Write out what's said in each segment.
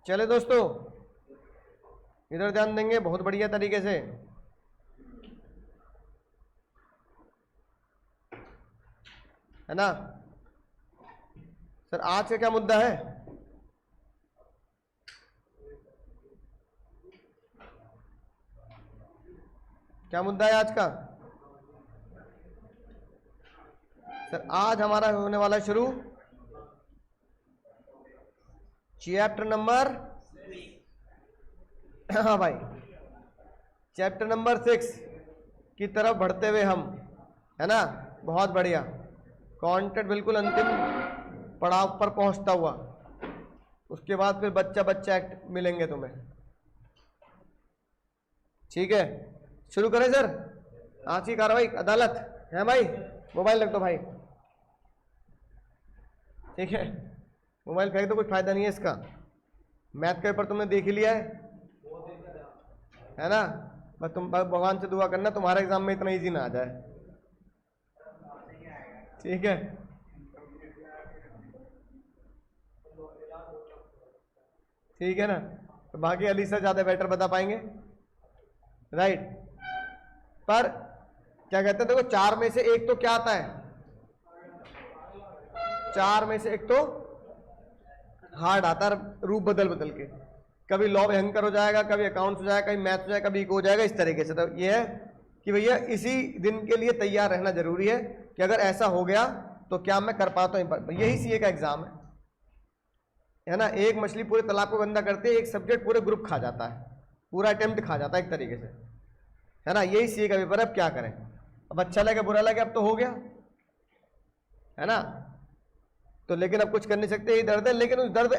चले दोस्तों, इधर ध्यान देंगे बहुत बढ़िया तरीके से। है ना सर, आज का क्या मुद्दा है? क्या मुद्दा है आज का? सर आज हमारा होने वाला शुरू चैप्टर नंबर, हाँ भाई, चैप्टर नंबर 6 की तरफ बढ़ते हुए हम, है ना। बहुत बढ़िया, कंटेंट बिल्कुल अंतिम पड़ाव पर पहुंचता हुआ। उसके बाद फिर बच्चा बच्चा एक्ट मिलेंगे तुम्हें। ठीक है, शुरू करें सर। आज की कार्रवाई अदालत है भाई। मोबाइल रख दो भाई, ठीक है। मोबाइल फेंक दो, कुछ फायदा नहीं है इसका। मैथ का पेपर तुमने देख ही लिया है ना। बस तुम भगवान से दुआ करना तुम्हारे एग्जाम में इतना इजी ना आ जाए, ठीक है। ठीक है ना, तो बाकी अली से ज्यादा बेटर बता पाएंगे, राइट। पर क्या कहते हैं, देखो 4 में से एक तो क्या आता है, 4 में से एक तो हार्ड आता है, रूप बदल बदल के। कभी लॉ भयंकर हो जाएगा, कभी अकाउंट्स हो जाएगा, कभी मैथ्स हो जाएगा, कभी इको हो जाएगा, इस तरीके से। तो ये है कि भैया इसी दिन के लिए तैयार रहना जरूरी है कि अगर ऐसा हो गया तो क्या मैं कर पाता हूँ। यही सीए का एग्जाम है ना। एक मछली पूरे तालाब को गंदा करते है, एक सब्जेक्ट पूरे ग्रुप खा जाता है, पूरा अटेम्प्ट खा जाता है एक तरीके से, है ना। यही सीए का पेपर। अब क्या करें, अब अच्छा लगे बुरा लगे, अब तो हो गया, है ना। तो लेकिन अब कुछ कर नहीं सकते, ये दर्द है। लेकिन उस दर्द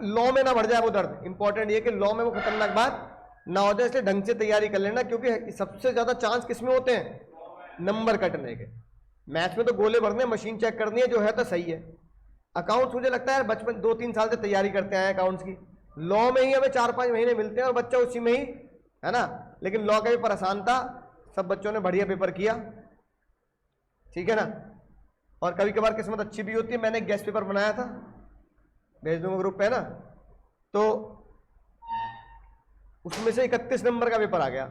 लॉ में ना बढ़ जाए वो दर्द। इंपॉर्टेंट ये कि लॉ में वो खतरनाक बात ना हो जाए, इसलिए ढंग से तैयारी कर लेना। क्योंकि सबसे ज्यादा चांस किसमें होते हैं, नंबर कटने के। मैथ्स में तो गोले भरने, मशीन चेक करनी है, जो है तो सही है। अकाउंट्स मुझे लगता है बचपन 2-3 साल से तैयारी करते आए अकाउंट्स की। लॉ में ही हमें 4-5 महीने मिलते हैं और बच्चा उसी में ही, है ना। लेकिन लॉ का पेपर आसान था, सब बच्चों ने बढ़िया पेपर किया, ठीक है ना। और कभी कभार किस्मत अच्छी भी होती है। मैंने एक गेस्ट पेपर बनाया था, भेज दूंगा ग्रुप पे, है ना। तो उसमें से 31 नंबर का पेपर आ गया,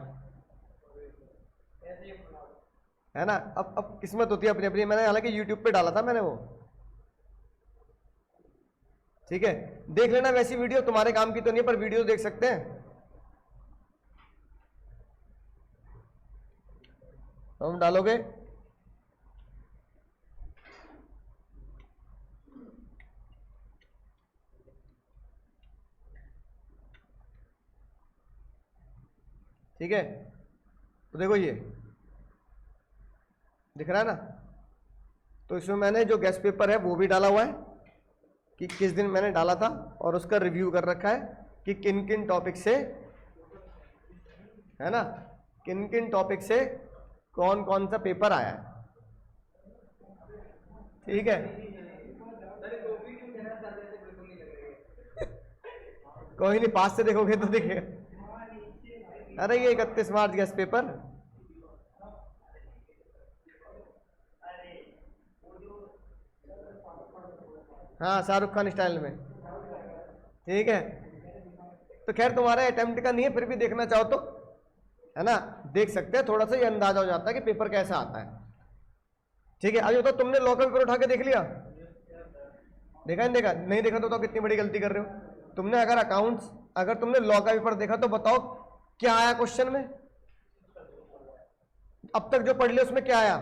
है ना। अब किस्मत होती है अपनी अपनी। मैंने हालांकि यूट्यूब पे डाला था मैंने वो, ठीक है। देख लेना, वैसी वीडियो तुम्हारे काम की तो नहीं, पर वीडियो देख सकते हैं हम, डालोगे। ठीक है, तो देखो ये दिख रहा है ना। तो इसमें मैंने जो गेस्ट पेपर है वो भी डाला हुआ है कि किस दिन मैंने डाला था, और उसका रिव्यू कर रखा है कि किन किन टॉपिक से, है ना, किन किन टॉपिक से कौन कौन सा पेपर आया है, ठीक है। कोई नहीं, पास से देखोगे तो दिखेगा। अरे ये 31 मार्च गेस्ट पेपर, हाँ, शाहरुख खान स्टाइल में, ठीक है। तो खैर तुम्हारे अटेम्प्ट का नहीं है, फिर भी देखना चाहो तो, है ना, देख सकते हैं। थोड़ा सा ये अंदाजा हो जाता है कि पेपर कैसा आता है, ठीक है। अभी तो तुमने लॉ का पेपर उठा के देख लिया, देखा नहीं देखा? नहीं देखा तो कितनी बड़ी गलती कर रहे हो तुमने। अगर अकाउंट्स, अगर तुमने लॉ का पेपर देखा तो बताओ क्या आया क्वेश्चन में, अब तक जो पढ़ लिया उसमें क्या आया।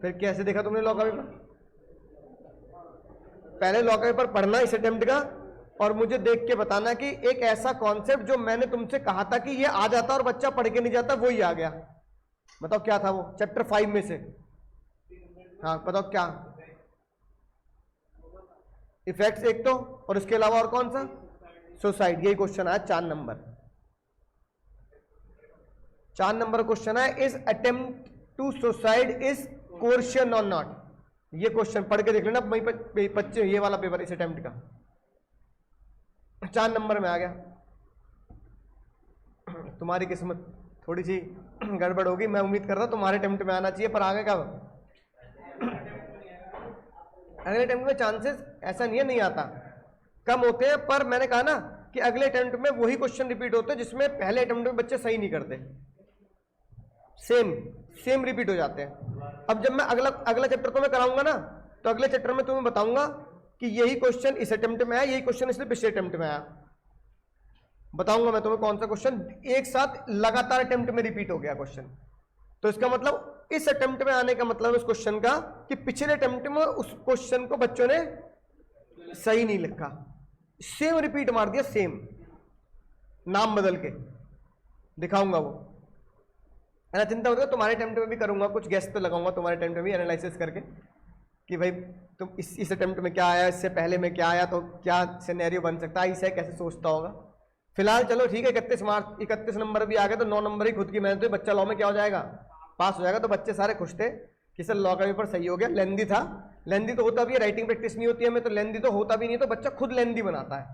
फिर कैसे देखा तुमने लॉ का पेपर? पहले लॉ का पेपर पढ़ना इस अटेम्प्ट का, और मुझे देख के बताना कि एक ऐसा कॉन्सेप्ट जो मैंने तुमसे कहा था कि ये आ जाता और बच्चा पढ़ के नहीं जाता, वो ही आ गया। बताओ क्या था वो, चैप्टर 5 में से। हाँ बताओ क्या। इफेक्ट्स एक तो, और इसके अलावा और कौन सा, सुसाइड। यही क्वेश्चन आया 4 नंबर, 4 नंबर क्वेश्चन है। Is attempt to suicide is coercion और नॉट। ये क्वेश्चन पढ़ के देख लेना, बच्चे ये वाला पेपर इस अटेम्प्ट का 4 नंबर में आ गया। तुम्हारी किस्मत थोड़ी सी गड़बड़ होगी, मैं उम्मीद कर रहा हूं तुम्हारे अटेम्प्ट में आना चाहिए, पर आगे कब, अगले अटेम्प्ट में चांसेस ऐसा नहीं है नहीं आता, कम होते हैं, पर मैंने कहा ना कि अगले अटेम्प्ट में वही क्वेश्चन रिपीट होते हैं जिसमें पहले अटेम्प्ट में बच्चे सही नहीं करते, सेम रिपीट हो जाते हैं। अब जब मैं अगला चैप्टर तो मैं कराऊंगा ना, तो अगले चैप्टर में तुम्हें बताऊंगा कि यही क्वेश्चन इस अटेम्प्ट में आया, यही क्वेश्चन इसलिए पिछले अटेम्प्ट में आया, बताऊंगा मैं तुम्हें कौन सा क्वेश्चन एक साथ लगातार अटेम्प्ट में रिपीट हो गया क्वेश्चन। तो इसका मतलब इस अटेम्प्ट में आने का मतलब उस क्वेश्चन का कि पिछले अटेम्प्ट में उस क्वेश्चन को बच्चों ने सही नहीं लिखा, सेम रिपीट मार दिया, सेम नाम बदल के दिखाऊंगा वो, है ना। चिंता होती है, तुम्हारे अटेम्प्ट में भी करूंगा, कुछ गेस्ट तो लगाऊंगा तुम्हारे अटेम्प्ट में भी एनालिसिस करके कि भाई तुम इस अटेम्प्ट में क्या आया, इससे पहले में क्या आया, तो क्या सिनेरियो बन सकता है, इसे कैसे सोचता होगा। फिलहाल चलो ठीक है, 31 नंबर भी आ गए तो 9 नंबर ही खुद की मेहनत हुई, बच्चा लॉ में क्या हो जाएगा, पास हो जाएगा। तो बच्चे सारे खुश थे कि सर लॉ का पेपर सही हो गया। लेंदी था, लेंदी तो होता भी है, राइटिंग प्रैक्टिस नहीं होती है हमें, तो लेंदी तो होता भी नहीं, तो बच्चा खुद लेंदी बनाता है,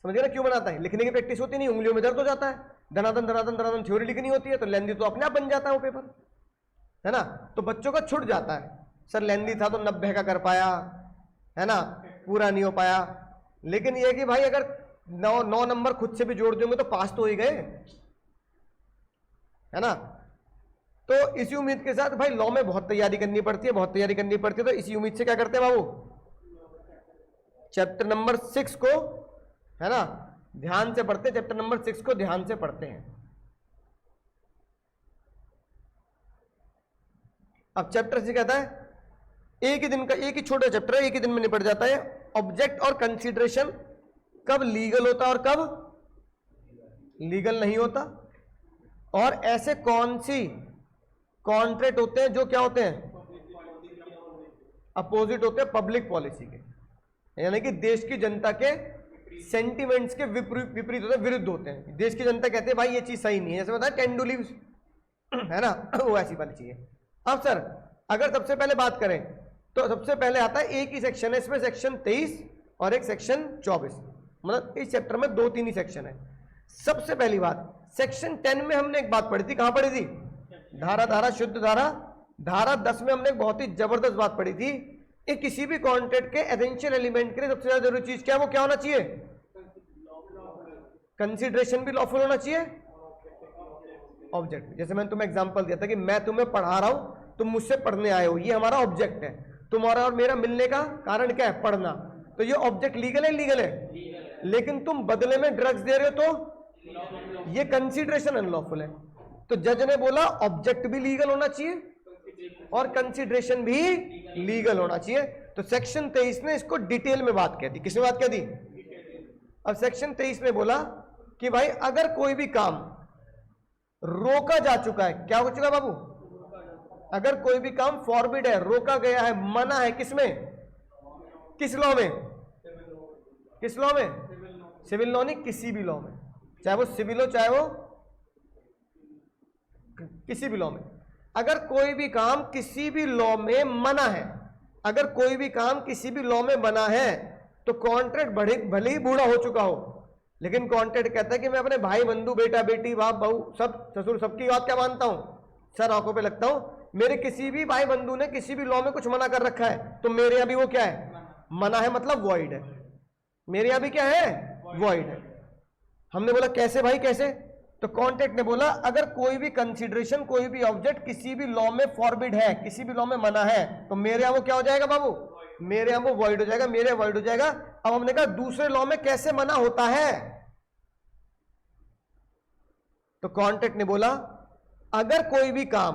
समझिए ना क्यों बनाता है, लिखने की प्रैक्टिस होती नहीं, उंगलियों में दर्द हो जाता है, धनाधन धनाधन धनाधन थ्योरी लिखनी होती है, तो लेंदी तो अपने आप बन जाता है वो पेपर, है ना। तो बच्चों का छूट जाता है, सर लेंदी था तो 90 का कर पाया, है ना, पूरा नहीं हो पाया। लेकिन ये कि भाई अगर 9 नंबर खुद से भी जोड़ देंगे तो पास तो हो ही गए, है ना। तो इसी उम्मीद के साथ भाई लॉ में बहुत तैयारी करनी पड़ती है, बहुत तैयारी करनी पड़ती है। तो इसी उम्मीद से क्या करते हैं बाबू, चैप्टर नंबर 6 को, है ना, ध्यान से पढ़ते हैं, चैप्टर नंबर 6 को ध्यान से पढ़ते हैं। अब चैप्टर से कहता है एक ही दिन का, एक ही छोटा चैप्टर है, एक ही दिन में निपट जाता है। ऑब्जेक्ट और कंसीडरेशन कब लीगल होता है और कब लीगल नहीं होता, और ऐसे कौन सी कॉन्ट्रैक्ट होते हैं जो क्या होते हैं, अपोजिट होते हैं पब्लिक पॉलिसी के, यानी कि देश की जनता के सेंटिमेंट्स के विपरीत होते हैं, विरुद्ध होते हैं। देश की जनता कहते हैं भाई ये चीज सही नहीं है, जैसे बताया 10 to leave, है ना, वो ऐसी वाली चीज है। अब सर अगर सबसे पहले बात करें तो सबसे पहले आता है एक ही सेक्शन है इसमें, सेक्शन 23 और एक सेक्शन 24, मतलब इस चैप्टर में 2-3 ही सेक्शन है। सबसे पहली बात, सेक्शन 10 में हमने एक बात पढ़ी थी, कहां पढ़ी थी, धारा शुद्ध धारा। धारा 10 में हमने एक बहुत ही जबरदस्त बात पढ़ी थी, एक किसी भी कॉन्ट्रैक्ट के एसेंशियल एलिमेंट के लिए सबसे ज्यादा जरूरी चीज क्या है, वो क्या होना चाहिए, कंसीडरेशन भी लॉफुल होना चाहिए, ऑब्जेक्ट। जैसे मैंने तुम्हें एग्जांपल दिया था कि मैं तुम्हें पढ़ा रहा हूं, तुम मुझसे पढ़ने आए हो, ये हमारा ऑब्जेक्ट है, तुम्हारा और मेरा मिलने का कारण क्या है, पढ़ना। तो ये ऑब्जेक्ट लीगल है, लीगल है, लेकिन तुम बदले में ड्रग्स दे रहे हो तो ये कंसीडरेशन अनलॉफुल है। तो जज ने बोला ऑब्जेक्ट भी लीगल होना चाहिए और कंसीडरेशन भी लीगल होना चाहिए। तो सेक्शन 23 ने इसको डिटेल में बात कह दी। किसने बात कह दी, अब सेक्शन 23 ने बोला कि भाई अगर कोई भी काम रोका जा चुका है, क्या हो चुका बाबू, अगर कोई भी काम फॉरबिड है, रोका गया है, मना है, किसमें, किस लॉ में, किस लॉ में, सिविल लॉ नहीं, किसी भी लॉ में, चाहे वो सिविल हो चाहे वो किसी भी लॉ में। अगर कोई भी काम किसी भी लॉ में मना है, अगर कोई भी काम किसी भी लॉ में बना है, तो कॉन्ट्रैक्ट भले ही बूढ़ा हो चुका हो, लेकिन कॉन्ट्रैक्ट कहता है कि मैं अपने भाई बंधु बेटा बेटी बाप बहू सब ससुर सबकी बात क्या मानता हूं, सर आंखों पे लगता हूं। मेरे किसी भी भाई बंधु ने किसी भी लॉ में कुछ मना कर रखा है, तो मेरे यहां भी वो क्या है, मना है, मतलब वॉइड है, मेरे यहां भी क्या है, वॉइड है। हमने बोला कैसे भाई कैसे, तो कॉन्ट्रैक्ट ने बोला अगर कोई भी कंसीडरेशन, कोई भी ऑब्जेक्ट किसी भी लॉ में फॉरबिड है, किसी भी लॉ में मना है, तो मेरे यहां वो क्या हो जाएगा बाबू, मेरे यहां वो वॉइड हो जाएगा, मेरे वॉइड हो जाएगा। अब हमने कहा दूसरे लॉ में कैसे मना होता है, तो कॉन्ट्रैक्ट ने बोला अगर कोई भी काम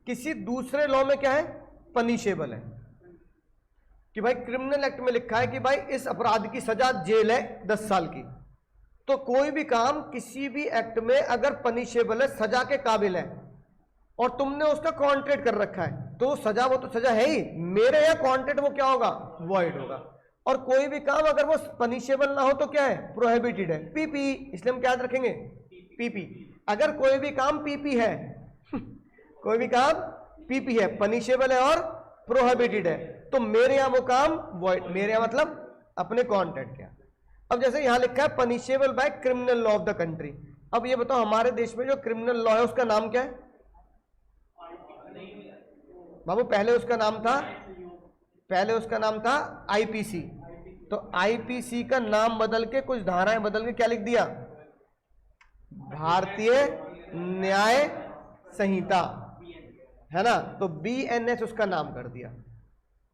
किसी दूसरे लॉ में क्या है, पनिशेबल है, कि भाई क्रिमिनल एक्ट में लिखा है कि भाई इस अपराध की सजा जेल है 10 साल की, तो कोई भी काम किसी भी एक्ट में अगर पनिशेबल है, सजा के काबिल है, और तुमने उसका कॉन्ट्रैक्ट कर रखा है, तो सजा, वो तो सजा है ही, मेरे या कॉन्ट्रैक्ट वो क्या होगा, वॉइड होगा। और कोई भी काम अगर वो पनिशेबल ना हो तो क्या है, प्रोहिबिटेड है, पीपी, इसलिए हम क्या याद रखेंगे, पीपी। अगर कोई भी काम पीपी है कोई भी काम पीपी है, पनिशेबल है और प्रोहिबिटेड है, तो मेरे यहां वो काम वॉइड, मेरे यहां मतलब अपने कॉन्ट्रैक्ट के। अब जैसे यहां लिखा है punishable by criminal law of the country, अब ये बताओ हमारे देश में जो क्रिमिनल लॉ है उसका नाम क्या है बाबू, पहले उसका नाम था आईपीसी, तो आईपीसी का नाम बदल के कुछ धाराएं बदल के क्या लिख दिया, भारतीय न्याय संहिता, है ना, तो बीएनएस उसका नाम कर दिया।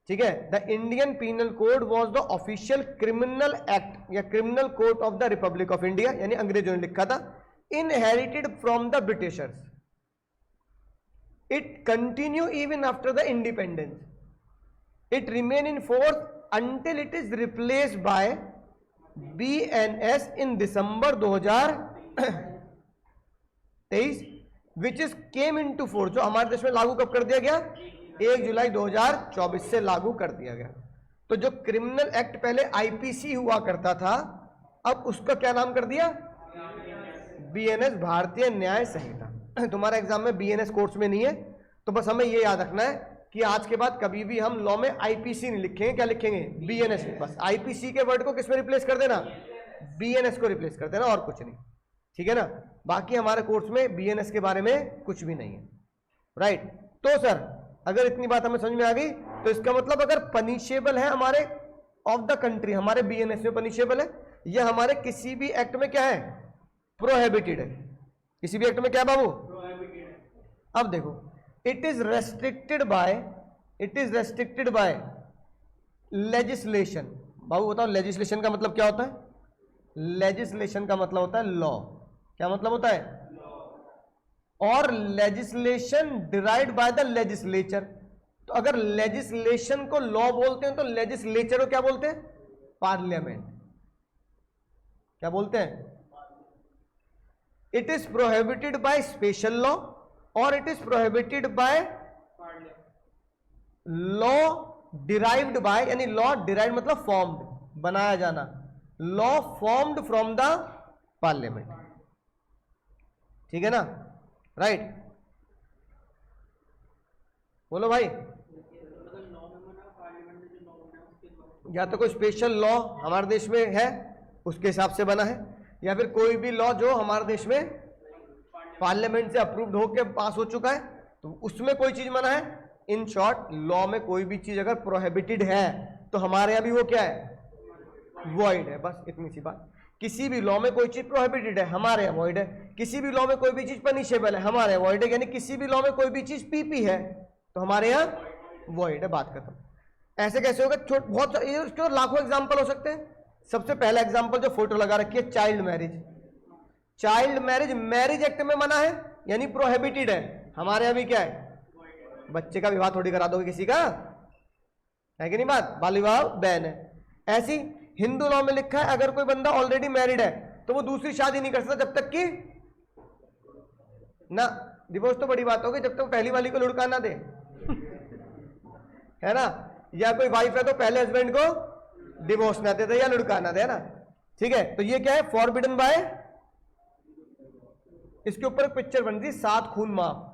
ठीक है, the Indian penal code was the official criminal act या criminal code of the republic of India, यानी अंग्रेजों ने लिखा था, inherited from the Britishers, it continue even after the independence, it remain in force until it is replaced by BNS in December 2023 which is came into force, जो हमारे देश में लागू कब कर दिया गया, 1 जुलाई 2024 से लागू कर दिया गया। तो जो क्रिमिनल एक्ट पहले आईपीसी हुआ करता था, अब उसका क्या नाम कर दिया, बीएनएस, भारतीय न्याय संहिता। तुम्हारा एग्जाम में बीएनएस कोर्स में नहीं है, तो बस हमें ये याद रखना है कि आज के बाद कभी भी हम लॉ में आईपीसी नहीं लिखेंगे, क्या लिखेंगे, बीएनएस। बस आईपीसी के वर्ड को किस में रिप्लेस कर देना, बीएनएस को रिप्लेस कर देना, और कुछ नहीं। ठीक है ना, बाकी हमारे कोर्स में बीएनएस के बारे में कुछ भी नहीं है, राइट। तो सर अगर इतनी बात हमें समझ में आ गई, तो इसका मतलब अगर पनिशेबल है हमारे ऑफ द कंट्री, हमारे बीएनएस में पनिशेबल है, या हमारे किसी भी एक्ट में क्या है, प्रोहिबिटेड है। किसी भी एक्ट में क्या है बाबू, अब देखो, it is restricted by legislation। बाबू बताओ legislation का मतलब क्या होता है, legislation का मतलब होता है law। क्या मतलब होता है, और legislation derived by the legislature। तो अगर legislation को law बोलते हैं तो legislature को क्या बोलते हैं, पार्लियामेंट। क्या बोलते हैं, it is prohibited by special law और it is prohibited by law derived bye, यानी लॉ डिराइव्ड मतलब फॉर्म्ड, बनाया जाना, law formed from the parliament. ठीक है ना, राइट, बोलो भाई। या तो कोई स्पेशल लॉ हमारे देश में है उसके हिसाब से बना है, या फिर कोई भी लॉ जो हमारे देश में पार्लियामेंट से अप्रूव्ड होकर पास हो चुका है, तो उसमें कोई चीज मना है। इन शॉर्ट, लॉ में कोई भी चीज अगर प्रोहिबिटेड है तो हमारे यहां भी वो क्या है, वॉइड है। बस इतनी सी बात। किसी भी लॉ में कोई चीज प्रोहिबिटेड है, हमारे यहाँ वॉइड है। किसी भी लॉ में कोई भी चीज पनिशेबल है, हमारे यहाँ वॉइड है। यानी किसी भी लॉ में कोई भी चीज पीपी है तो हमारे यहाँ वॉइड है। बात खत्म। ऐसे कैसे होगा, बहुत इसके लाखों एग्जाम्पल हो सकते हैं। सबसे पहला एग्जाम्पल जो फोटो लगा रखी है, child marriage. Child marriage marriage act में मना है, यानी प्रोहिबिटेड है। हमारे यहाँ भी क्या है, बच्चे का विवाह थोड़ी करा दोगे किसी का, है कि नहीं बात, बाल विवाह बैन है। ऐसी हिंदू लॉ में लिखा है, अगर कोई बंदा ऑलरेडी मैरिड है तो वो दूसरी शादी नहीं कर सकता जब तक कि ना, डिवोर्स तो बड़ी बात होगी, जब तक पहली वाली को लुढ़का ना दे है ना। या कोई वाइफ है तो पहले हस्बैंड को डिवोर्स ना दे या लुढ़का ना दे, है ना। ठीक है, तो ये क्या है, फॉरबिडन बाय। इसके ऊपर पिक्चर बन रही, 7 खून माफ।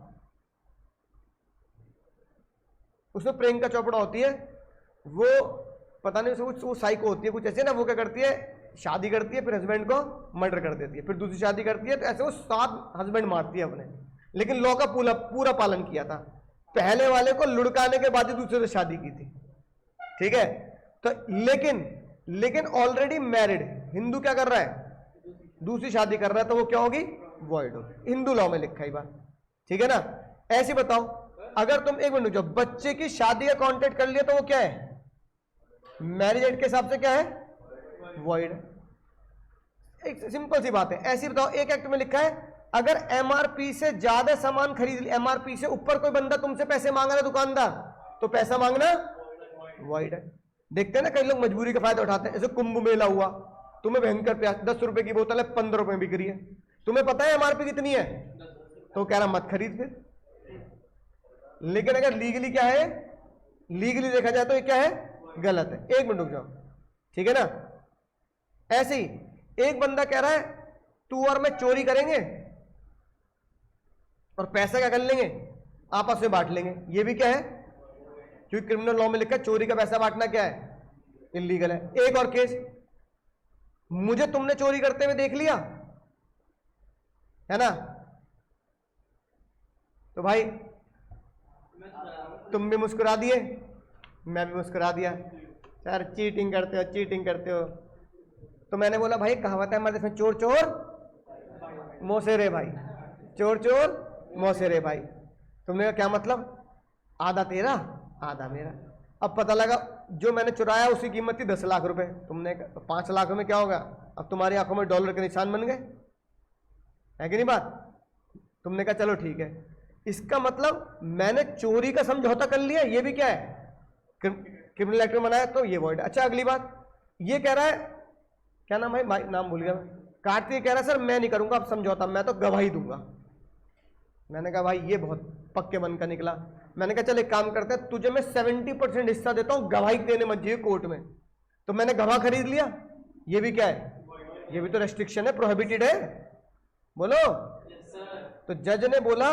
उसमें प्रियंका चोपड़ा होती है, वो पता नहीं वो साइको होती है कुछ ऐसे ना। वो क्या करती है, शादी करती है, फिर हस्बैंड को मर्डर कर देती है, फिर दूसरी शादी करती है, तो ऐसे वो 7 हस्बैंड मारती है अपने। लेकिन लॉ का पूरा पालन किया था। पहले वाले को लुढ़काने के बाद ही दूसरे से शादी की थी। ठीक है, तो लेकिन ऑलरेडी मैरिड हिंदू क्या कर रहा है, दूसरी शादी कर रहा है, तो वो क्या होगी, वॉइड होगी। हिंदू लॉ में लिखा ही बात। ठीक है ना। ऐसे बताओ, अगर तुम एक मिनट जो बच्चे की शादी का कॉन्ट्रैक्ट कर लिया तो वो क्या है, मैरिज एक्ट के हिसाब से क्या है, वॉइड। एक सिंपल सी बात है। ऐसी बताओ, एक एक्ट में लिखा है, अगर एमआरपी से ज्यादा सामान खरीद, एमआरपी से ऊपर कोई बंदा तुमसे पैसे मांग रहा है दुकानदार, तो पैसा मांगना वॉइड है। देखते हैं ना, कई लोग मजबूरी का फायदा उठाते हैं। जैसे कुंभ मेला हुआ, तुम्हें भयंकर प्यास, 10 रुपए की बोतल है 15 रुपए में बिक रही है, तुम्हें पता है एमआरपी कितनी है, तो कह रहा मत खरीद फिर। लेकिन अगर लीगली क्या है, लीगली देखा जाए तो ये क्या है, गलत है। एक मिनट रुक जाओ, ठीक है ना। ऐसे ही एक बंदा कह रहा है तू और मैं चोरी करेंगे और पैसा क्या कर लेंगे, आपस में बांट लेंगे। ये भी क्या है, क्योंकि क्रिमिनल लॉ में लिखा है चोरी का पैसा बांटना क्या है, इलीगल है। एक और केस, मुझे तुमने चोरी करते हुए देख लिया, है ना, तो भाई तुम भी मुस्कुरा दिए, मैं भी मुस्कुरा दिया, सर चीटिंग करते हो, चीटिंग करते हो। तो मैंने बोला भाई कहावत है हमारे देश में, चोर चोर मौसेरे भाई, चोर चोर मौसेरे भाई। तुमने कहा क्या मतलब? आधा तेरा आधा मेरा। अब पता लगा जो मैंने चुराया उसकी कीमत थी 10 लाख रुपए। तुमने कहा 5 लाख में क्या होगा? अब तुम्हारी आंखों में डॉलर के निशान बन गए, है कि नहीं बात? तुमने कहा चलो ठीक है। इसका मतलब मैंने चोरी का समझौता कर लिया, ये भी क्या है? क्रिमिनल एक्ट में बनाया, तो ये वॉइड। अच्छा अगली बात, ये कह रहा है, क्या नाम है भाई, नाम भूल गया मैं, कार्तिक कह रहा है सर मैं नहीं करूंगा अब समझौता, मैं तो गवाही दूंगा। मैंने कहा भाई ये बहुत पक्के मन का निकला। मैंने कहा चल एक काम करते हैं, तुझे मैं 70% हिस्सा देता हूं, गवाही देने मत जाइए कोर्ट में। तो मैंने गवाह खरीद लिया। ये भी क्या है? ये भी तो रेस्ट्रिक्शन है, प्रोहिबिटेड है। बोलो। तो जज ने बोला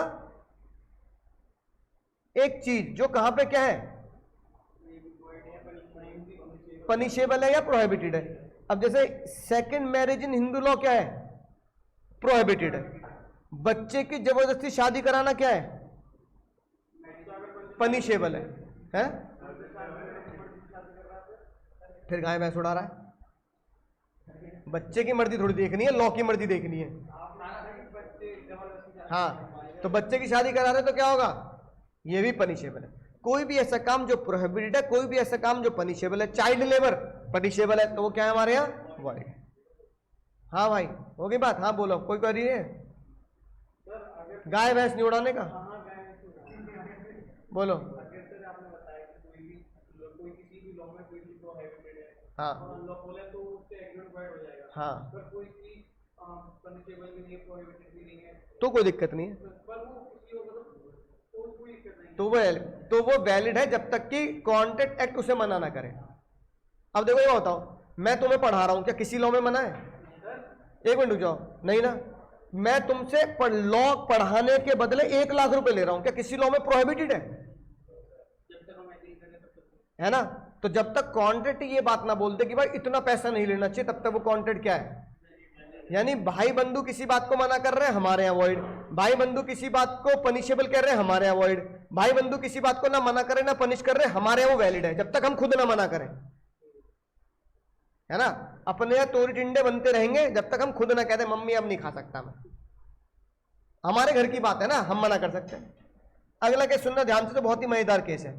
एक चीज जो कहां पे क्या है, पनिशेबल है या प्रोहिबिटेड है। अब जैसे second marriage in Hindu law क्या है? प्रोहिबिटेड है। बच्चे की जबरदस्ती शादी कराना क्या है? पनिशेबल है? फिर गाय भैंस उड़ा रहा है। बच्चे की मर्जी थोड़ी देखनी है, लॉ की मर्जी देखनी है। हाँ, तो बच्चे की शादी करा रहे तो क्या होगा? ये भी पनिशेबल है। कोई भी ऐसा काम जो प्रोहिबिटेड है, कोई भी ऐसा काम जो पनिशेबल है, चाइल्ड लेबर पनिशेबल है, तो वो क्या है हमारे यहाँ? वाइड। हाँ भाई होगी बात? हाँ बोलो, कोई कर रही है? गाय भैंस नहीं उड़ाने का बोलो। हाँ हाँ, तो कोई दिक्कत नहीं है, तो वो वैलिड है जब तक कि कॉन्ट्रैक्ट एक्ट उसे मना ना करे। अब देखो ये बताओ, मैं तुम्हें पढ़ा रहा हूं, क्या किसी लॉ में मना है? एक मिनट रुक जाओ, नहीं ना। मैं तुमसे लॉ पढ़ाने के बदले 1 लाख रुपए ले रहा हूं, क्या किसी लॉ में प्रोहिबिटेड है ना? तो जब तक कॉन्ट्रैक्ट ये बात ना बोलते कि भाई इतना पैसा नहीं लेना चाहिए, तब तक वो कॉन्ट्रैक्ट क्या है? यानी भाई बंधु किसी बात को मना कर रहे हैं, हमारे यहाँ वॉइड। भाई बंधु किसी बात को पनिशेबल कर रहे हैं, हमारे यहाँ वॉइड। भाई बंधु किसी बात को ना मना करे ना पनिश कर रहे, हमारे यहाँ वो वैलिड है, जब तक हम खुद ना मना करें, है ना? अपने यहाँ तोरी टिंडे बनते रहेंगे जब तक हम खुद ना कहते मम्मी अब नहीं खा सकता मैं। हमारे घर की बात है ना, हम मना कर सकते हैं। अगला केस सुनना ध्यान से, तो बहुत ही मजेदार केस है।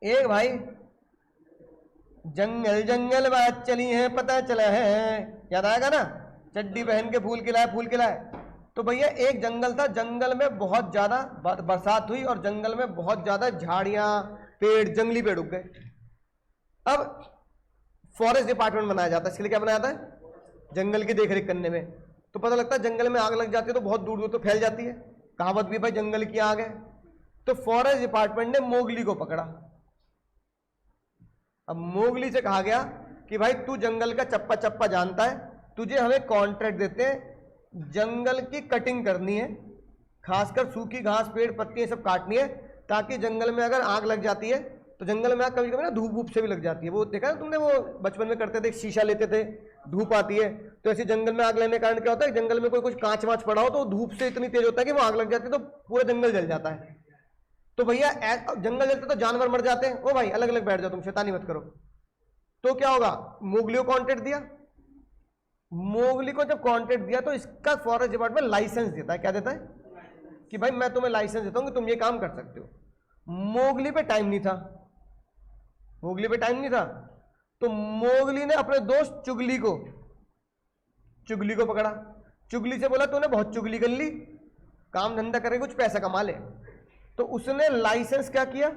एक भाई जंगल जंगल बात चली है, पता चला है, याद आएगा ना, चड्डी पहन के फूल खिलाए फूल खिलाए। तो भैया एक जंगल था, जंगल में बहुत ज्यादा बरसात हुई और जंगल में बहुत ज्यादा झाड़ियां पेड़ जंगली पेड़ उग गए। अब फॉरेस्ट डिपार्टमेंट बनाया जाता है, इसके लिए क्या बनाया जाता है? जंगल की देखरेख करने में। तो पता लगता है जंगल में आग लग जाती है तो बहुत दूर दूर तो फैल जाती है, कहावत भी भाई जंगल की आग है। तो फॉरेस्ट डिपार्टमेंट ने मोगली को पकड़ा। अब मोगली से कहा गया कि भाई तू जंगल का चप्पा चप्पा जानता है, तुझे हमें कॉन्ट्रैक्ट देते हैं, जंगल की कटिंग करनी है, खासकर सूखी घास पेड़ पत्तियां सब काटनी है, ताकि जंगल में अगर आग लग जाती है तो जंगल में आग कभी कभी ना धूप वूप से भी लग जाती है। वो देखा ना तुमने, वो बचपन में करते थे, शीशा लेते थे, धूप आती है तो ऐसे जंगल में आग लगने के कारण क्या होता है, जंगल में कोई कुछ कांच वाँच पड़ा हो तो धूप से इतनी तेज होता है कि वो आग लग जाती है तो पूरा जंगल जल जाता है। तो भैया जंगल जलते तो जानवर मर जाते हैं। ओ भाई अलग अलग बैठ जाओ, तुम शैतानी मत करो। तो क्या होगा, मोगली को कॉन्ट्रैक्ट दिया। मोगली को जब कॉन्ट्रैक्ट दिया तो इसका फॉरेस्ट डिपार्टमेंट लाइसेंस देता है। क्या देता है? कि भाई मैं तुम्हें लाइसेंस देता हूं कि तुम ये काम कर सकते हो। मोगली पे टाइम नहीं था, मोगली पे टाइम नहीं था, तो मोगली ने अपने दोस्त चुगली को पकड़ा। चुगली से बोला तूने बहुत चुगली कर ली, काम धंधा करके कुछ पैसा कमा ले। तो उसने लाइसेंस क्या किया,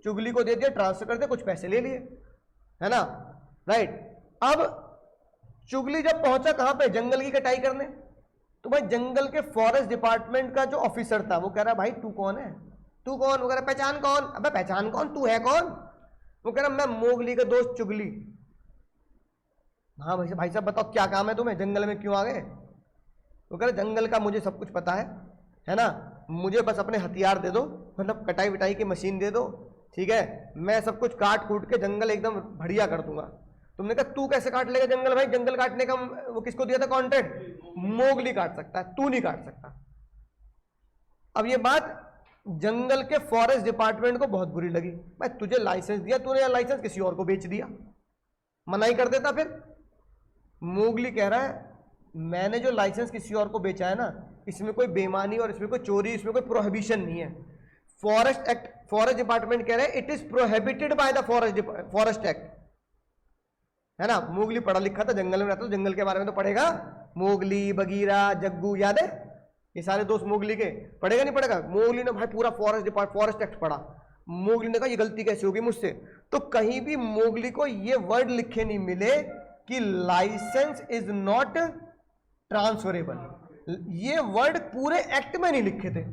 चुगली को दे दिया, ट्रांसफर कर दिया, कुछ पैसे ले लिए, है ना? राइट। अब चुगली जब पहुंचा कहां पे, जंगल की कटाई करने, तो भाई जंगल के फॉरेस्ट डिपार्टमेंट का जो ऑफिसर था वो कह रहा भाई तू कौन है, तू कौन? वो कह रहा पहचान कौन? अबे पहचान कौन, तू है कौन? वो कह रहा मैं मोगली का दोस्त चुगली। हाँ भाई साहब बताओ क्या काम है तुम्हें, जंगल में क्यों आ गए? वो कह रहा जंगल का मुझे सब कुछ पता है ना, मुझे बस अपने हथियार दे दो, मतलब कटाई विटाई की मशीन दे दो, ठीक है, मैं सब कुछ काट कूट के जंगल एकदम बढ़िया कर दूंगा। तुमने कहा तू कैसे काट लेगा जंगल? भाई जंगल काटने का वो किसको दिया था कॉन्ट्रैक्ट? मोगली काट सकता है, तू नहीं काट सकता। अब ये बात जंगल के फॉरेस्ट डिपार्टमेंट को बहुत बुरी लगी, भाई तुझे लाइसेंस दिया, तूने लाइसेंस किसी और को बेच दिया, मनाही कर देता। फिर मोगली कह रहा है मैंने जो लाइसेंस किसी और को बेचा है ना, इसमें कोई बेईमानी और इसमें कोई चोरी, इसमें कोई प्रोहिबिशन नहीं है। फॉरेस्ट एक्ट, फॉरेस्ट डिपार्टमेंट कह रहे हैं it is prohibited by the forest act, है ना। मोगली पढ़ा लिखा था, जंगल में रहता, तो जंगल के बारे में तो पढ़ेगा। मोगली, बगीरा, जग्गू, याद है ये सारे दोस्त मोगली के, पढ़ेगा नहीं पढ़ेगा। मोगली ने भाई पूरा फॉरेस्ट एक्ट पढ़ा। मोगली ने कहा ये गलती कैसे होगी मुझसे, तो कहीं भी मोगली को ये वर्ड लिखे नहीं मिले कि लाइसेंस इज नॉट ट्रांसफरेबल। ये वर्ड पूरे एक्ट में नहीं लिखे थे।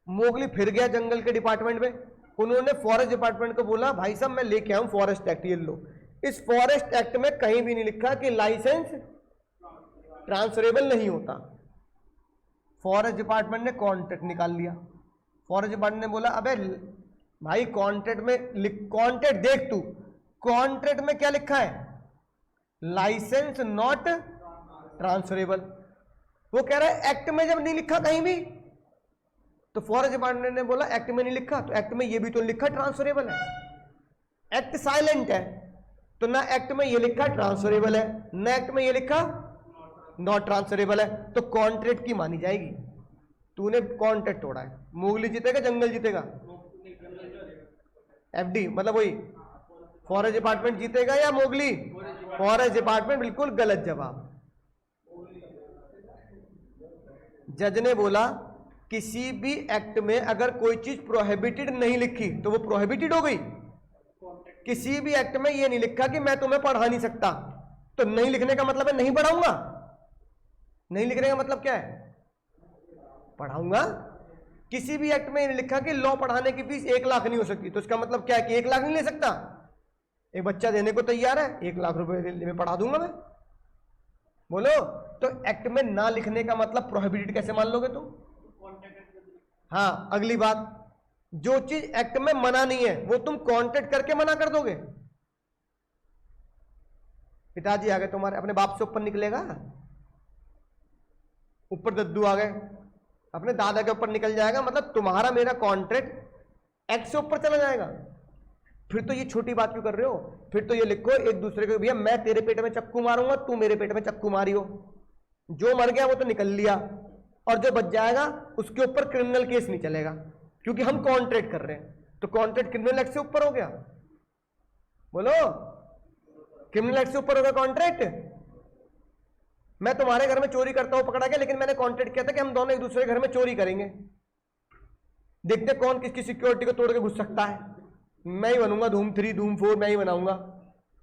मोगली फिर गया जंगल के डिपार्टमेंट में, उन्होंने फॉरेस्ट डिपार्टमेंट को बोला भाई साहब मैं लेके आऊं फॉरेस्ट एक्ट, ये लो। इस फॉरेस्ट एक्ट में कहीं भी नहीं लिखा कि लाइसेंस ट्रांसफरेबल नहीं होता। फॉरेस्ट डिपार्टमेंट ने कॉन्ट्रैक्ट निकाल लिया। फॉरेस्ट डिपार्टमेंट ने बोला अबे भाई कॉन्ट्रैक्ट में कॉन्ट्रैक्ट देख, तू कॉन्ट्रैक्ट में क्या लिखा है, लाइसेंस नॉट ट्रांसफरेबल। वो कह रहा है एक्ट में जब नहीं लिखा कहीं भी, तो फॉरेस्ट डिपार्टमेंट ने बोला एक्ट में नहीं लिखा, तो एक्ट में ये भी तो लिखा ट्रांसफरेबल है। एक्ट साइलेंट है, तो ना एक्ट में ये लिखा ट्रांसफरेबल है, ना एक्ट में ये लिखा नॉट ट्रांसफरेबल है, तो कॉन्ट्रैक्ट की मानी जाएगी। तूने कॉन्ट्रैक्ट तोड़ा है। मोगली जीतेगा जंगल जीतेगा? एफडी मतलब वही फॉरेस्ट डिपार्टमेंट जीतेगा या मोगली? फॉरेस्ट डिपार्टमेंट, बिल्कुल गलत जवाब। जज ने बोला किसी भी एक्ट में अगर कोई चीज प्रोहिबिटेड नहीं लिखी तो वो प्रोहिबिटेड हो गई। किसी भी एक्ट में ये नहीं लिखा कि मैं तुम्हें पढ़ा नहीं सकता, तो नहीं लिखने का मतलब है नहीं पढ़ाऊंगा। नहीं लिखने का मतलब क्या है? पढ़ाऊंगा। किसी भी एक्ट में नहीं लिखा कि लॉ पढ़ाने की फीस 1 लाख नहीं हो सकती, तो इसका मतलब क्या है कि 1 लाख नहीं ले सकता। एक बच्चा देने को तैयार है, 1 लाख रुपए में पढ़ा दूंगा मैं, बोलो। तो एक्ट में ना लिखने का मतलब प्रोहिबिटेड कैसे मान लोगे तुम? हाँ, अगली बात, जो चीज एक्ट में मना नहीं है वो तुम कॉन्ट्रैक्ट करके मना कर दोगे। पिताजी आ गए तुम्हारे, अपने बाप से ऊपर निकलेगा? ऊपर दद्दू आ गए, अपने दादा के ऊपर निकल जाएगा, मतलब तुम्हारा मेरा कॉन्ट्रैक्ट एक्ट से ऊपर चला जाएगा। फिर तो ये छोटी बात क्यों कर रहे हो? फिर तो ये लिखो एक दूसरे को, भैया मैं तेरे पेट में चक्कू मारूंगा, तू मेरे पेट में चक्कू मारियो, जो मर गया वो तो निकल लिया, और जो बच जाएगा उसके ऊपर क्रिमिनल केस नहीं चलेगा, क्योंकि हम कॉन्ट्रैक्ट कर रहे हैं। तो कॉन्ट्रैक्ट क्रिमिनल एक्ट से ऊपर हो गया, बोलो। क्रिमिनल एक्ट से ऊपर होगा कॉन्ट्रैक्ट। मैं तुम्हारे घर में चोरी करता हूं, पकड़ा गया, लेकिन मैंने कॉन्ट्रैक्ट किया था कि हम दोनों एक दूसरे के घर में चोरी करेंगे, देखते कौन किसकी सिक्योरिटी को तोड़ के घुस सकता है। मैं ही बनूंगा धूम 3 धूम 4, मैं ही बनाऊंगा,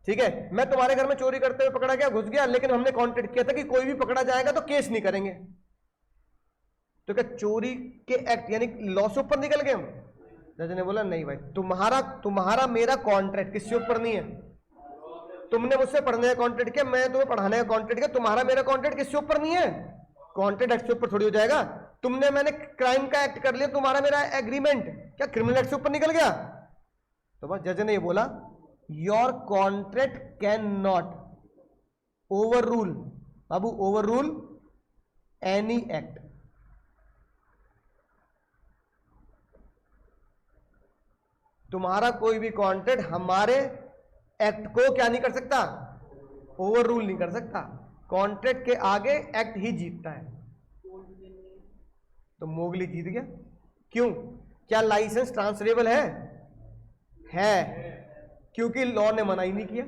ठीक है। मैं तुम्हारे घर में चोरी करते हुए पकड़ा गया, घुस गया, लेकिन हमने कॉन्ट्रैक्ट किया था कि कोई भी पकड़ा जाएगा तो केस नहीं करेंगे। तो क्या चोरी के एक्ट यानी लॉ से ऊपर निकल गए हम? जज ने बोला नहीं भाई, तुम्हारा मेरा कॉन्ट्रैक्ट किससे ऊपर नहीं है। तुमने मुझसे पढ़ने का कॉन्ट्रैक्ट किया, मैं तुम्हें पढ़ाने का कॉन्ट्रैक्ट किया, तुम्हारा मेरा कॉन्ट्रैक्ट किससे ऊपर नहीं है। कॉन्ट्रैक्ट एक्ट से ऊपर थोड़ी हो जाएगा। तुमने मैंने क्राइम का एक्ट कर लिया, तुम्हारा मेरा एग्रीमेंट क्या क्रिमिनल एक्ट से ऊपर निकल गया? तो बस जज ने ये बोला your contract can not over rule, Babu over rule any act. तुम्हारा कोई भी कॉन्ट्रैक्ट हमारे एक्ट को क्या नहीं कर सकता, ओवर रूल नहीं कर सकता। कॉन्ट्रैक्ट के आगे एक्ट ही जीतता है। तो मोगली जीत गया। क्यों? क्या लाइसेंस ट्रांसफरेबल है? क्योंकि लॉ ने मना ही नहीं किया।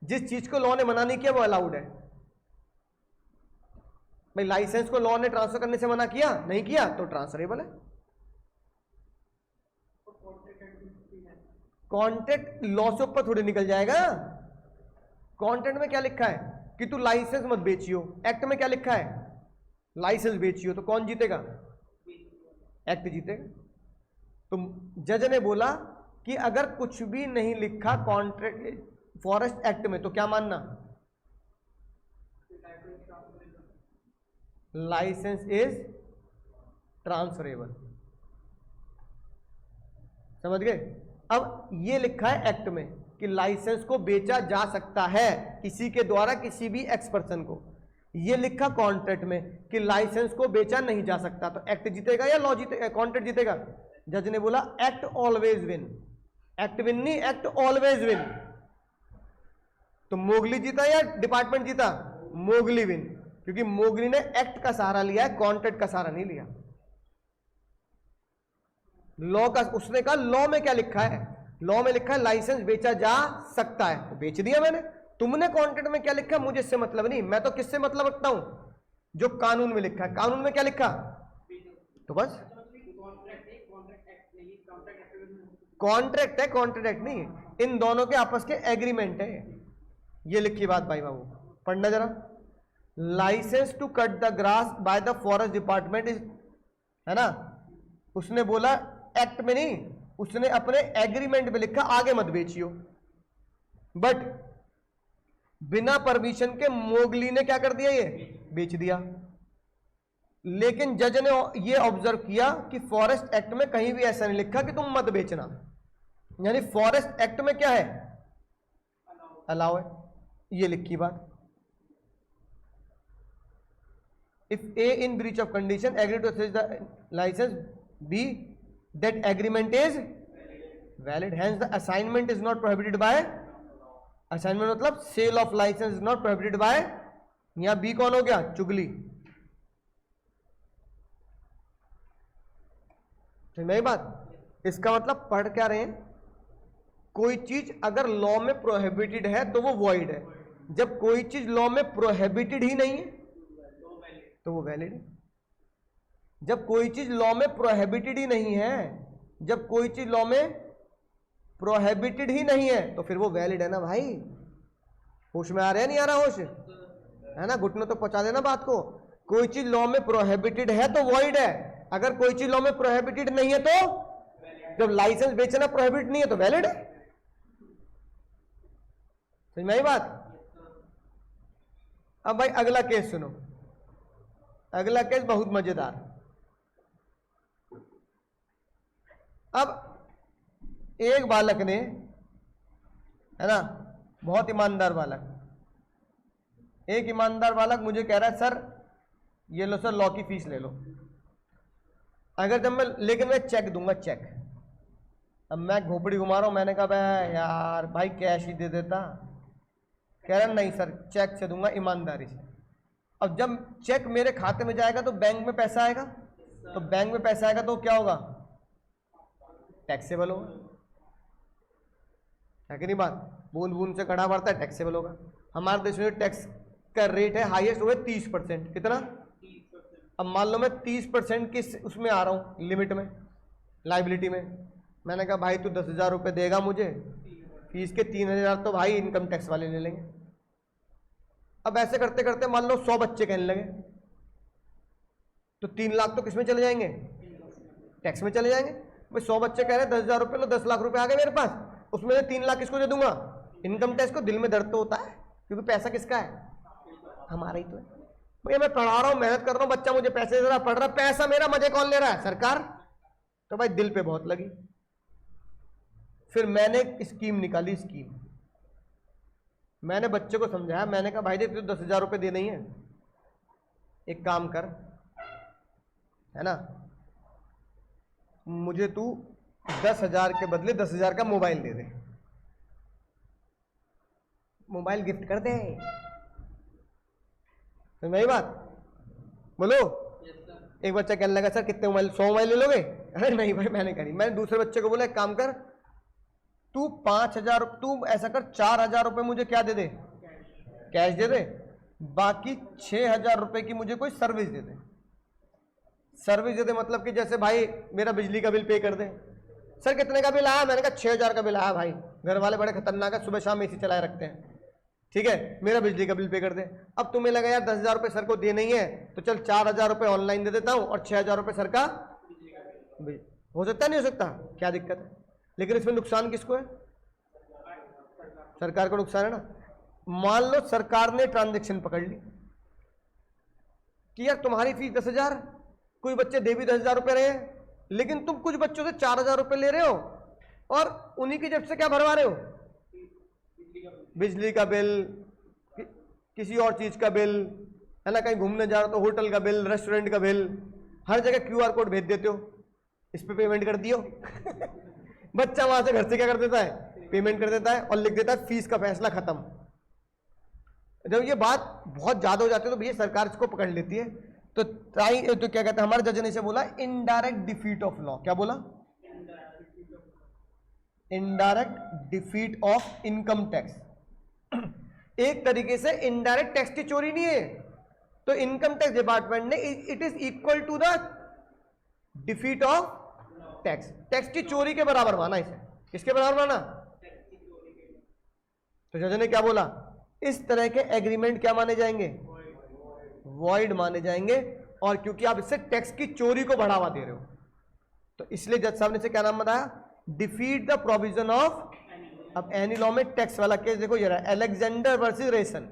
जिस चीज को लॉ ने मना नहीं किया वो अलाउड है। भाई लाइसेंस को लॉ ने ट्रांसफर करने से मना किया, नहीं किया, तो ट्रांसफरेबल है। कॉन्ट्रैक्ट लॉ से ऊपर थोड़ी निकल जाएगा। कॉन्ट्रैक्ट में क्या लिखा है कि तू लाइसेंस मत बेचियो, एक्ट में क्या लिखा है लाइसेंस बेचियो, तो कौन जीतेगा? एक्ट जीतेगा। तो जज ने बोला कि अगर कुछ भी नहीं लिखा कॉन्ट्रैक्ट फॉरेस्ट एक्ट में तो क्या मानना? Licence is transferable. समझ गए? अब ये लिखा है एक्ट में कि लाइसेंस को बेचा जा सकता है किसी के द्वारा किसी भी एक्स पर्सन को। ये लिखा कॉन्ट्रैक्ट में कि लाइसेंस को बेचा नहीं जा सकता, तो एक्ट जीतेगा या लॉ जीतेगा, कॉन्ट्रैक्ट जीतेगा? जज ने बोला act always win, act win नहीं, एक्ट ऑलवेज विन। तो मोगली जीता या डिपार्टमेंट जीता? मोगली विन, क्योंकि मोगली ने एक्ट का सहारा लिया है, कॉन्ट्रैक्ट का सहारा नहीं लिया। लॉ का, उसने कहा लॉ में क्या लिखा है, लॉ में लिखा है लाइसेंस बेचा जा सकता है, तो बेच दिया मैंने। तुमने कॉन्ट्रैक्ट में क्या लिखा मुझे इससे मतलब नहीं, मैं तो किससे मतलब रखता हूं, जो कानून में लिखा है। कानून में क्या लिखा, तो बस कॉन्ट्रैक्ट है, कॉन्ट्रैक्ट एक्ट नहीं, इन दोनों के आपस के एग्रीमेंट है। ये लिखी बात भाई बाबू, पढ़ना जरा। Licence to cut the grass by the forest department is, है ना, उसने बोला एक्ट में नहीं, उसने अपने एग्रीमेंट में लिखा आगे मत बेचियो, बट बिना परमिशन के मोगली ने क्या कर दिया, ये बेच दिया। लेकिन जज ने ये ऑब्जर्व किया कि फॉरेस्ट एक्ट में कहीं भी ऐसा नहीं लिखा कि तुम मत बेचना, यानी फॉरेस्ट एक्ट में क्या है, अलाउ है, ये लिखी बात। If A in breach of condition agree to exercise the licence, B that agreement is valid, hence the assignment is not prohibited by, assignment मतलब sale of licence is not prohibited by, यहां B कौन हो गया, चुगली। नहीं बात, इसका मतलब पढ़ क्या रहे हैं, कोई चीज अगर लॉ में प्रोहिबिटेड है तो वो वॉइड है, जब कोई चीज लॉ में प्रोहिबिटेड ही नहीं है तो वो वैलिड है। जब कोई चीज लॉ में प्रोहिबिटेड ही नहीं है, जब कोई चीज लॉ में प्रोहिबिटेड ही नहीं है तो फिर वो वैलिड है ना भाई। होश में आ रहा है, नहीं आ रहा होश, है ना, घुटनों तो पहुंचा देना बात को। कोई चीज लॉ में प्रोहिबिटेड है तो वॉइड है, अगर कोई चीज लॉ में प्रोहिबिटेड नहीं है तो, जब लाइसेंस बेचना प्रोहिबिट नहीं है तो वैलिड है। समझ में आई बात। अब भाई अगला केस सुनो, अगला केस बहुत मजेदार। अब एक बालक ने, है ना, बहुत ईमानदार बालक, एक ईमानदार बालक मुझे कह रहा है सर ये लो सर लॉ की फीस ले लो, अगर जब मैं, लेकिन मैं चेक दूंगा, चेक। अब मैं घोपड़ी घुमा रहा हूं, मैंने कहा भाई यार भाई कैश ही दे देता, कह रहा नहीं सर चेक से दूंगा ईमानदारी से। अब जब चेक मेरे खाते में जाएगा तो बैंक में पैसा आएगा, तो बैंक में पैसा आएगा तो क्या होगा, टैक्सेबल होगा, है कि नहीं बात। बूंद बूंद से कड़ा बढ़ता है, टैक्सेबल होगा। हमारे देश में टैक्स का रेट है हाईएस्ट हुआ 30%, कितना, अब मान लो मैं 30% की उसमें आ रहा हूँ लिमिट में, लाइबिलिटी में। मैंने कहा भाई तू 10,000 रुपये देगा मुझे, फीस के 3,000 तो भाई इनकम टैक्स वाले ले लेंगे। अब ऐसे करते करते मान लो 100 बच्चे कहने लगे, तो 3 लाख तो किस में चले जाएंगे, टैक्स में चले जाएंगे। भाई 100 बच्चे कह रहे हैं 10,000 रुपये लो, 10 लाख रुपए आ गए मेरे पास, उसमें से 3 लाख किसको दे दूंगा, इनकम टैक्स को। दिल में दर्द तो होता है क्योंकि पैसा किसका है, हमारा ही तो है। भैया मैं पढ़ा रहा हूँ, मेहनत कर रहा हूँ, बच्चा मुझे पैसे दे रहा, पढ़ रहा, पैसा मेरा, मजे कौन ले रहा है, सरकार। तो भाई दिल पे बहुत लगी। फिर मैंने एक स्कीम निकाली, स्कीम मैंने बच्चे को समझाया, मैंने कहा भाई देख तू 10,000 रुपये देने ही है, एक काम कर, है ना, मुझे तू 10,000 के बदले 10,000 का मोबाइल दे दे, मोबाइल गिफ्ट कर दे। तो मेरी बात बोलो। एक बच्चा कहने लगा सर कितने मोबाइल, 100 मोबाइल ले लोगे। अरे नहीं भाई मैंने कहा नहीं। मैंने दूसरे बच्चे को बोला एक काम कर, तू 5,000, तू ऐसा कर 4,000 रुपये मुझे क्या दे दे, कैश दे दे, बाकी 6,000 रुपये की मुझे कोई सर्विस दे दे। सर्विस दे दे मतलब कि जैसे भाई मेरा बिजली का बिल पे कर दे। सर कितने का बिल आया, मैंने कहा 6,000 का बिल आया भाई, घर वाले बड़े खतरनाक है, सुबह शाम एसी चलाए रखते हैं, ठीक है, मेरा बिजली का बिल पे कर दे। अब तुम्हें लगा यार 10,000 रुपये सर को दे नहीं है, तो चल 4,000 रुपये ऑनलाइन दे देता हूँ और 6,000 रुपये सर का हो सकता नहीं हो सकता, क्या दिक्कत है। लेकिन इसमें नुकसान किसको है, सरकार को नुकसान है ना। मान लो सरकार ने ट्रांजैक्शन पकड़ ली कि यार तुम्हारी फीस 10,000, कोई बच्चे दे भी 10,000 रुपये रहे हैं, लेकिन तुम कुछ बच्चों से 4,000 रुपये ले रहे हो और उन्हीं की जेब से क्या भरवा रहे हो, बिजली का बिल, किसी और चीज का बिल, है ना, कहीं घूमने जा रहे हो तो होटल का बिल, रेस्टोरेंट का बिल, हर जगह QR कोड भेज देते हो, इस पे पेमेंट कर दियो। बच्चा वहां से घर से क्या कर देता है, पेमेंट कर देता है और लिख देता है फीस का फैसला खत्म। जब ये बात बहुत ज्यादा हो जाती है तो भैया सरकार इसको पकड़ लेती है। तो क्या कहते हैं, हमारे जज ने इसे बोला इनडायरेक्ट डिफीट ऑफ लॉ। क्या बोला? Indirect defeat of income tax. एक तरीके से इनडायरेक्ट टैक्स की चोरी नहीं है, तो इनकम टैक्स डिपार्टमेंट ने it is equal to the defeat of tax, tax की चोरी के बराबर माना इसे। किसके बराबर माना? तो जज ने क्या बोला, इस तरह के एग्रीमेंट क्या माने जाएंगे, वॉइड माने जाएंगे। और क्योंकि आप इससे टैक्स की चोरी को बढ़ावा दे रहे हो, तो इसलिए जज साहब ने इसे क्या नाम बताया, डिफीट द प्रोविजन ऑफ। अब एनी लॉ में टैक्स वाला केस देखो ये रहा, अलेक्जेंडर वर्सेस रेसन।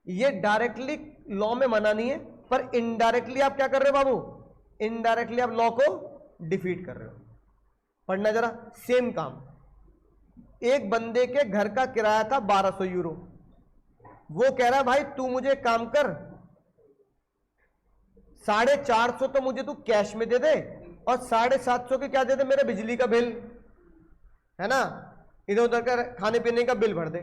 ये डायरेक्टली लॉ में मना नहीं है, पर इनडायरेक्टली आप क्या कर रहे हो बाबू, इनडायरेक्टली आप लॉ को डिफीट कर रहे हो। पढ़ना जरा, सेम काम। एक बंदे के घर का किराया था 1200 यूरो, वो कह रहा है भाई तू मुझे काम कर, 450 तो मुझे तू कैश में दे दे और 750 के क्या दे दे, मेरे बिजली का बिल है ना, इधर उधर का खाने पीने का बिल भर दे।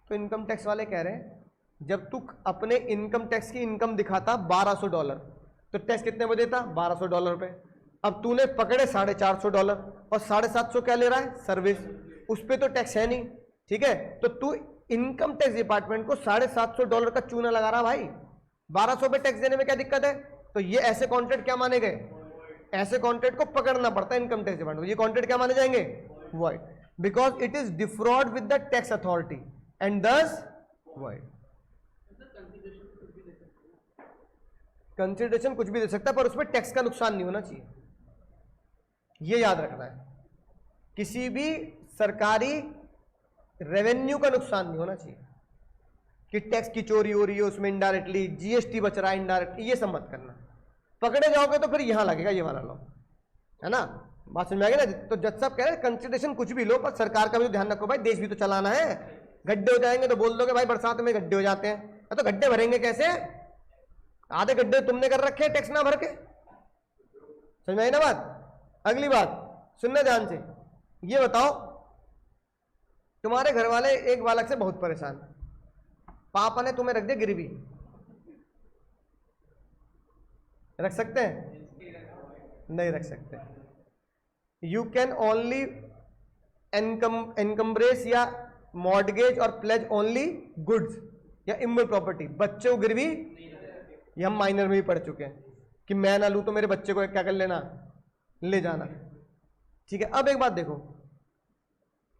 तो इनकम टैक्स वाले कह रहे हैं जब तू अपने इनकम टैक्स की इनकम दिखाता $1200, तो टैक्स कितने में देता, $1200 पे। अब तूने पकड़े $450 और 750 क्या ले रहा है, सर्विस, उस पर तो टैक्स है नहीं, ठीक है। तो तू इनकम टैक्स डिपार्टमेंट को $750 का चूना लगा रहा भाई, 1200 पे टैक्स देने में क्या दिक्कत है। तो ये ऐसे कॉन्ट्रैक्ट क्या माने गए, ऐसे कॉन्ट्रैक्ट को पकड़ना पड़ता है इनकम टैक्स डिपार्टमेंट। ये कॉन्ट्रैक्ट क्या माने जाएंगे, void, because it is defrauded with the tax authority and दस वॉइड। कंसिडरेशन कुछ भी दे सकता है, पर उसमें टैक्स का नुकसान नहीं होना चाहिए, ये याद रखना है। किसी भी सरकारी रेवेन्यू का नुकसान नहीं होना चाहिए कि टैक्स की चोरी हो रही है, उसमें इनडायरेक्टली जीएसटी बच रहा है इनडायरेक्टली, ये सब मत करना। पकड़े जाओगे तो फिर यहां लगेगा ये वाला लॉ, है ना, बात समझ में आ गई ना। तो जज साहब कह रहे हैं कंसिडरेशन कुछ भी लो, पर सरकार का भी तो ध्यान रखो भाई, देश भी तो चलाना है। गड्ढे हो जाएंगे तो बोल दोगे भाई बरसात में गड्ढे हो जाते हैं, तो गड्ढे भरेंगे कैसे, आधे गड्ढे तुमने कर रखे हैं टैक्स ना भर के। समझ में आई ना बात। अगली बात सुनना ध्यान से, ये बताओ तुम्हारे घर वाले एक बालक से बहुत परेशान, पापा ने तुम्हें रख दिया गिरवी, रख सकते हैं, नहीं रख सकते। यू कैन ओनली एनकम्ब्रेस या मॉर्गेज और प्लेज ओनली गुड्स या इमूवेबल प्रॉपर्टी। बच्चे को गिरवी, ये हम माइनर में भी पढ़ चुके हैं कि मैं ना लूं तो मेरे बच्चे को क्या कर लेना, ले जाना, ठीक है। अब एक बात देखो,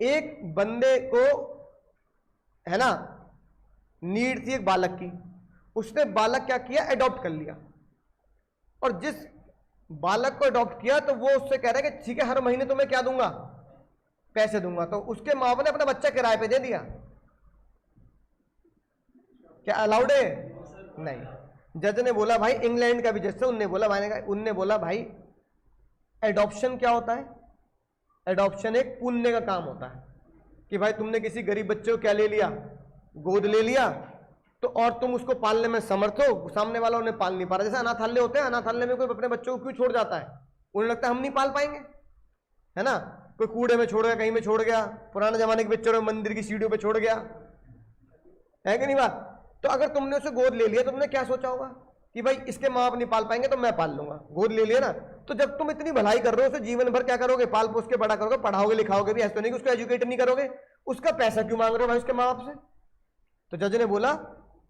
एक बंदे को है ना नीड थी एक बालक की, उसने बालक क्या किया, अडॉप्ट कर लिया। और जिस बालक को अडॉप्ट किया तो वो उससे कह रहा है कि ठीक है हर महीने तुम्हें क्या दूंगा, पैसे दूंगा। तो उसके माँ बाप ने अपना बच्चा किराए पे दे दिया, क्या अलाउड है, नहीं। जज ने बोला भाई, इंग्लैंड का भी जज था, उनने बोला भाई एडॉप्शन क्या होता है, एडॉप्शन एक पुण्य का काम होता है कि भाई तुमने किसी गरीब बच्चे को क्या ले लिया, गोद ले लिया, तो और तुम उसको पालने में समर्थ हो, सामने वाला उन्हें पाल नहीं पा रहा। जैसे अनाथालय होते हैं, अनाथालय में कोई अपने बच्चों को क्यों छोड़ जाता है, उन्हें लगता है हम नहीं पाल पाएंगे, है ना, कोई कूड़े में छोड़ गया, कहीं में छोड़ गया, पुराने जमाने के बच्चों में मंदिर की सीढ़ियों पे छोड़ गया, है कि नहीं बात। तो अगर तुमने उसे गोद ले लिया तो तुमने क्या सोचा होगा कि भाई इसके माँ बाप नहीं पाल पाएंगे तो मैं पाल लूंगा, गोद ले लिया ना। तो जब तुम इतनी भलाई कर रहे हो, उसे जीवन भर क्या करोगे, पाल पोस के बड़ा करोगे, पढ़ाओगे लिखाओगे भी, ऐसा तो नहीं कि उसको एजुकेट नहीं करोगे, उसका पैसा क्यों मांग रहे हो भाई उसके माँ बाप से। तो जज ने बोला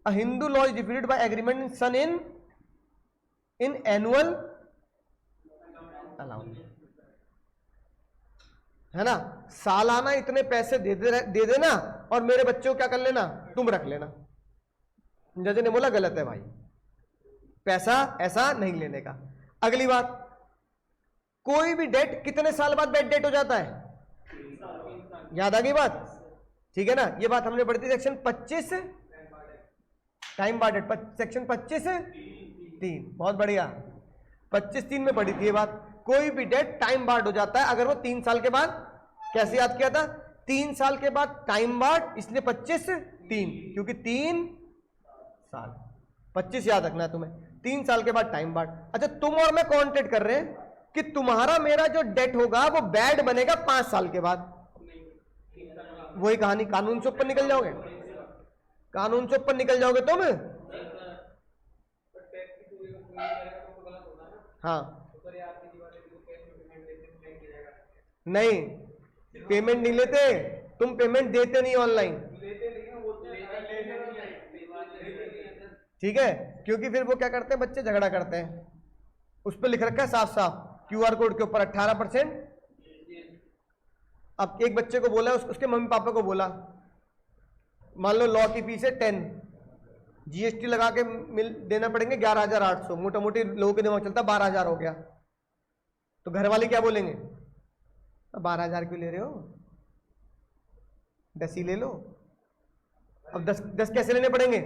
a Hindu law is defeated by agreement in son in annual allowance, है ना, सालाना इतने पैसे दे देना और मेरे बच्चे को क्या कर लेना, तुम रख लेना। जज ने बोला गलत है भाई, पैसा ऐसा नहीं लेने का। अगली बात, कोई भी डेट कितने साल बाद बैड डेट हो जाता है, याद आ गई बात, ठीक है ना। ये बात हमने पढ़ी थी सेक्शन 25 टाइम बार डेट, सेक्शन 25(3), बहुत बढ़िया, 25(3) में पढ़ी थी ये बात। कोई भी डेट टाइम बार्ड हो जाता है अगर वो 3 साल के बाद, कैसे याद किया था, 3 साल के बाद टाइम बार्ड, इसलिए 25 3, क्योंकि 3 साल, 25 याद रखना है तुम्हें, 3 साल के बाद टाइम बार्ड। अच्छा तुम और मैं कॉन्ट्रैक्ट कर रहे हैं कि तुम्हारा मेरा जो डेट होगा वो बैड बनेगा 5 साल के बाद। वही कहानी, कानून से ऊपर निकल जाओगे, कानून से ऊपर निकल जाओगे तुम। हाँ नहीं, पेमेंट नहीं लेते तुम, पेमेंट देते नहीं ऑनलाइन, ठीक है, क्योंकि फिर वो क्या करते हैं बच्चे, झगड़ा करते हैं। उस पर लिख रखा है साफ साफ क्यूआर कोड के ऊपर 18%। अब एक बच्चे को बोला, उसके मम्मी पापा को बोला, मान लो लॉ की फीस है 10, जीएसटी लगा के देना पड़ेंगे 11,800, मोटा मोटी लोगों के दिमाग चलता 12,000 हो गया। तो घर वाले क्या बोलेंगे, 12,000 क्यों ले रहे हो, 10 ही ले लो। अब 10 कैसे लेने पड़ेंगे?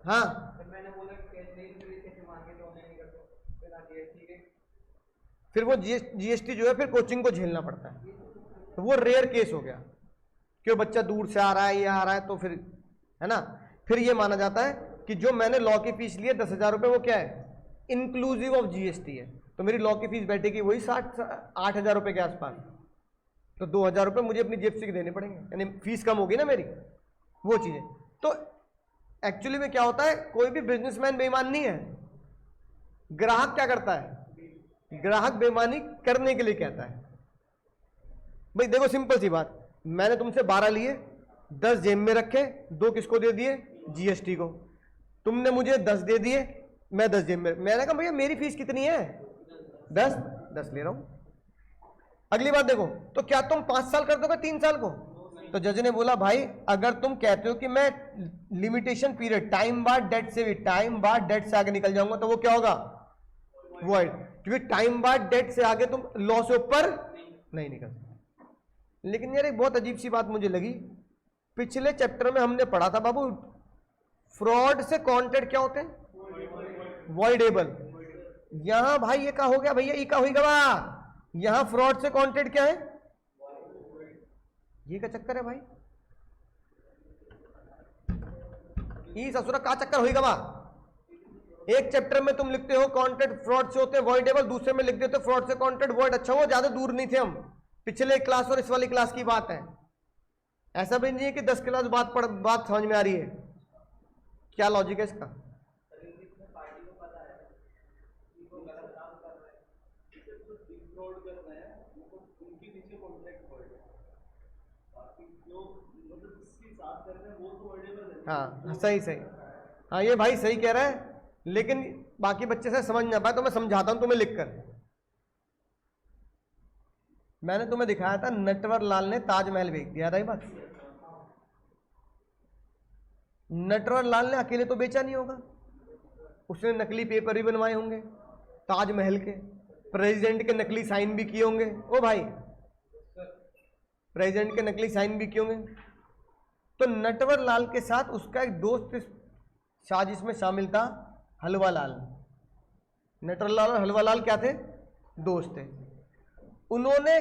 हाँ फिर वो जीएसटी जो है फिर कोचिंग को झेलना पड़ता है। तो वो रेयर केस हो गया, क्यों बच्चा दूर से आ रहा है, ये आ रहा है, तो फिर है ना, फिर ये माना जाता है कि जो मैंने लॉ की फीस ली है 10,000 रुपये, वो क्या है, इंक्लूसिव ऑफ जीएसटी है। तो मेरी लॉ की फीस बैठेगी वही 8,000 रुपये के आसपास। तो 2,000 रुपये मुझे अपनी जेब से देने पड़ेंगे, यानी फीस कम होगी ना मेरी, वो चीज़ें। तो एक्चुअली में क्या होता है, कोई भी बिजनेसमैन बेईमान नहीं है। ग्राहक क्या करता है, ग्राहक बेईमानी करने के लिए कहता है। भाई देखो सिंपल सी बात, मैंने तुमसे 12 लिए, 10 जेब में रखे, 2 किसको दे दिए, जीएसटी को। तुमने मुझे 10 दे दिए, मैं 10 जेब में, मैंने कहा भैया मेरी फीस कितनी है, 10 ले रहा हूं। अगली बात देखो, तो क्या तुम 5 साल कर दोगे 3 साल को? तो जज ने बोला भाई अगर तुम कहते हो कि मैं लिमिटेशन पीरियड, टाइम बाद डेट से भी, टाइम बाद डेट से आगे निकल जाऊंगा, तो वो क्या होगा, वॉइड, क्योंकि टाइम बाद डेट से आगे तुम लॉ से ऊपर नहीं निकल सकते। लेकिन यार एक बहुत अजीब सी बात मुझे लगी, पिछले चैप्टर में हमने पढ़ा था बाबू, फ्रॉड से कॉन्ट्रैक्ट क्या होते हैं, वॉइडेबल। यहां भाई ये क्या हो गया भैया, ये क्या हुई गवा, यहां फ्रॉड से कॉन्ट्रैक्ट क्या है, ये क्या चक्कर है भाई, ये ससुरा का चक्कर हुई गवा। एक चैप्टर में तुम लिखते हो कॉन्ट्रैक्ट फ्रॉड से होते हैं वॉइडेबल, दूसरे में लिख देते हो फ्रॉड से कॉन्ट्रैक्ट वॉइड। अच्छा वो ज्यादा दूर नहीं थे हम, पिछले क्लास और इस वाली क्लास की बात है। ऐसा भी नहीं है कि 10 क्लास बात समझ में आ रही है। क्या लॉजिक है इसका? हाँ सही सही, हाँ ये भाई सही कह रहा है, लेकिन बाकी बच्चे से समझ ना पाए तो मैं समझाता हूं तुम्हें लिखकर। मैंने तुम्हें दिखाया था नटवर लाल ने ताजमहल बेच दिया था, बस नटवर लाल ने अकेले तो बेचा नहीं होगा, उसने नकली पेपर भी बनवाए होंगे ताजमहल के, प्रेसिडेंट के नकली साइन भी किए होंगे, ओ भाई प्रेसिडेंट के नकली साइन भी किए होंगे। तो नटवर लाल के साथ उसका एक दोस्त साजिश में शामिल था, हलवा लाल। नटवर लाल और हलवा लाल क्या थे, दोस्त थे। उन्होंने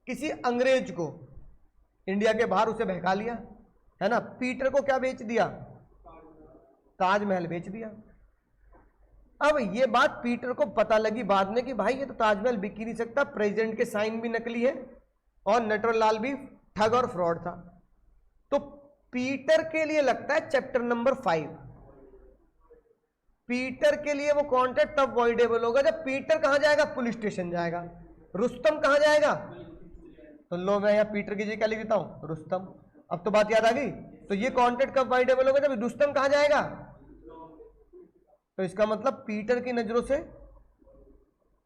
किसी अंग्रेज को इंडिया के बाहर उसे बहका लिया, है ना, पीटर को क्या बेच दिया, ताजमहल बेच दिया। अब ये बात पीटर को पता लगी बाद में कि भाई ये तो ताजमहल बिक ही नहीं सकता, प्रेसिडेंट के साइन भी नकली है और नटवर लाल भी ठग और फ्रॉड था। तो पीटर के लिए लगता है चैप्टर नंबर 5, पीटर के लिए वो कॉन्ट्रैक्ट तब वॉइडेबल होगा जब पीटर कहां जाएगा, पुलिस स्टेशन जाएगा। रुस्तम कहां जाएगा, तो लो मैं यहां पीटर की जगह क्या लिख देता हूं, रुस्तम। अब तो बात याद आ गई। तो ये कॉन्ट्रैक्ट कब वॉइडेबल होगा, जब रुस्तम कहां जाएगा। तो इसका मतलब पीटर की नजरों से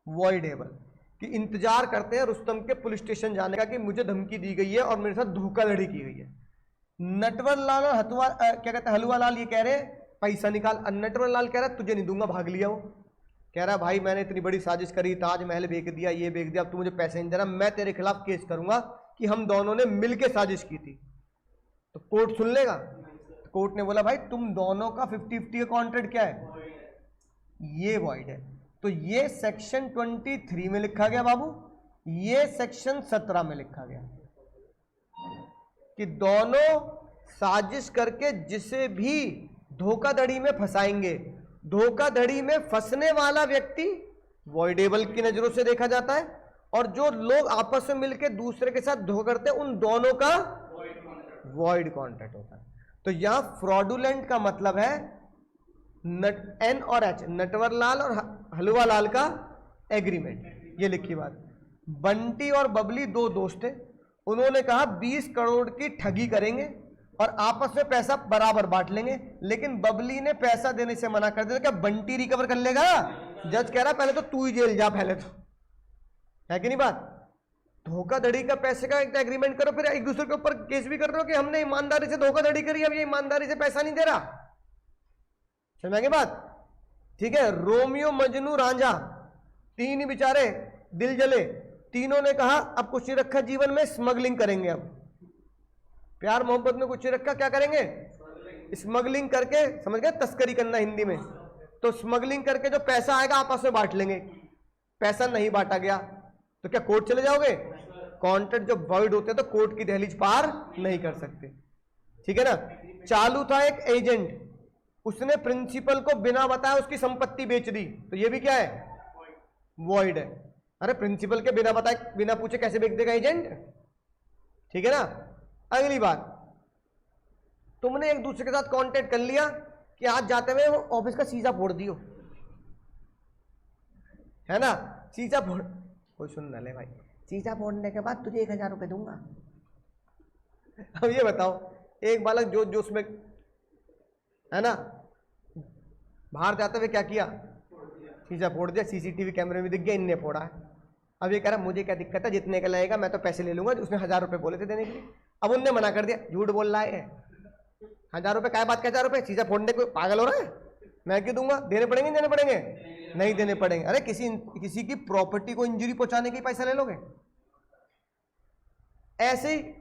वॉइडेबल, कि इंतजार करते हैं रुस्तम के पुलिस स्टेशन जाने का कि मुझे धमकी दी गई है और मेरे साथ धोखाधड़ी की गई है। नटवर लाल और क्या कहते हैं हलवा लाल ये कह रहे पैसा निकाल, नटवर लाल कह रहा है तुझे नहीं दूंगा, भाग लिया वो। कह रहा भाई मैंने इतनी बड़ी साजिश करी, ताजमहल बेच दिया, ये बेच दिया, अब तू मुझे पैसे नहीं दे रहा, मैं तेरे खिलाफ केस करूंगा कि हम दोनों ने मिलकर साजिश की थी। तो कोर्ट सुन लेगा। तो कोर्ट ने बोला भाई तुम दोनों का 50-50 का कॉन्ट्रैक्ट क्या है, ये वॉइड है। तो ये सेक्शन 23 में लिखा गया बाबू, ये सेक्शन 17 में लिखा गया। कि दोनों साजिश करके जिसे भी धोखाधड़ी में फंसाएंगे, धोखाधड़ी में फंसने वाला व्यक्ति वॉइडेबल की नजरों से देखा जाता है, और जो लोग आपस में मिलकर दूसरे के साथ धोखा करते हैं उन दोनों का वॉइड कॉन्ट्रैक्ट होता है। तो यहां फ्रॉडुलेंट का मतलब है एन और एच, नटवरलाल और हलवालाल का एग्रीमेंट। ये लिखी बात। बंटी और बबली दो दोस्त थे, उन्होंने कहा 20 करोड़ की ठगी करेंगे और आपस में पैसा बराबर बांट लेंगे, लेकिन बबली ने पैसा देने से मना कर दिया। क्या बंटी रिकवर कर लेगा? जज कह रहा पहले तो तू ही जेल जा, पहले तो, है कि नहीं बात? धोखाधड़ी का पैसे का एक एग्रीमेंट करो, फिर एक दूसरे के ऊपर केस भी कर रहे हो कि हमने ईमानदारी से धोखाधड़ी करी, अब ये ईमानदारी से पैसा नहीं दे रहा। समझ बात? ठीक है। रोमियो मजनू रांझा, तीन ही बेचारे दिल जले, तीनों ने कहा अब कुछ नहीं रखा जीवन में, स्मगलिंग करेंगे। अब प्यार मोहब्बत में कुछ नहीं रखा, क्या करेंगे? स्मगलिंग करके, समझ गए, तस्करी करना हिंदी में। तो स्मगलिंग करके जो पैसा आएगा आपस में बांट लेंगे। पैसा नहीं बांटा गया तो क्या कोर्ट चले जाओगे? कॉन्ट्रैक्ट जब वॉइड होते हैं तो कोर्ट की दहलीज पार नहीं कर सकते। ठीक है ना। चालू था एक एजेंट, उसने प्रिंसिपल को बिना बताए उसकी संपत्ति बेच दी, तो ये भी क्या है? वॉइड है। अरे प्रिंसिपल के बिना बताए बिना पूछे कैसे बेच देगा एजेंट? ठीक है ना। अगली बात, तुमने एक दूसरे के साथ कांटेक्ट कर लिया कि आज जाते हुए ऑफिस का शीशा फोड़ दियो, है ना, शीशा फोड़, कोई सुन ना ले भाई, शीशा फोड़ने के बाद तुझे 1000 रुपए दूंगा। अब ये बताओ, एक बालक जोश जोश में, है ना, बाहर जाते हुए क्या किया? शीशा फोड़ दिया, सीसीटीवी कैमरे में दिख गया इनने फोड़ा है। अब ये कह रहा मुझे क्या दिक्कत है, जितने का लगेगा मैं तो पैसे ले लूंगा। उसने 1000 रुपए बोले थे देने के लिए, अब उनने मना कर दिया, झूठ बोल रहा है, 1000 रुपए क्या बात, 1000 रुपए शीशा फोड़ने को पागल हो रहा है, मैं क्यों दूंगा? देने पड़ेंगे, देने पड़ेंगे, नहीं देने पड़ेंगे। अरे किसी की प्रॉपर्टी को इंजरी पहुंचाने के पैसा ले लोगे? ऐसे ही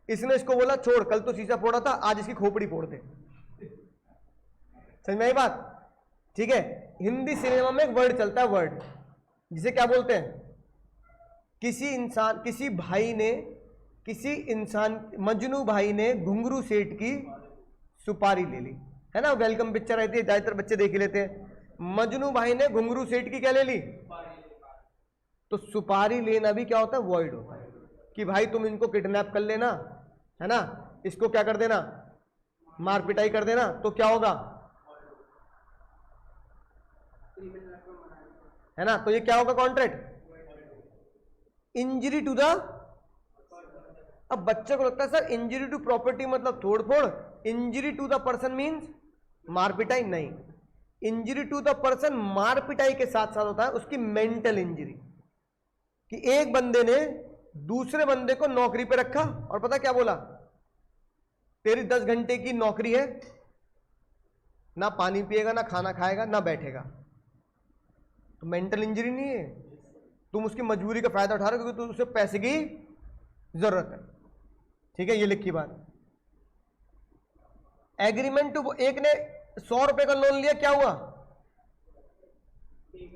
इसने इसको बोला छोड़, कल तो शीशा फोड़ा था, आज इसकी खोपड़ी फोड़ दे। समझ में आई बात? ठीक है। हिंदी सिनेमा में एक वर्ड चलता है, वर्ड जिसे क्या बोलते हैं? किसी इंसान मजनू भाई ने घुंघरू सेठ की सुपारी ले ली, है ना, वेलकम पिक्चर रहती है, ज्यादातर बच्चे देख लेते हैं। मजनू भाई ने घुंघरू सेठ की क्या ले ली? तो सुपारी लेना भी क्या होता है? वॉइड होता है। कि भाई तुम इनको किडनैप कर लेना, है ना, इसको क्या कर देना, मार पिटाई कर देना, तो क्या होगा, है ना, तो ये क्या होगा? कॉन्ट्रैक्ट। इंजरी टू द, अब बच्चे को लगता है सर इंजरी टू प्रॉपर्टी मतलब तोड़ फोड़, injury to the person means मार पिटाई, नहीं। इंजरी टू द पर्सन मार पिटाई के साथ साथ होता है उसकी मेंटल इंजरी, कि एक बंदे ने दूसरे बंदे को नौकरी पे रखा और पता क्या बोला, तेरी 10 घंटे की नौकरी है, ना पानी पिएगा, ना खाना खाएगा, ना बैठेगा, तो मेंटल इंजरी नहीं है, तुम उसकी मजबूरी का फायदा उठा रहे हो क्योंकि तुम उसे पैसे की जरूरत है। ठीक है, ये लिखी बात। एग्रीमेंट टू, एक ने 100 रुपए का लोन लिया, क्या हुआ?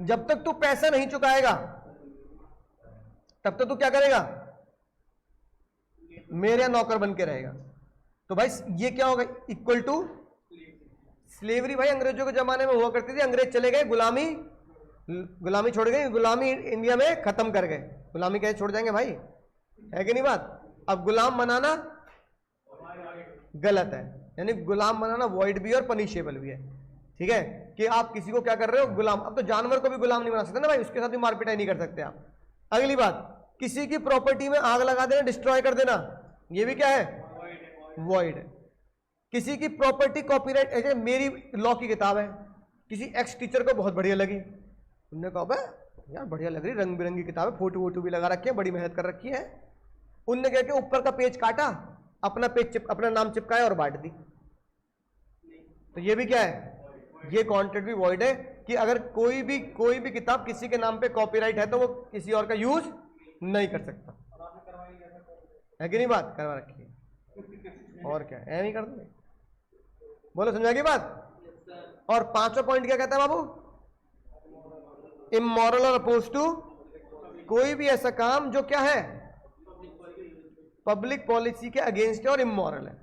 जब तक तू पैसा नहीं चुकाएगा तब तक तू क्या करेगा? मेरे नौकर बन के रहेगा। तो भाई ये क्या होगा? Equal to slavery. भाई अंग्रेजों के जमाने में हुआ करती थी, अंग्रेज चले गए, गुलामी छोड़ गई, गुलामी इंडिया में खत्म कर गए। गुलामी कैसे छोड़ जाएंगे भाई, है कि नहीं बात? अब गुलाम बनाना गलत है, यानी गुलाम बनाना वॉइड भी और पनिशेबल भी है। ठीक है, कि आप किसी को क्या कर रहे हो? गुलाम। अब तो जानवर को भी गुलाम नहीं बना सकते ना भाई, उसके साथ भी मार पिटाई नहीं कर सकते आप। अगली बात, किसी की प्रॉपर्टी में आग लगा देना, डिस्ट्रॉय कर देना, ये भी क्या है? वॉइड है। किसी की प्रॉपर्टी कॉपीराइट, मेरी लॉ की किताब है, किसी एक्स टीचर को बहुत बढ़िया लगी, उन्होंने कहा यार बढ़िया लग रही, रंग बिरंगी किताब है, फोटो वोटो भी लगा रखे हैं, बड़ी मेहनत कर रखी है। उनने क्या किया, ऊपर का पेज काटा, अपना नाम चिपकाया और बांट दी। तो ये भी क्या है? ये कॉन्ट्रैक्ट भी वॉइड है, कि अगर कोई भी किताब किसी के नाम पे कॉपीराइट है तो वो किसी और का यूज नहीं कर सकता, है कि नहीं बात? करवा रखी है, और क्या है, नहीं कर दो। बोलो, समझा की बात? और 5वां पॉइंट क्या कहता है बाबू? इमोरल और अपोज टू, कोई भी ऐसा काम जो क्या है? पब्लिक पॉलिसी के अगेंस्ट है और इमोरल है,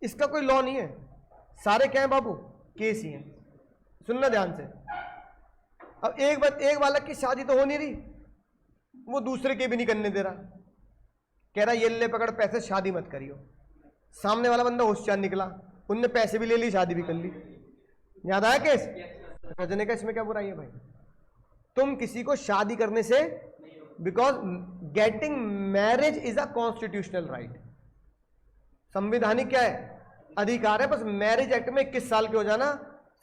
इसका कोई लॉ नहीं है, सारे क्या है बाबू, केस ही है। सुनना ध्यान से। अब एक बालक की शादी तो हो नहीं रही, वो दूसरे के भी नहीं करने दे रहा, कह रहा ये ले पकड़ पैसे, शादी मत करियो। सामने वाला बंदा होशियार निकला, उनने पैसे भी ले ली, शादी भी कर ली। याद आया केस? रजने का इसमें क्या बुराई है भाई? तुम किसी को शादी करने से, because getting marriage is a constitutional right, संविधानिक क्या है, अधिकार है। बस मैरिज एक्ट में 21 साल के हो जाना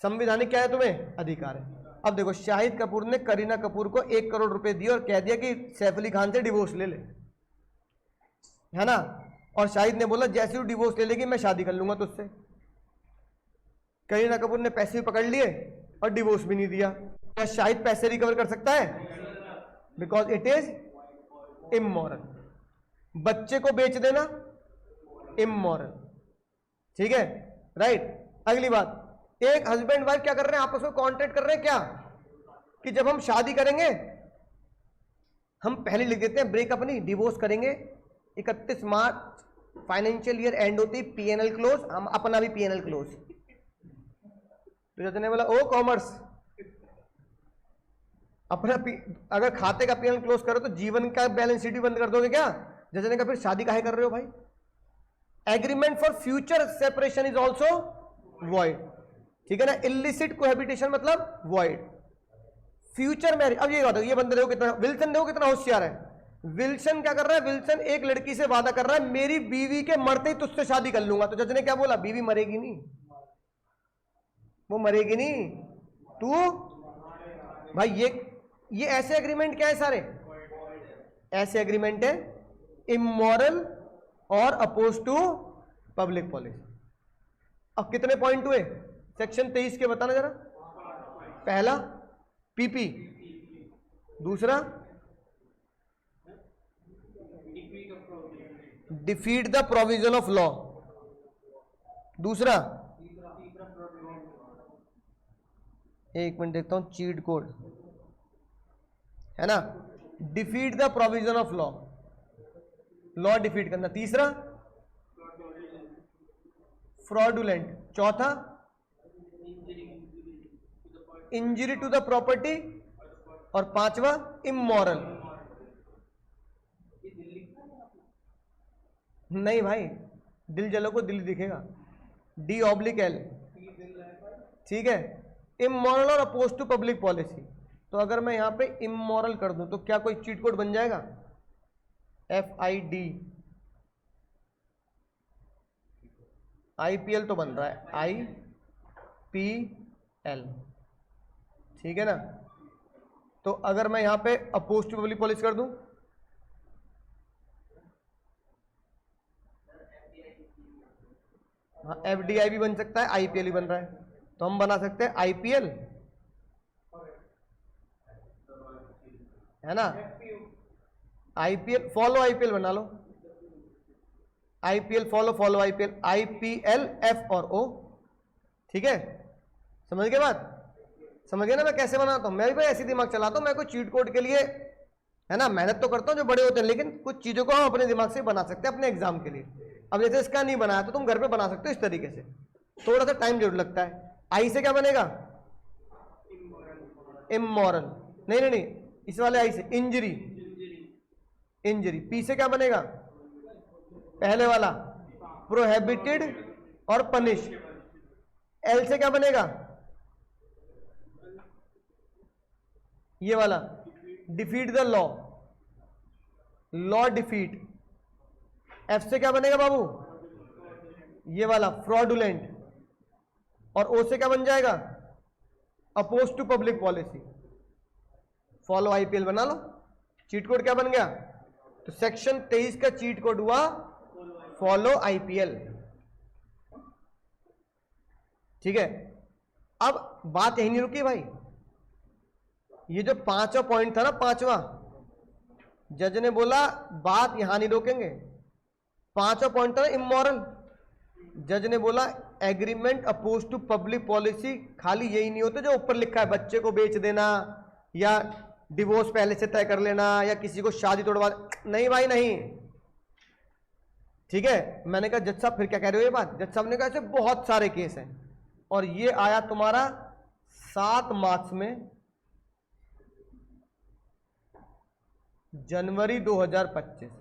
संविधानिक क्या है, तुम्हें अधिकार है। अब देखो, शाहिद कपूर ने करीना कपूर को 1 करोड़ रुपए दिए और कह दिया कि सैफ अली खान से डिवोर्स ले ले, है ना, और शाहिद ने बोला जैसे ही डिवोर्स ले लेगी मैं शादी कर लूंगा तुझसे। करीना कपूर ने पैसे भी पकड़ लिए और डिवोर्स भी नहीं दिया। क्या शाहिद पैसे रिकवर कर सकता है? Because it is immoral. बच्चे को बेच देना इमोरल, ठीक है, राइट। अगली बात, एक हस्बैंड वाइफ क्या कर रहे हैं, आपस में कॉन्ट्रैक्ट कर रहे हैं क्या, कि जब हम शादी करेंगे हम पहले लिख देते हैं ब्रेकअप नहीं, डिवोर्स करेंगे 31 मार्च फाइनेंशियल ईयर एंड होती, पीएनएल क्लोज, हम अपना भी पीएनएल क्लोज। तो जज ने बोला ओ कॉमर्स, अपना अगर खाते का पीएनएल क्लोज करो तो जीवन का बैलेंस शीट भी बंद कर दोगे क्या? जज ने कहा फिर शादी काहे कर रहे हो भाई? Agreement for future separation is also void, ठीक है ना। इलिसिट कोहैबिटेशन मतलब वॉइड। फ्यूचर मैरिज, अब ये बात है, ये बंदे देखो कितना, विल्सन देखो कितना होशियार है। विल्सन क्या कर रहा है, विल्सन एक लड़की से वादा कर रहा है मेरी बीवी के मरते ही तुझसे शादी कर लूंगा। तो जज ने क्या बोला, बीवी मरेगी नहीं, वो मरेगी नहीं, तू भाई ये ऐसे एग्रीमेंट क्या है सारे, ऐसे एग्रीमेंट है इमोरल और अपोज टू पब्लिक पॉलिसी। अब कितने पॉइंट हुए सेक्शन 23 के, बताना जरा। पहला पीपी, दूसरा defeat the provision of law, दूसरा एक मिनट देखता हूं, चीट कोड है ना, defeat the provision of law, law defeat करना। तीसरा फ्रॉडुलेंट, चौथा इंजरी टू द प्रॉपर्टी, और पांचवा इमोरल। नहीं भाई, दिल जलो को दिल दिखेगा, D/L, ठीक है। इमोरल और अपोज टू पब्लिक पॉलिसी, तो अगर मैं यहां पे इमोरल कर दूं तो क्या कोई चीट कोड बन जाएगा? FID, IPL तो बन रहा है, IPL, ठीक है ना। तो अगर मैं यहां पे अपोज टू पब्लिक पॉलिसी कर दूं, हाँ FDI भी बन सकता है, IPL भी बन रहा है, तो हम बना सकते हैं IPL, है ना। IPL फॉलो IPL बना लो, IPL follow IPL, IPL F और O, ठीक है। समझ गए बात? समझ गए ना मैं कैसे बनाता हूं? मैं भी भाई ऐसी दिमाग चलाता हूं, मैं कोई चीट कोड के लिए, है ना, मेहनत तो करता हूं जो बड़े होते हैं, लेकिन कुछ चीजों को हम अपने दिमाग से बना सकते हैं अपने एग्जाम के लिए। अब जैसे इसका नहीं बनाया तो तुम घर पे बना सकते हो इस तरीके से, थोड़ा सा टाइम जरूर लगता है। आई से क्या बनेगा? इमोरल, नहीं नहीं नहीं, इस वाले आई से इंजरी, इंजरी। पी से क्या बनेगा? पहले वाला प्रोहिबिटेड और पनिश। एल से क्या बनेगा? ये वाला defeat the law, law defeat. F से क्या बनेगा बाबू? ये वाला फ्रॉडुलेंट। और ओ से क्या बन जाएगा? Oppose to public policy. Follow IPL बना लो। चीट कोड क्या बन गया? तो सेक्शन 23 का चीट कोड हुआ फॉलो IPL, ठीक है। अब बात यही नहीं रुकी भाई, ये जो पांचवा पॉइंट था ना, पांचवा, जज ने बोला बात यहां नहीं रोकेंगे। पांचवा पॉइंट था इमोरल, जज ने बोला agreement oppose to public policy खाली यही नहीं होता जो ऊपर लिखा है, बच्चे को बेच देना या डिवोर्स पहले से तय कर लेना या किसी को शादी तोड़वा, नहीं भाई नहीं। ठीक है, मैंने कहा जज साहब फिर क्या कह रहे हो ये बात? जज साहब ने कहा ऐसे बहुत सारे केस हैं, और ये आया तुम्हारा 7 मार्च में, जनवरी 2025।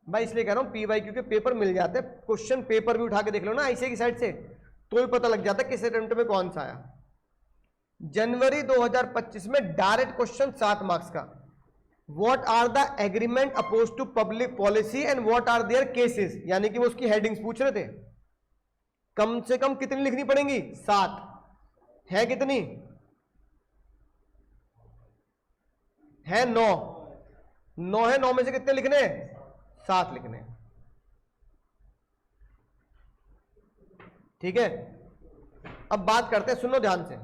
भाई इसलिए कह रहा हूं PYQ के पेपर मिल जाते हैं, क्वेश्चन पेपर भी उठा के देख लो ना ICAI की साइड से, तो भी पता लग जाता है किस अटेम्प्ट में कौन सा आया। जनवरी 2025 में डायरेक्ट क्वेश्चन 7 मार्क्स का, what are the agreement oppose to public policy and what are there cases, यानी कि वो उसकी हेडिंग्स पूछ रहे थे। कम से कम कितनी लिखनी पड़ेंगी? 7 है, कितनी है? 9 है, 9 में से कितने लिखने? 7 लिखने। ठीक है, अब बात करते हैं, सुनो ध्यान से,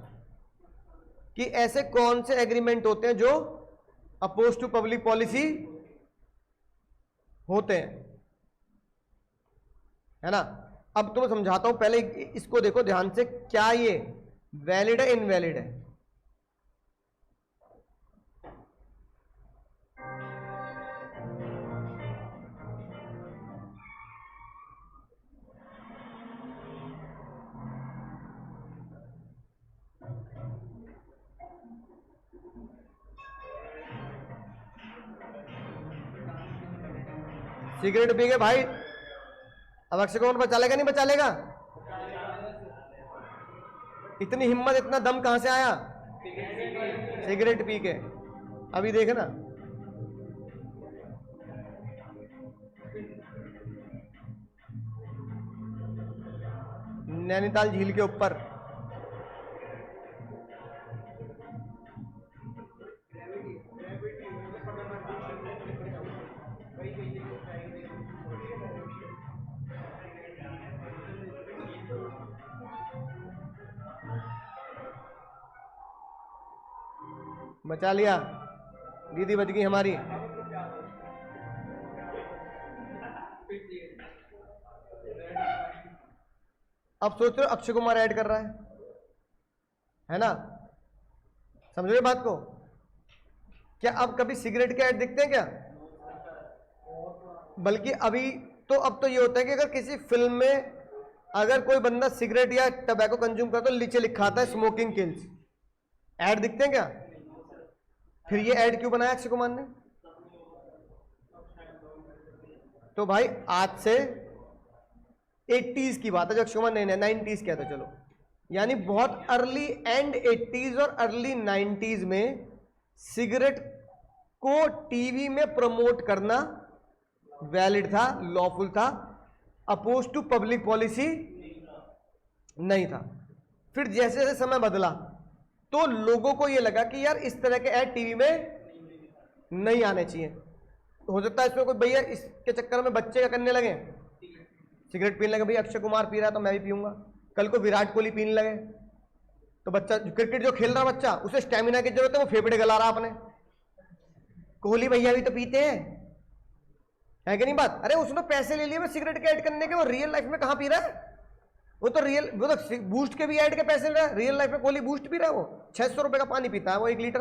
कि ऐसे कौन से एग्रीमेंट होते हैं जो अपोज टू पब्लिक पॉलिसी होते हैं, है ना। अब तुम्हें समझाता हूं, पहले इसको देखो ध्यान से, क्या ये वैलिड है इनवैलिड है? सिगरेट पी गए भाई, अब अक्षय कुमार बचा लेगा नहीं बचा लेगा? इतनी हिम्मत इतना दम कहां से आया? सिगरेट पी के। अभी देखना, नैनीताल झील के ऊपर बचा लिया, दीदी बच गई हमारी। अब सोच रहे हो अक्षय कुमार ऐड कर रहा है ना, समझ रहे बात को? क्या अब कभी सिगरेट के ऐड दिखते हैं क्या? बल्कि अभी तो अब तो ये होता है कि अगर किसी फिल्म में अगर कोई बंदा सिगरेट या टबैको कंज्यूम करता तो नीचे लिखा आता है स्मोकिंग किल्स। ऐड दिखते हैं क्या? फिर ये ऐड क्यों बनाया अक्षय कुमार ने? तो भाई आज से 80s की बात है, जो अक्षय कुमार नहीं 90s कहते चलो, यानी बहुत अर्ली एंड 80s और अर्ली 90s में सिगरेट को टीवी में प्रमोट करना वैलिड था, लॉफुल था, अपोज टू पब्लिक पॉलिसी नहीं था। फिर जैसे जैसे समय बदला तो लोगों को यह लगा कि यार इस तरह के ऐड टीवी में नहीं आने चाहिए। हो सकता है इसमें कोई भैया इसके चक्कर में बच्चे क्या करने लगे, सिगरेट पीने लगे, भैया अक्षय कुमार पी रहा है तो मैं भी पीऊंगा। कल को विराट कोहली पीने लगे तो बच्चा क्रिकेट जो खेल रहा बच्चा, उसे स्टेमिना की जरूरत है, वो फेफड़े गला रहा अपने, कोहली भैया भी तो पीते हैं, है कि नहीं बात? अरे उसने पैसे ले लिए मैं सिगरेट के ऐड करने के, वो रियल लाइफ में कहां पी रहा है? वो तो बूस्ट के भी ऐड के पैसे ले रहा है। रियल लाइफ में कोहली बूस्ट पी रहा है, वो 600 रुपए का पानी पीता है वो 1 लीटर,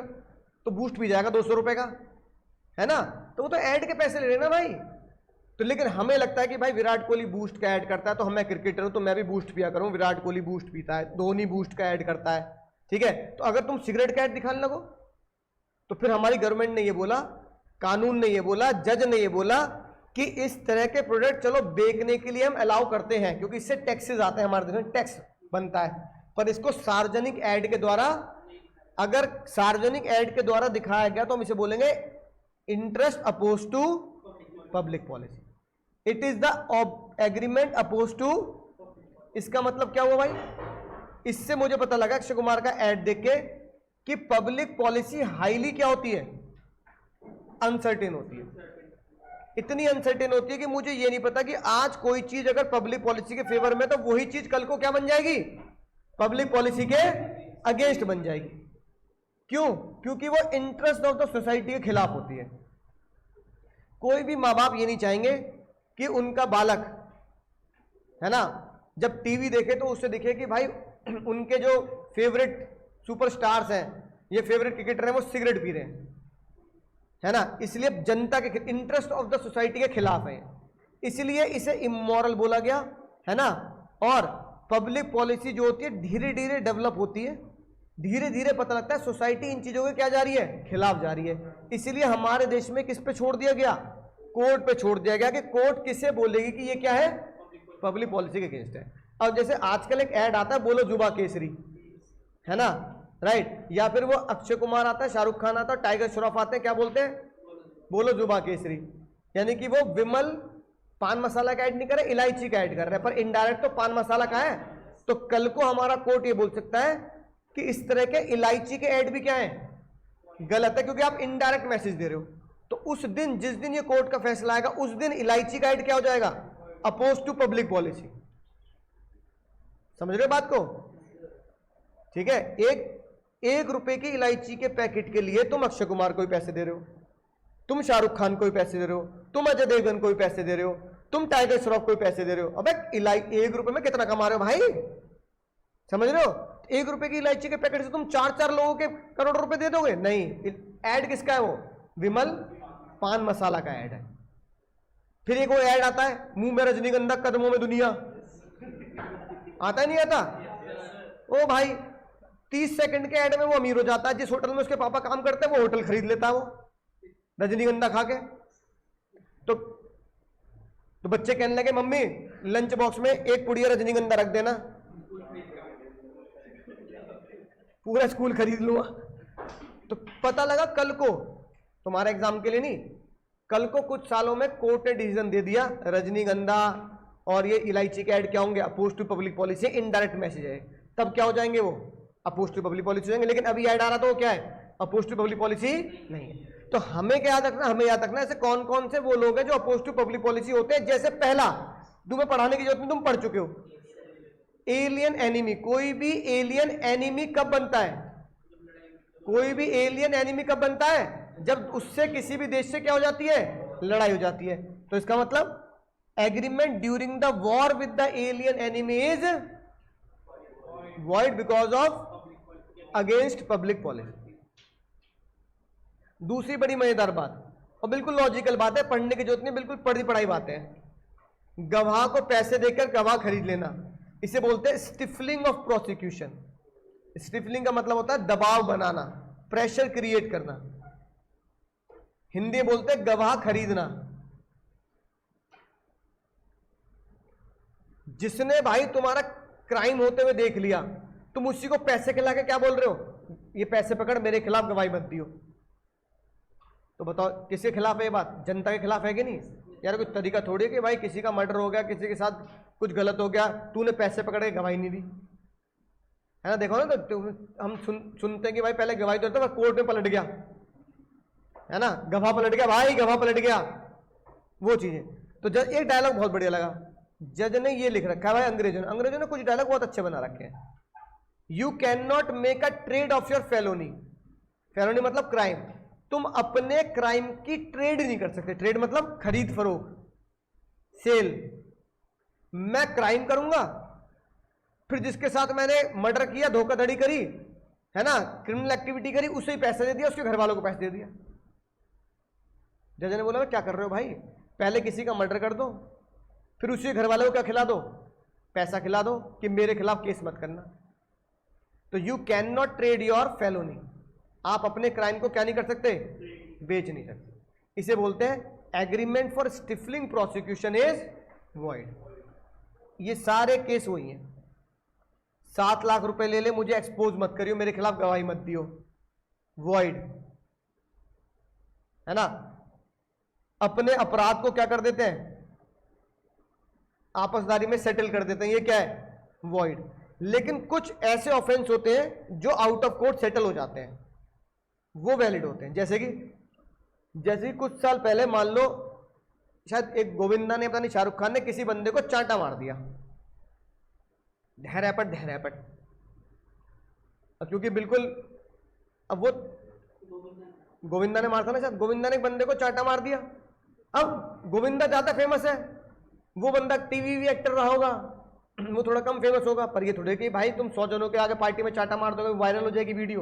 तो बूस्ट पी जाएगा 200 रुपए का, है ना। तो वो तो ऐड के पैसे ले रहे ना भाई। तो लेकिन हमें लगता है कि भाई विराट कोहली बूस्ट का ऐड करता है तो हम, मैं क्रिकेटर हूं तो मैं भी बूस्ट पिया करूं, विराट कोहली बूस्ट पीता है, धोनी बूस्ट का ऐड करता है, ठीक है। तो अगर तुम सिगरेट का ऐड दिखाने लगो तो फिर हमारी गवर्नमेंट ने ये बोला, कानून ने ये बोला, जज ने ये बोला कि इस तरह के प्रोडक्ट चलो बेचने के लिए हम अलाउ करते हैं, क्योंकि इससे टैक्सेस आते हैं, हमारे देश में टैक्स बनता है, पर इसको सार्वजनिक ऐड के द्वारा, अगर सार्वजनिक ऐड के द्वारा दिखाया गया तो हम इसे बोलेंगे interest oppose to public policy. It is the agreement oppose to. इसका मतलब क्या हुआ भाई? इससे मुझे पता लगा अक्षय कुमार का ऐड देख के कि पब्लिक पॉलिसी हाईली क्या होती है, अनसर्टेन होती है। इतनी अनसर्टेन होती है कि मुझे ये नहीं पता कि आज कोई चीज अगर पब्लिक पॉलिसी के फेवर में तो वही चीज कल को क्या बन जाएगी, पब्लिक पॉलिसी के अगेंस्ट बन जाएगी। क्यों? क्योंकि वो इंटरेस्ट ऑफ द सोसाइटी के खिलाफ होती है। कोई भी माँ बाप ये नहीं चाहेंगे कि उनका बालक, है ना, जब टीवी देखे तो उससे दिखे कि भाई उनके जो फेवरेट सुपरस्टार्स हैं, ये फेवरेट क्रिकेटर हैं, वो सिगरेट पी रहे हैं, है ना। इसलिए जनता के इंटरेस्ट ऑफ द सोसाइटी के खिलाफ है, इसलिए इसे इमोरल बोला गया, है ना। और पब्लिक पॉलिसी जो होती है धीरे धीरे डेवलप होती है, धीरे धीरे पता लगता है सोसाइटी इन चीजों के क्या जा रही है, खिलाफ जा रही है। इसीलिए हमारे देश में किस पे छोड़ दिया गया, कोर्ट पे छोड़ दिया गया कि कोर्ट किसे बोलेगी कि ये क्या है, पब्लिक पॉलिसी के अगेंस्ट है। अब जैसे आजकल एक ऐड आता है, बोलो जुबा केसरी, है ना, राइट। या फिर वो अक्षय कुमार आता है, शाहरुख खान आता है, टाइगर श्रॉफ आते हैं, क्या बोलते हैं, बोलो जुबा केसरी। यानी कि वो विमल पान मसाला का ऐड नहीं कर रहे, इलायची का ऐड कर रहे हैं, पर इनडायरेक्ट तो पान मसाला का है। तो कल को हमारा कोर्ट ये बोल सकता है कि इस तरह के इलायची के ऐड भी क्या है, गलत है, क्योंकि आप इनडायरेक्ट मैसेज दे रहे हो। तो उस दिन, जिस दिन ये कोर्ट का फैसला आएगा, उस दिन इलायची का ऐड क्या हो जाएगा, अपोज टू पब्लिक पॉलिसी। समझ रहे हो बात को, ठीक है। एक रुपए की इलायची के पैकेट के लिए तुम अक्षय कुमार को ही पैसे दे रहे हो, तुम शाहरुख खान को ही पैसे दे रहे हो, तुम अजय देवगन को ही पैसे दे रहे हो, तुम टाइगर श्रॉफ को ही पैसे दे रहे हो। अबे एक रुपए में कितना कमा रहे हो भाई, समझ रहे हो। एक रुपए की इलायची के पैकेट से तुम 4-4 लोगों के करोड़ रुपए दे दोगे, नहीं। ऐड किसका है, वो विमल पान मसाला का ऐड है। फिर एक वो ऐड आता है, मुंह में रजनीगंधा कदमों में दुनिया, आता है नहीं आता, ओ भाई 30 सेकंड के ऐड में वो अमीर हो जाता है। जिस होटल में उसके पापा काम करते हैं वो होटल खरीद लेता है वो रजनीगंधा खा के। तो बच्चे कहने लगे मम्मी लंच बॉक्स में एक पुड़िया रजनीगंधा रख देना, पूरा स्कूल खरीद लूंगा। तो पता लगा कल को, तुम्हारे एग्जाम के लिए नहीं, कल को कुछ सालों में कोर्ट ने डिसीजन दे दिया रजनीगंधा और ये इलायची के ऐड क्या होंगे, oppose to public policy, indirect message है। तब क्या हो जाएंगे, वो अपोज टू पब्लिक पॉलिसी हो जाएंगे। लेकिन अभी ऐड आ रहा तो वो क्या है, अपोज टू पब्लिक पॉलिसी नहीं है। तो हमें क्या याद रखना, हमें याद रखना ऐसे कौन कौन से वो लोग हैं जो अपोज टू पब्लिक पॉलिसी होते हैं। जैसे पहला, तुम्हें पढ़ाने की जरूरत नहीं, तुम पढ़ चुके हो, एलियन एनिमी। कोई भी एलियन एनिमी कब बनता है, कोई भी एलियन एनिमी कब बनता है, जब उससे किसी भी देश से क्या हो जाती है, लड़ाई हो जाती है। तो इसका मतलब agreement during the war with the alien enemy is void because of against public policy. दूसरी बड़ी मजेदार बात और बिल्कुल लॉजिकल बात है, पढ़ने की जरूरत नहीं, बिल्कुल पढ़ी पढ़ाई बातें हैं। गवाह को पैसे देकर गवाह खरीद लेना, इसे बोलते हैं स्टिफलिंग ऑफ प्रोसिक्यूशन। स्टिफलिंग का मतलब होता है दबाव बनाना, प्रेशर क्रिएट करना। हिंदी बोलते हैं गवाह खरीदना। जिसने भाई तुम्हारा क्राइम होते हुए देख लिया, तुम उसी को पैसे खिला के क्या बोल रहे हो, ये पैसे पकड़ मेरे खिलाफ गवाही मत दियो। तो बताओ किसके खिलाफ है ये बात, जनता के खिलाफ है कि नहीं यार। कोई तरीका थोड़ी है कि भाई किसी का मर्डर हो गया, किसी के साथ कुछ गलत हो गया, तूने पैसे पकड़ के गवाही नहीं दी, है ना। देखो ना, तो हम सुनते हैं कि भाई पहले गवाही देते तो कोर्ट में पलट गया, है ना, गवाह पलट गया, भाई गवाह पलट गया, वो चीजें। तो जज, एक डायलॉग बहुत बढ़िया लगा, जज ने ये लिख रखा है भाई, अंग्रेजों ने कुछ डायलॉग बहुत अच्छे बना रखे हैं। You can not make a trade off your felony. Felony मतलब क्राइम। तुम अपने क्राइम की ट्रेड नहीं कर सकते। ट्रेड मतलब खरीद फरोख्त, सेल। मैं क्राइम करूंगा, फिर जिसके साथ मैंने मर्डर किया, धोखाधड़ी करी, है ना, क्रिमिनल एक्टिविटी करी, उसे ही पैसे दे दिया, उसके घर वालों को पैसे दे दिया। जज ने बोला क्या कर रहे हो भाई, पहले किसी का मर्डर कर दो, फिर उसी घर वालों को क्या खिला दो, पैसा खिला दो कि मेरे खिलाफ केस मत करना। तो you can not trade your felony. आप अपने क्राइम को क्या नहीं कर सकते, बेच नहीं सकते। इसे बोलते हैं agreement for stifling prosecution is void. ये सारे केस वही हैं। 7 लाख रुपए ले ले, मुझे एक्सपोज मत करियो, मेरे खिलाफ गवाही मत दियो, वॉइड, है ना। अपने अपराध को क्या कर देते हैं, आपसदारी में सेटल कर देते हैं, ये क्या है, वॉइड। लेकिन कुछ ऐसे ऑफेंस होते हैं जो आउट ऑफ कोर्ट सेटल हो जाते हैं, वो वैलिड होते हैं। जैसे कि कुछ साल पहले मान लो शायद एक गोविंदा ने, पता नहीं शाहरुख खान ने किसी बंदे को चांटा मार दिया, धैर्यपट। अब क्योंकि बिल्कुल, अब वो गोविंदा ने मारा था ना शायद, गोविंदा ने एक बंदे को चांटा मार दिया। अब गोविंदा ज्यादा फेमस है, वो बंदा टीवी एक्टर रहा होगा, वो थोड़ा कम फेमस होगा। पर ये थोड़े कि भाई तुम 100 जनों के आगे पार्टी में चांटा मार दोगे, वायरल हो जाएगी वीडियो।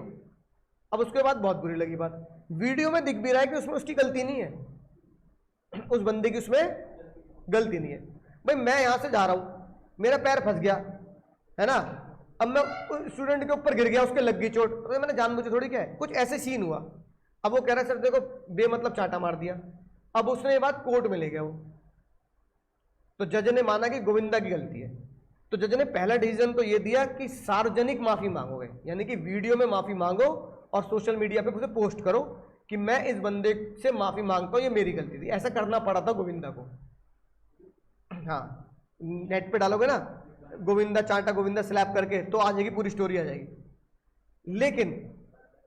अब उसके बाद बहुत बुरी लगी बात, वीडियो में दिख भी रहा है कि उसमें उसकी गलती नहीं है, उस बंदे की उसमें गलती नहीं है भाई, मैं यहां से जा रहा हूं, मेरा पैर फंस गया है ना, अब मैं स्टूडेंट के ऊपर गिर गया, उसके लग गई चोट, तो मैंने जानबूझ थोड़ी क्या है, कुछ ऐसे सीन हुआ। अब वो कह रहा है सर देखो बेमतलब चांटा मार दिया, अब उसने ये बात कोर्ट में ले गया वो, तो जज ने माना कि गोविंदा की गलती है। तो जज ने पहला डिसीजन तो ये दिया कि सार्वजनिक माफी मांगोगे, यानी कि वीडियो में माफी मांगो और सोशल मीडिया पे उसे पोस्ट करो कि मैं इस बंदे से माफी मांगता हूं, ये मेरी गलती थी। ऐसा करना पड़ा था गोविंदा को। हाँ, नेट पे डालोगे ना गोविंदा चांटा गोविंदा स्लैप करके तो आ जाएगी, पूरी स्टोरी आ जाएगी। लेकिन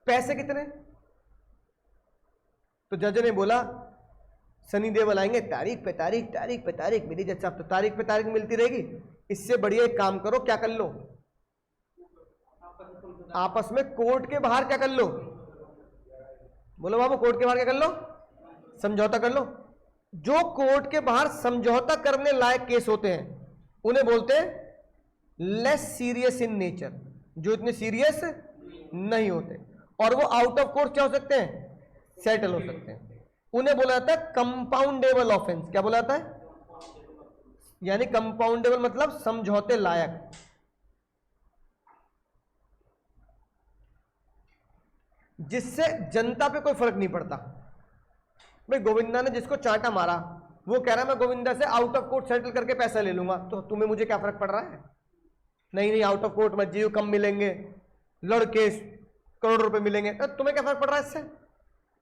पैसे कितने? तो जज ने बोला सनी देओल आएंगे तारीख पे तारीख, तारीख पे तारीख, मेरी जज साहब तो तारीख पे तारीख मिलती रहेगी, इससे बढ़िया एक काम करो, क्या कर लो, आपस में कोर्ट के बाहर क्या कर लो, बोलो बाबू कोर्ट के बाहर क्या कर लो, समझौता कर लो। जो कोर्ट के बाहर समझौता करने लायक केस होते हैं उन्हें बोलते हैं लेस सीरियस इन नेचर, जो इतने सीरियस नहीं होते, और वो आउट ऑफ कोर्ट क्या हो सकते हैं, सेटल हो सकते हैं। उन्हें बोला जाता है कंपाउंडेबल ऑफेंस। क्या बोला जाता है? यानी कंपाउंडेबल मतलब समझौते लायक। जिससे जनता पे कोई फर्क नहीं पड़ता। भाई गोविंदा ने जिसको चांटा मारा वो कह रहा है मैं गोविंदा से आउट ऑफ कोर्ट सेटल करके पैसा ले लूंगा, तो तुम्हें मुझे क्या फर्क पड़ रहा है? नहीं नहीं आउट ऑफ कोर्ट मत जियो, कम मिलेंगे, लड़के करोड़ रुपए मिलेंगे, तो तुम्हें क्या फर्क पड़ रहा है इससे?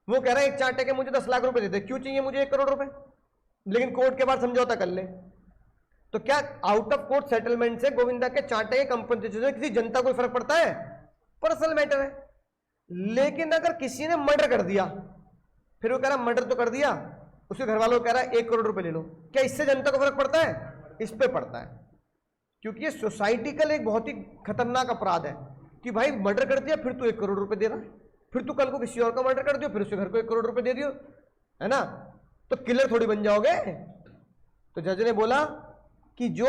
वो कह रहा है एक चांटे के मुझे 10 लाख रुपए देते, क्यों चाहिए मुझे 1 करोड़ रुपए, लेकिन कोर्ट के बाद समझौता कर ले। तो क्या आउट ऑफ कोर्ट सेटलमेंट से गोविंदा के चांटे के कंपनसेशन से किसी जनता को फर्क पड़ता है? पर्सनल मैटर है। लेकिन अगर किसी ने मर्डर कर दिया, फिर वो कह रहा मर्डर तो कर दिया, उसके घर वालों को कह रहा है 1 करोड़ रुपए ले लो, क्या इससे जनता को फर्क पड़ता है? इस पे पड़ता है, क्योंकि ये सोसाइटी का एक बहुत ही खतरनाक अपराध है कि भाई मर्डर कर दिया फिर तू 1 करोड़ रुपए दे रहा है, फिर तू कल को किसी और का मर्डर कर दियो फिर उसके घर को 1 करोड़ रुपए दे दियो, है ना, तो किलर थोड़ी बन जाओगे। तो जज ने बोला कि जो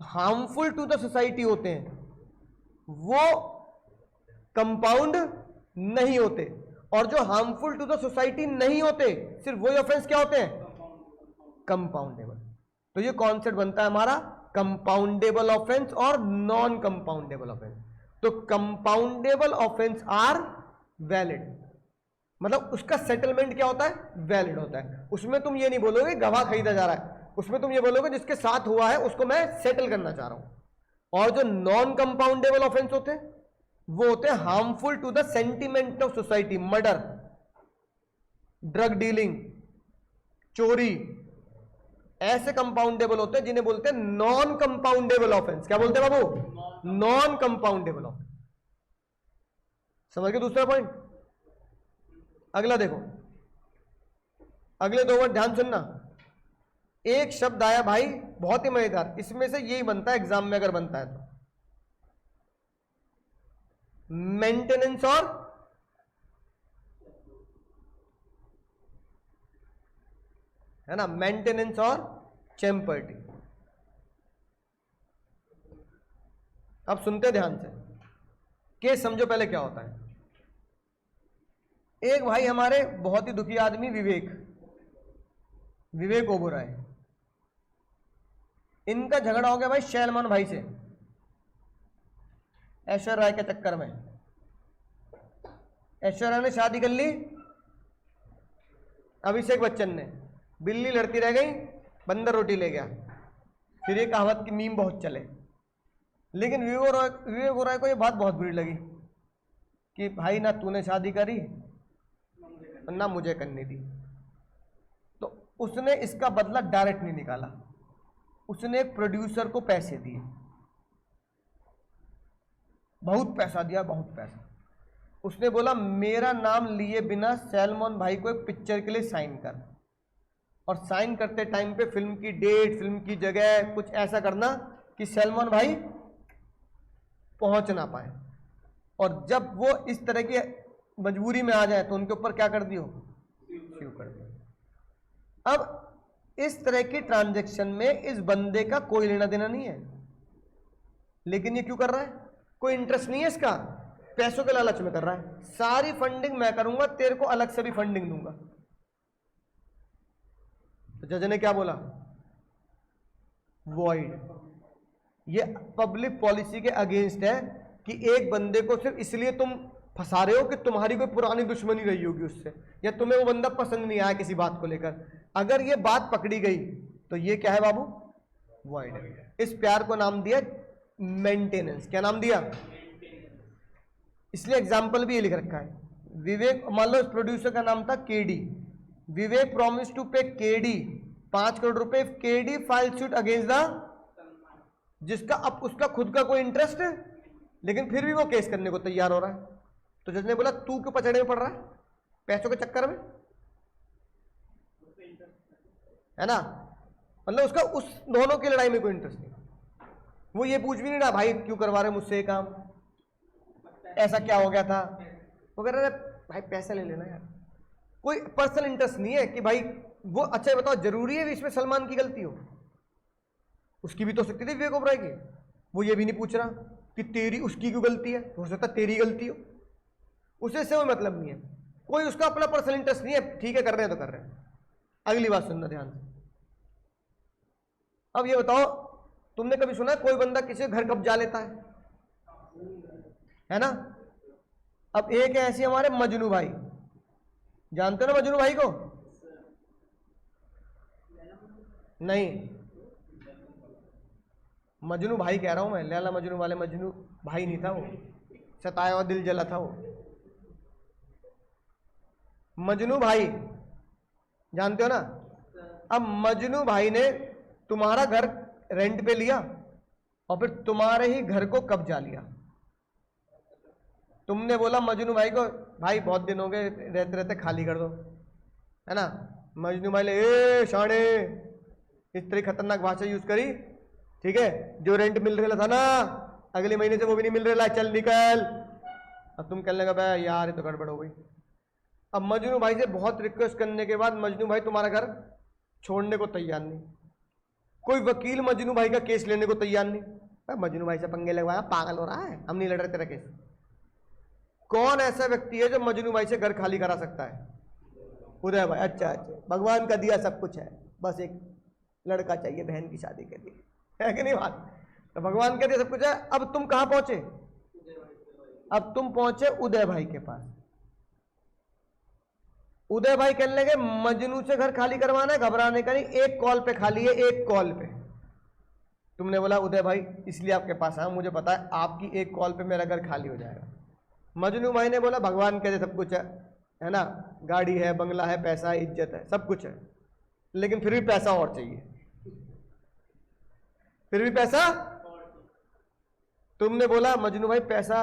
हार्मफुल टू द सोसाइटी होते हैं वो कंपाउंड नहीं होते, और जो हार्मफुल टू द सोसाइटी नहीं होते सिर्फ वही ऑफेंस क्या होते हैं? कंपाउंडेबल। तो ये कॉन्सेप्ट बनता है हमारा कंपाउंडेबल ऑफेंस और नॉन कंपाउंडेबल ऑफेंस। तो कंपाउंडेबल ऑफेंस आर वैलिड, मतलब उसका सेटलमेंट क्या होता है? वैलिड होता है। उसमें तुम ये नहीं बोलोगे गवाह खरीदा जा रहा है, उसमें तुम ये बोलोगे जिसके साथ हुआ है उसको मैं सेटल करना चाह रहा हूं। और जो नॉन कंपाउंडेबल ऑफेंस होते हैं वो होते हैं harmful to the sentiment of society, murder, drug dealing, चोरी, ऐसे कंपाउंडेबल होते हैं जिन्हें बोलते हैं नॉन कंपाउंडेबल ऑफेंस। क्या बोलते हैं बाबू? Non compoundable offence. समझ गए दूसरा पॉइंट? अगला देखो, अगले 2 वर्ड ध्यान सुनना। एक शब्द आया भाई बहुत ही मजेदार, इसमें से यही बनता है एग्जाम में अगर बनता है तो, मेंटेनेंस और है ना, मेंटेनेंस और चैम्पर्टी। अब सुनते ध्यान से, केस समझो पहले क्या होता है। एक भाई हमारे बहुत ही दुखी आदमी विवेक ओबेरॉय, इनका झगड़ा हो गया भाई सलमान भाई से ऐश्वर्या राय के चक्कर में। ऐश्वर्या ने शादी कर ली अभिषेक बच्चन ने, बिल्ली लड़ती रह गई बंदर रोटी ले गया, फिर ये कहावत की मीम बहुत चले। लेकिन विवेक ओबेरॉय को ये बात बहुत बुरी लगी कि भाई ना तूने शादी करी ना मुझे करनी दी, तो उसने इसका बदला डायरेक्ट नहीं निकाला, उसने एक प्रोड्यूसर को पैसे दिए, बहुत पैसा दिया, बहुत पैसा। उसने बोला मेरा नाम लिए बिना सलमान भाई को एक पिक्चर के लिए साइन कर, और साइन करते टाइम पे फिल्म की डेट, फिल्म की जगह कुछ ऐसा करना कि सलमान भाई पहुंच ना पाए, और जब वो इस तरह की मजबूरी में आ जाए तो उनके ऊपर क्या कर दियो? स्यू कर दियो। अब इस तरह की ट्रांजैक्शन में इस बंदे का कोई लेना देना नहीं है, लेकिन ये क्यों कर रहा है? कोई इंटरेस्ट नहीं है इसका, पैसों के लालच में कर रहा है। सारी फंडिंग मैं करूंगा, तेरे को अलग से भी फंडिंग दूंगा। तो जज ने क्या बोला? वॉइड। ये पब्लिक पॉलिसी के अगेंस्ट है कि एक बंदे को सिर्फ इसलिए तुम फंसा रहे हो कि तुम्हारी कोई पुरानी दुश्मनी रही होगी उससे, या तुम्हें वो बंदा पसंद नहीं आया किसी बात को लेकर। अगर ये बात पकड़ी गई तो ये क्या है बाबू? वॉइड है। इस प्यार को नाम दिया मेंटेनेंस। क्या नाम दिया? इसलिए एग्जाम्पल भी ये लिख रखा है। विवेक, मान लो इस प्रोड्यूसर का नाम था केडी। विवेक प्रॉमिस टू पे केडी 5 करोड़ रुपए, KD file suit against the, जिसका अब उसका खुद का कोई इंटरेस्ट है लेकिन फिर भी वो केस करने को तैयार हो रहा है। तो जज ने बोला तू क्यों पचड़े में पड़ रहा है पैसों के चक्कर में, है ना? मतलब उसका उस दोनों की लड़ाई में कोई इंटरेस्ट नहीं। वो ये पूछ भी नहीं रहा भाई क्यों करवा रहे मुझसे ये काम, ऐसा क्या हो गया था। वो कह रहा भाई पैसा ले लेना यार, कोई पर्सनल इंटरेस्ट नहीं है कि भाई वो। अच्छा बताओ, जरूरी है इसमें सलमान की गलती हो? उसकी भी तो सकती थी विवेक ओबराय की। वो ये भी नहीं पूछ रहा कि तेरी उसकी क्यों गलती है, हो सकता तेरी गलती हो। उसे से कोई मतलब नहीं है, कोई उसका अपना पर्सनल इंटरेस्ट नहीं है। ठीक है, कर रहे हैं तो कर रहे हैं। अगली बात सुनना ध्यान से। अब ये बताओ, तुमने कभी सुना है कोई बंदा किसी के घर कब्जा लेता है ना? अब एक है ऐसे हमारे मजनू भाई, जानते हो ना मजनू भाई को? नहीं, मजनू भाई कह रहा हूं मैं, लैला मजनू वाले मजनू भाई नहीं था वो, सताया हुआ दिल जला था वो। मजनू भाई जानते हो ना? अब मजनू भाई ने तुम्हारा घर रेंट पे लिया और फिर तुम्हारे ही घर को कब्जा लिया। तुमने बोला मजनू भाई को, भाई बहुत दिन हो गए रहते रहते खाली कर दो, है ना? मजनू भाई ले ए शाणे, इस तरह खतरनाक भाषा यूज करी, ठीक है? जो रेंट मिल रहा था ना अगले महीने से वो भी नहीं मिल रहा, चल निकल। अब तुम कहने लगा भाई यार ये तो गड़बड़ हो गई। अब मजनू भाई से बहुत रिक्वेस्ट करने के बाद मजनू भाई तुम्हारा घर छोड़ने को तैयार नहीं। कोई वकील मजनू भाई का केस लेने को तैयार नहीं। मजनू भाई से पंगे लगवाया, पागल हो रहा है, हम नहीं लड़ रहे तेरा केस। कौन ऐसा व्यक्ति है जो मजनू भाई से घर खाली करा सकता है? उदय भाई। अच्छा अच्छा, भगवान का दिया सब कुछ है, बस एक लड़का चाहिए बहन की शादी के लिए, है कि नहीं बात? तो भगवान का दिया सब कुछ है। अब तुम कहां पहुंचे? अब तुम पहुंचे उदय भाई के पास। उदय भाई कहने लगे मजनू से घर खाली करवाना है, घबराने का नहीं, एक कॉल पे खाली है, एक कॉल पे। तुमने बोला उदय भाई इसलिए आपके पास आया, मुझे पता है आपकी एक कॉल पे मेरा घर खाली हो जाएगा। मजनू भाई ने बोला भगवान कहते सब कुछ है ना, गाड़ी है, बंगला है, पैसा है, इज्जत है, सब कुछ है, लेकिन फिर भी पैसा और चाहिए, फिर भी पैसा। तुमने बोला मजनू भाई पैसा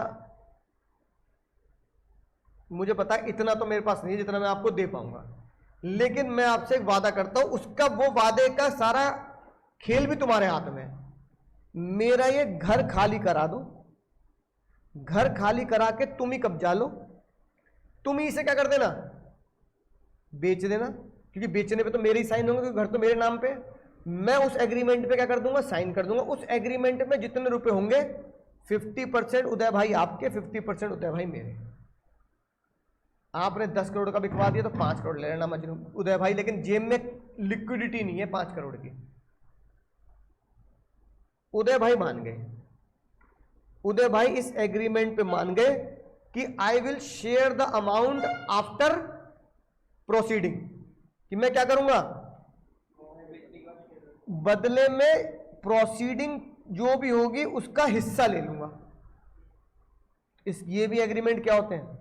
मुझे पता है इतना तो मेरे पास नहीं जितना मैं आपको दे पाऊंगा, लेकिन मैं आपसे एक वादा करता हूं, उसका वो वादे का सारा खेल भी तुम्हारे हाथ में है। मेरा ये घर खाली करा दो, घर खाली करा के तुम ही कब्जा लो, तुम ही इसे क्या कर देना, बेच देना, क्योंकि बेचने पे तो मेरे ही साइन होंगे, क्योंकि घर तो मेरे नाम पे। मैं उस एग्रीमेंट पे क्या कर दूंगा, साइन कर दूंगा। उस एग्रीमेंट में जितने रुपए होंगे 50% उदय भाई आपके, 50% उदय भाई मेरे। आपने 10 करोड़ का बिकवा दिया तो 5 करोड़ ले लेना मजनू उदय भाई, लेकिन जेब में लिक्विडिटी नहीं है 5 करोड़ की। उदय भाई मान गए। उदय भाई इस एग्रीमेंट पे मान गए कि I will share the amount after proceeding, कि मैं क्या करूंगा, बदले में प्रोसीडिंग जो भी होगी उसका हिस्सा ले लूंगा। ये भी एग्रीमेंट क्या होते हैं,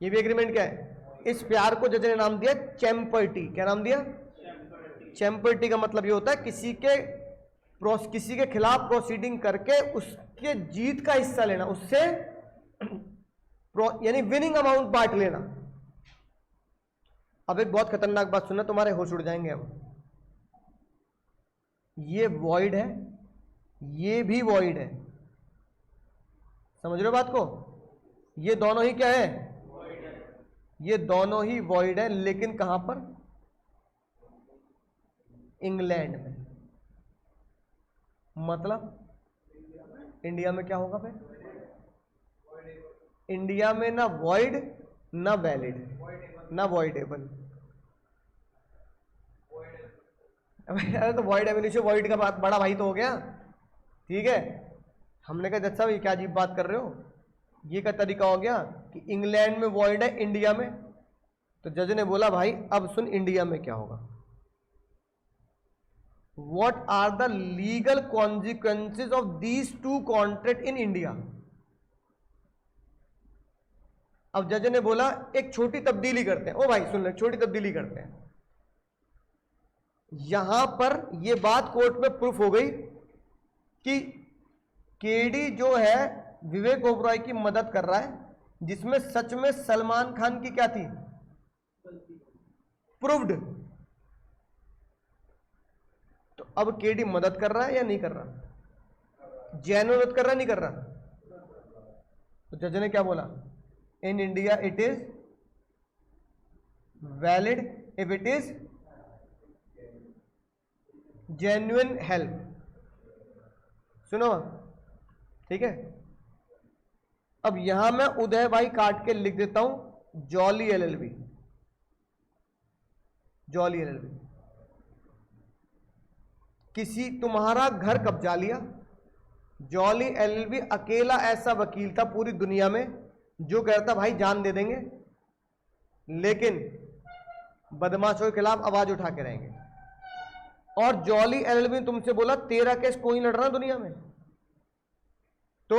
ये भी एग्रीमेंट क्या है? इस प्यार को जज ने नाम दिया चैम्पर्टी। क्या नाम दिया? चैम्पर्टी का मतलब ये होता है किसी के खिलाफ प्रोसीडिंग करके उसके जीत का हिस्सा लेना, उससे यानी विनिंग अमाउंट बांट लेना। अब एक बहुत खतरनाक बात सुनना, तुम्हारे होश उड़ जाएंगे। अब ये वॉइड है, ये भी वॉइड है, समझ रहे हो बात को? ये दोनों ही क्या है, ये दोनों ही वॉइड है, लेकिन कहां पर? इंग्लैंड में। मतलब इंडिया में क्या होगा फिर? इंडिया में ना वॉइड ना वैलिड ना वॉइडेबल। अरे तो वॉइड एब्यूलिशन वॉइड का बड़ा भाई तो हो गया, ठीक है। हमने कहा जज साहब ये क्या अजीब बात कर रहे हो, ये क्या तरीका हो गया कि इंग्लैंड में वॉइड है इंडिया में। तो जज ने बोला भाई अब सुन इंडिया में क्या होगा, what are the legal consequences of these two contract in India. अब जज ने बोला एक छोटी तब्दीली करते हैं, ओ भाई सुन ले, छोटी तब्दीली करते हैं। यहां पर यह बात कोर्ट में प्रूफ हो गई कि केडी जो है विवेक ओबरॉय की मदद कर रहा है, जिसमें सच में सलमान खान की क्या थी, प्रूव्ड। तो अब केडी मदद कर रहा है या नहीं कर रहा, जैन मदद कर रहा है नहीं कर रहा। तो जज ने क्या बोला, इन India it is valid if it is genuine help. सुनो ठीक है। अब यहां मैं उदय भाई काट के लिख देता हूं जॉली एलएलबी, जॉली एलएलबी। किसी तुम्हारा घर कब्जा लिया, जॉली एलएलबी अकेला ऐसा वकील था पूरी दुनिया में जो कहता भाई जान दे देंगे, लेकिन बदमाशों के खिलाफ आवाज उठा के रहेंगे। और जॉली एलएलबी तुमसे बोला तेरा केस कोई लड़ रहा दुनिया में, तो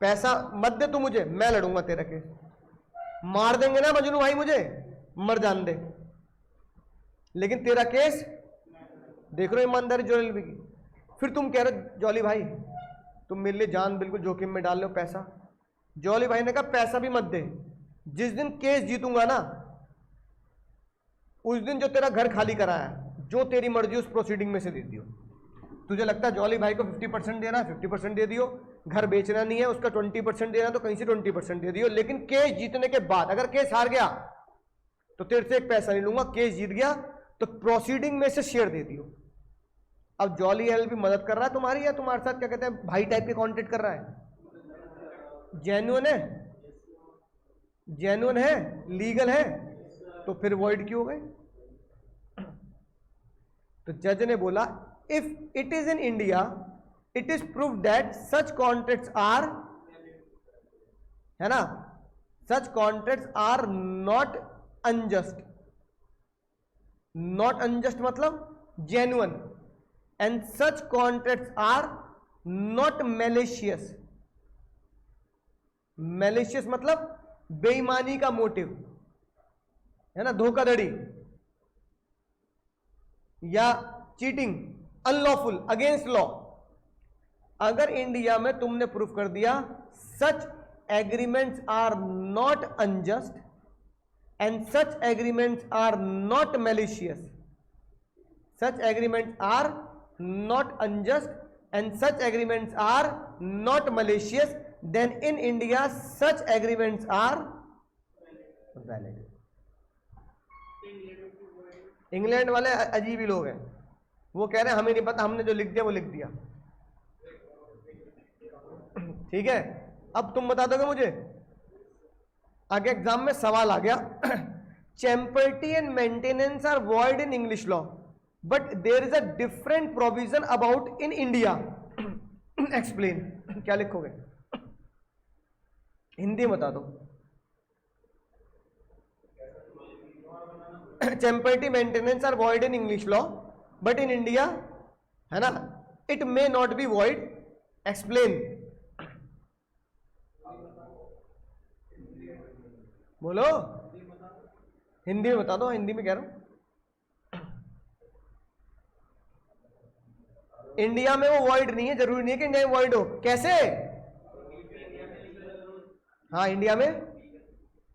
पैसा मत दे तू मुझे, मैं लड़ूंगा तेरा केस। मार देंगे ना मजनू भाई मुझे, मर जान दे, लेकिन तेरा केस देख रहे हो ईमानदारी जॉली एलएलबी की। फिर तुम कह रहे जॉली भाई तुम मेरे लिए जान बिल्कुल जोखिम में डाल लो पैसा। जॉली भाई ने कहा पैसा भी मत दे, जिस दिन केस जीतूंगा ना उस दिन जो तेरा घर खाली कराया, जो तेरी मर्जी उस प्रोसीडिंग में से दे दियो। तुझे लगता है जॉली भाई को 50% देना है 50% दे दियो, घर बेचना नहीं है उसका 20% देना तो कहीं से 20% दे दियो। लेकिन केस जीतने के बाद अगर केस हार गया तो तेरे से एक पैसा नहीं लूंगा, केस जीत गया तो प्रोसीडिंग में से शेयर दे दियो। अब जॉली एलएलबी मदद कर रहा है तुम्हारी, या तुम्हारे साथ क्या कहते हैं भाई टाइप के कॉन्टेक्ट कर रहा है, जेन्युइन है, जेन्युइन है, लीगल है, तो फिर वॉइड क्यों हो गए। तो जज ने बोला if it is in India it is prove that such contracts are, है ना, such contracts are not unjust, not unjust मतलब genuine, and such contracts are not malicious, malicious मतलब बेईमानी का मोटिव, है ना, धोखाधड़ी या चीटिंग, अनलॉफुल, अगेंस्ट लॉ। अगर इंडिया में तुमने प्रूफ कर दिया such agreements are not unjust and such agreements are not malicious, such agreements are not unjust and such agreements are not malicious, then in India such agreements are valid. England वाले अजीब ही लोग हैं, वो कह रहे हैं हमें नहीं पता, हमने जो लिख दिया वो लिख दिया। ठीक है, अब तुम बता दोगे मुझे, आगे एग्जाम में सवाल आ गया champerty and maintenance are void in English law but there is a different provision about in India, explain. क्या लिखोगे, हिंदी बता दो। Champerty maintenance are void in English law but in India, है ना, it may not be void, explain. बोलो, हिंदी में बता दो, हिंदी में कह रहा हूं। इंडिया में वो वॉइड नहीं है, जरूरी नहीं है कि इंडिया में वॉइड हो। कैसे, हाँ इंडिया में,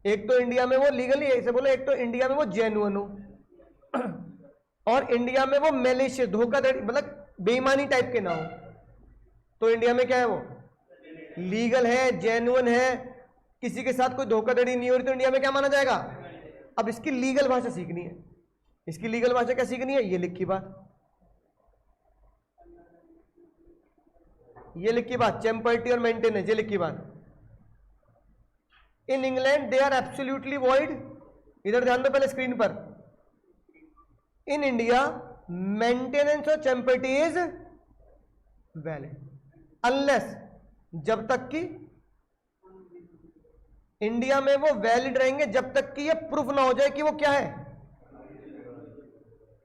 एक तो इंडिया में वो लीगली ऐसे बोलो, एक तो इंडिया में वो जेन्युइन हो और इंडिया में वो मैलिशियस, धोखाधड़ी मतलब बेईमानी टाइप के ना हो। तो इंडिया में क्या है, वो लीगल है, जेन्युइन है, किसी के साथ कोई धोखाधड़ी नहीं हो रही, तो इंडिया में क्या माना जाएगा। अब इसकी लीगल भाषा सीखनी है, इसकी लीगल भाषा क्या सीखनी है, ये लिखी बात, ये लिखी बात, चैम्पर्टी और मेंटेनेंस, ये लिखी बात। In England they are absolutely void, इधर ध्यान दो पहले स्क्रीन पर, in India maintenance of champerty is valid unless, जब तक कि इंडिया में वो वैलिड रहेंगे जब तक कि ये प्रूफ ना हो जाए कि वो क्या है,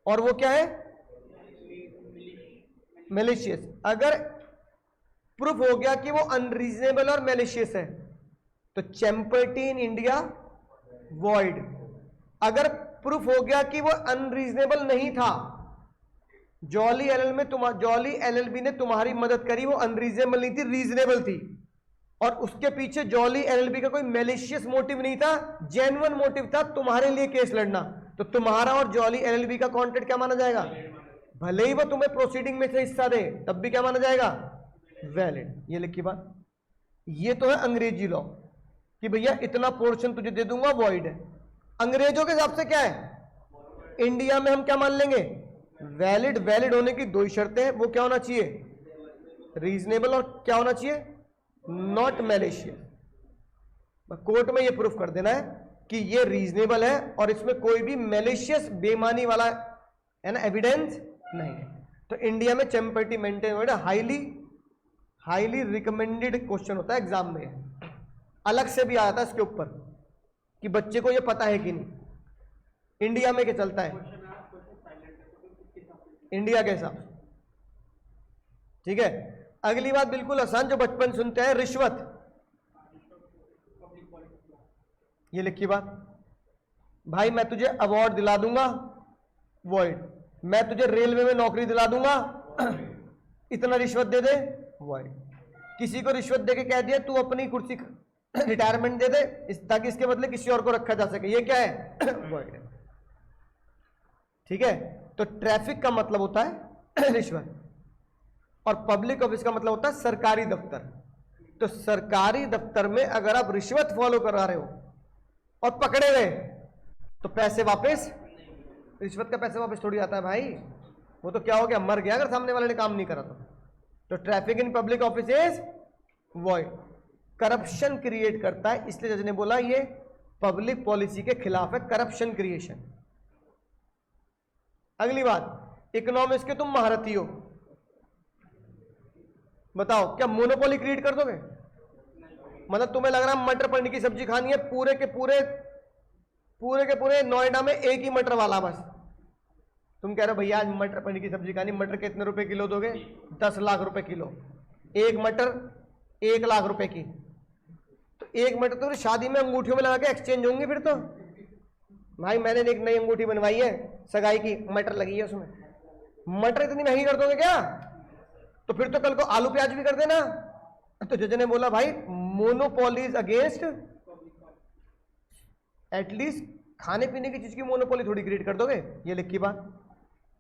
और वो क्या है, मेलिशियस। अगर प्रूफ हो गया कि वो अनरीजनेबल और मेलिशियस है तो चैंपर्टी इन इंडिया वॉइड। अगर प्रूफ हो गया कि वो अनरीजनेबल नहीं था, जॉली एलएलबी ने तुम्हारी मदद करी, वो अनरीजनेबल नहीं थी, रीजनेबल थी, और उसके पीछे जॉली एलएलबी का कोई मेलिशियस मोटिव नहीं था, जेन्युइन मोटिव था तुम्हारे लिए केस लड़ना, तो तुम्हारा और जॉली एलएलबी का कॉन्ट्रैक्ट क्या माना जाएगा, भले ही वो तुम्हें प्रोसीडिंग में से हिस्सा दे तब भी क्या माना जाएगा, वैलिड। ये लिखी बात। ये तो है अंग्रेजी लॉ कि भैया इतना पोर्शन तुझे दे दूंगा, वॉइड है। अंग्रेजों के हिसाब से क्या है, इंडिया में हम क्या मान लेंगे, वैलिड। वैलिड होने की दो ही शर्तें हैं, वो क्या होना चाहिए, रीजनेबल, और क्या होना चाहिए, नॉट मेलिशियस। कोर्ट में ये प्रूफ कर देना है कि ये रीजनेबल है और इसमें कोई भी मेलिशियस बेईमानी वाला है ना एविडेंस नहीं है। तो इंडिया में चैंपर्टी मेंटेन हाईली रिकमेंडेड क्वेश्चन होता है एग्जाम में, अलग से भी आता है इसके ऊपर कि बच्चे को ये पता है कि नहीं। इंडिया में क्या चलता है, इंडिया के हिसाब, ठीक है। अगली बात बिल्कुल आसान, जो बचपन सुनते हैं, रिश्वत। ये लिखी बात, भाई मैं तुझे अवार्ड दिला दूंगा, वॉइड। मैं तुझे रेलवे में नौकरी दिला दूंगा, इतना रिश्वत दे दे, वॉइड। किसी को रिश्वत देके कह दिया तू अपनी कुर्सी रिटायरमेंट दे दे ताकि इसके बदले किसी और को रखा जा सके, ये क्या है, वॉइड है, ठीक है। तो ट्रैफिक का मतलब होता है रिश्वत, और पब्लिक ऑफिस का मतलब होता है सरकारी दफ्तर। तो सरकारी दफ्तर में अगर आप रिश्वत फॉलो करा रहे हो और पकड़े गए तो पैसे वापस, रिश्वत का पैसे वापस थोड़ी आता है भाई, वो तो क्या हो गया, मर गया अगर सामने वाले ने काम नहीं करा तो traffic in public office is void. Corruption create करता है, इसलिए जज ने बोला ये पब्लिक पॉलिसी के खिलाफ है, करप्शन क्रिएशन। अगली बात, इकोनॉमिक्स के तुम महारथी हो, बताओ क्या मोनोपोली क्रिएट कर दोगे, मतलब तुम्हें लग रहा है मटर पनीर की सब्जी खानी है, पूरे के पूरे नोएडा में एक ही मटर वाला बस, तुम कह रहे हो भैया आज मटर पनीर की सब्जी खानी, मटर कितने रुपए किलो दोगे, 10 लाख रुपए किलो, एक मटर 1 लाख रुपए की, तो एक मटर तो शादी में अंगूठियों में लगा के एक्सचेंज होंगे फिर तो। भाई मैंने एक नई अंगूठी बनवाई है सगाई की, मटर लगी है उसमें, मटर इतनी महंगी कर दोगे क्या, तो फिर तो कल को आलू प्याज भी कर देना। तो जज ने बोला भाई मोनोपोलीज अगेंस्ट, एटलीस्ट खाने पीने की चीज की मोनोपोली थोड़ी क्रिएट कर दोगे। ये लिखी बात,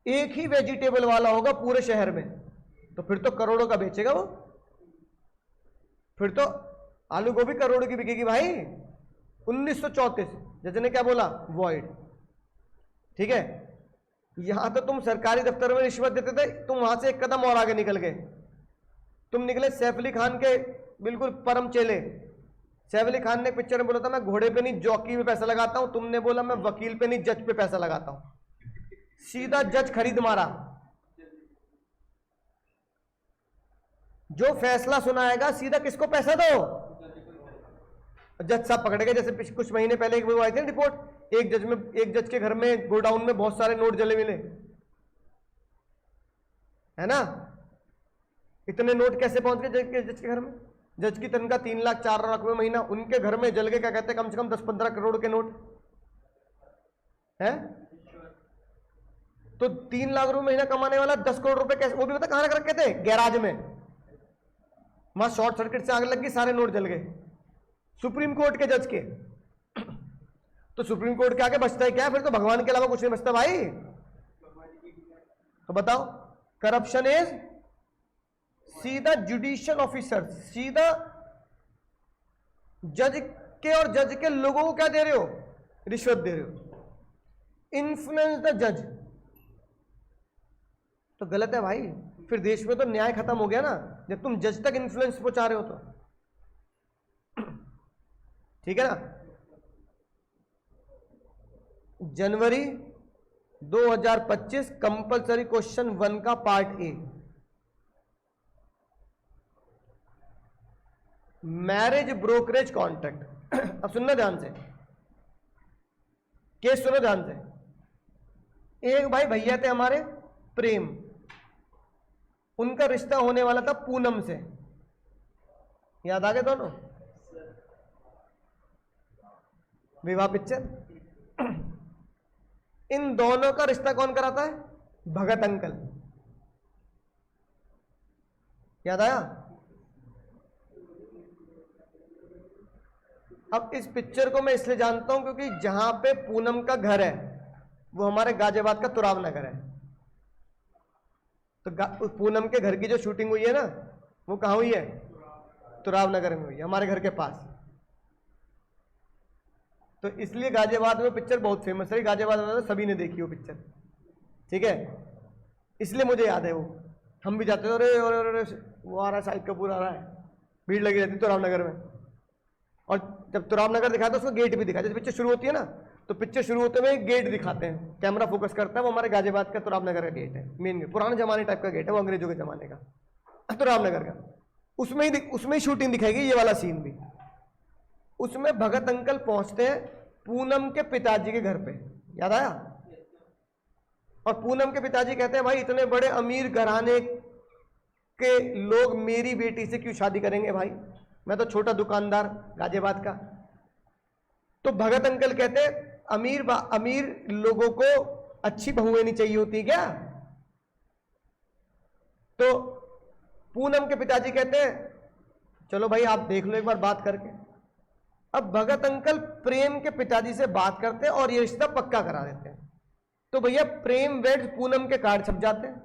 एक ही वेजिटेबल वाला होगा पूरे शहर में तो फिर तो करोड़ों का बेचेगा वो, फिर तो आलू गोभी करोड़ों की बिकेगी भाई। 1934 जज ने क्या बोला, वॉइड, ठीक है। यहां तो तुम सरकारी दफ्तर में रिश्वत देते थे, तुम वहां से एक कदम और आगे निकल गए, तुम निकले सैफ अली खान के बिल्कुल परम चेले। सैफ अली खान ने पिक्चर में बोला था मैं घोड़े पे नहीं जॉकी पे पैसा लगाता हूं, तुमने बोला मैं वकील पे नहीं जज पे पैसा लगाता हूं, सीधा जज खरीद मारा। जो फैसला सुनाएगा सीधा किसको पैसा दो, जज साहब पकड़े गए। जैसे कुछ महीने पहले एक वो आई थी ना रिपोर्ट, एक जज के घर में गोडाउन में बहुत सारे नोट जले मिले, है ना। इतने नोट कैसे पहुंच गए जज के घर में, जज की तनख्वाह 3 लाख 4 लाख रुपए महीना, उनके घर में जल गए क्या कहते हैं कम से कम 10-15 करोड़ के नोट है। तो 3 लाख रुपए महीना कमाने वाला 10 करोड़ रुपए कैसे, वो भी पता कहां रख रखे थे, गैराज में, वहां शॉर्ट सर्किट से आग लग गई, सारे नोट जल गए। सुप्रीम कोर्ट के जज के, तो सुप्रीम कोर्ट के आगे बचता है क्या, फिर तो भगवान के अलावा कुछ नहीं बचता भाई। तो बताओ, करप्शन इज सीधा जुडिशियल ऑफिसर, सीधा जज के और जज के लोगों को क्या दे रहे हो, रिश्वत दे रहे हो, इन्फ्लुएंस द जज। तो गलत है भाई, फिर देश में तो न्याय खत्म हो गया ना, जब तुम जज तक इन्फ्लुएंस पहुंचा रहे हो तो, ठीक है ना। जनवरी 2025 कंपलसरी क्वेश्चन 1 का part A, marriage brokerage contract. अब सुनना ध्यान से, केस सुनो ध्यान से। एक भाई भैया थे हमारे प्रेम, उनका रिश्ता होने वाला था पूनम से, याद आ गए दोनों? विवाह पिक्चर। इन दोनों का रिश्ता कौन कराता है? भगत अंकल। याद आया? अब इस पिक्चर को मैं इसलिए जानता हूं क्योंकि जहां पे पूनम का घर है वो हमारे गाजियाबाद का तुराब नगर है। तो पूनम के घर की जो शूटिंग हुई है ना, वो कहां हुई है? तुराब नगर में हुई है, हमारे घर के पास। तो इसलिए गाजियाबाद में पिक्चर बहुत फेमस है। गाजियाबाद में सभी ने देखी वो पिक्चर, ठीक है? इसलिए मुझे याद है वो। हम भी जाते थे, अरे वो आ रहा है, शाहिद कपूर आ रहा है, भीड़ लगी रहती तुराब नगर में। और जब तुराब नगर दिखाते उसको गेट भी दिखाते। जब पिक्चर शुरू होती है ना, तो पिक्चर शुरू होते हुए गेट दिखाते हैं, कैमरा फोकस करता है, वो हमारे गाजियाबाद का तुराब नगर का गेट है, मेन गेट, पुराने जमाने टाइप का गेट है वो, अंग्रेजों के जमाने का तुराब नगर का। उसमें ही शूटिंग दिखाएगी, ये वाला सीन भी। उसमें भगत अंकल पहुंचते हैं पूनम के पिताजी के घर पे, याद आया? और पूनम के पिताजी कहते हैं भाई इतने बड़े अमीर घराने के लोग मेरी बेटी से क्यों शादी करेंगे भाई, मैं तो छोटा दुकानदार गाजियाबाद का। तो भगत अंकल कहते हैं अमीर लोगों को अच्छी बहुएं नहीं चाहिए होती क्या? तो पूनम के पिताजी कहते हैं चलो भाई आप देख लो एक बार बात करके। अब भगत अंकल प्रेम के पिताजी से बात करते हैं और ये रिश्ता पक्का करा देते हैं। तो भैया प्रेम वेड्स पूनम के कार्ड छप जाते हैं।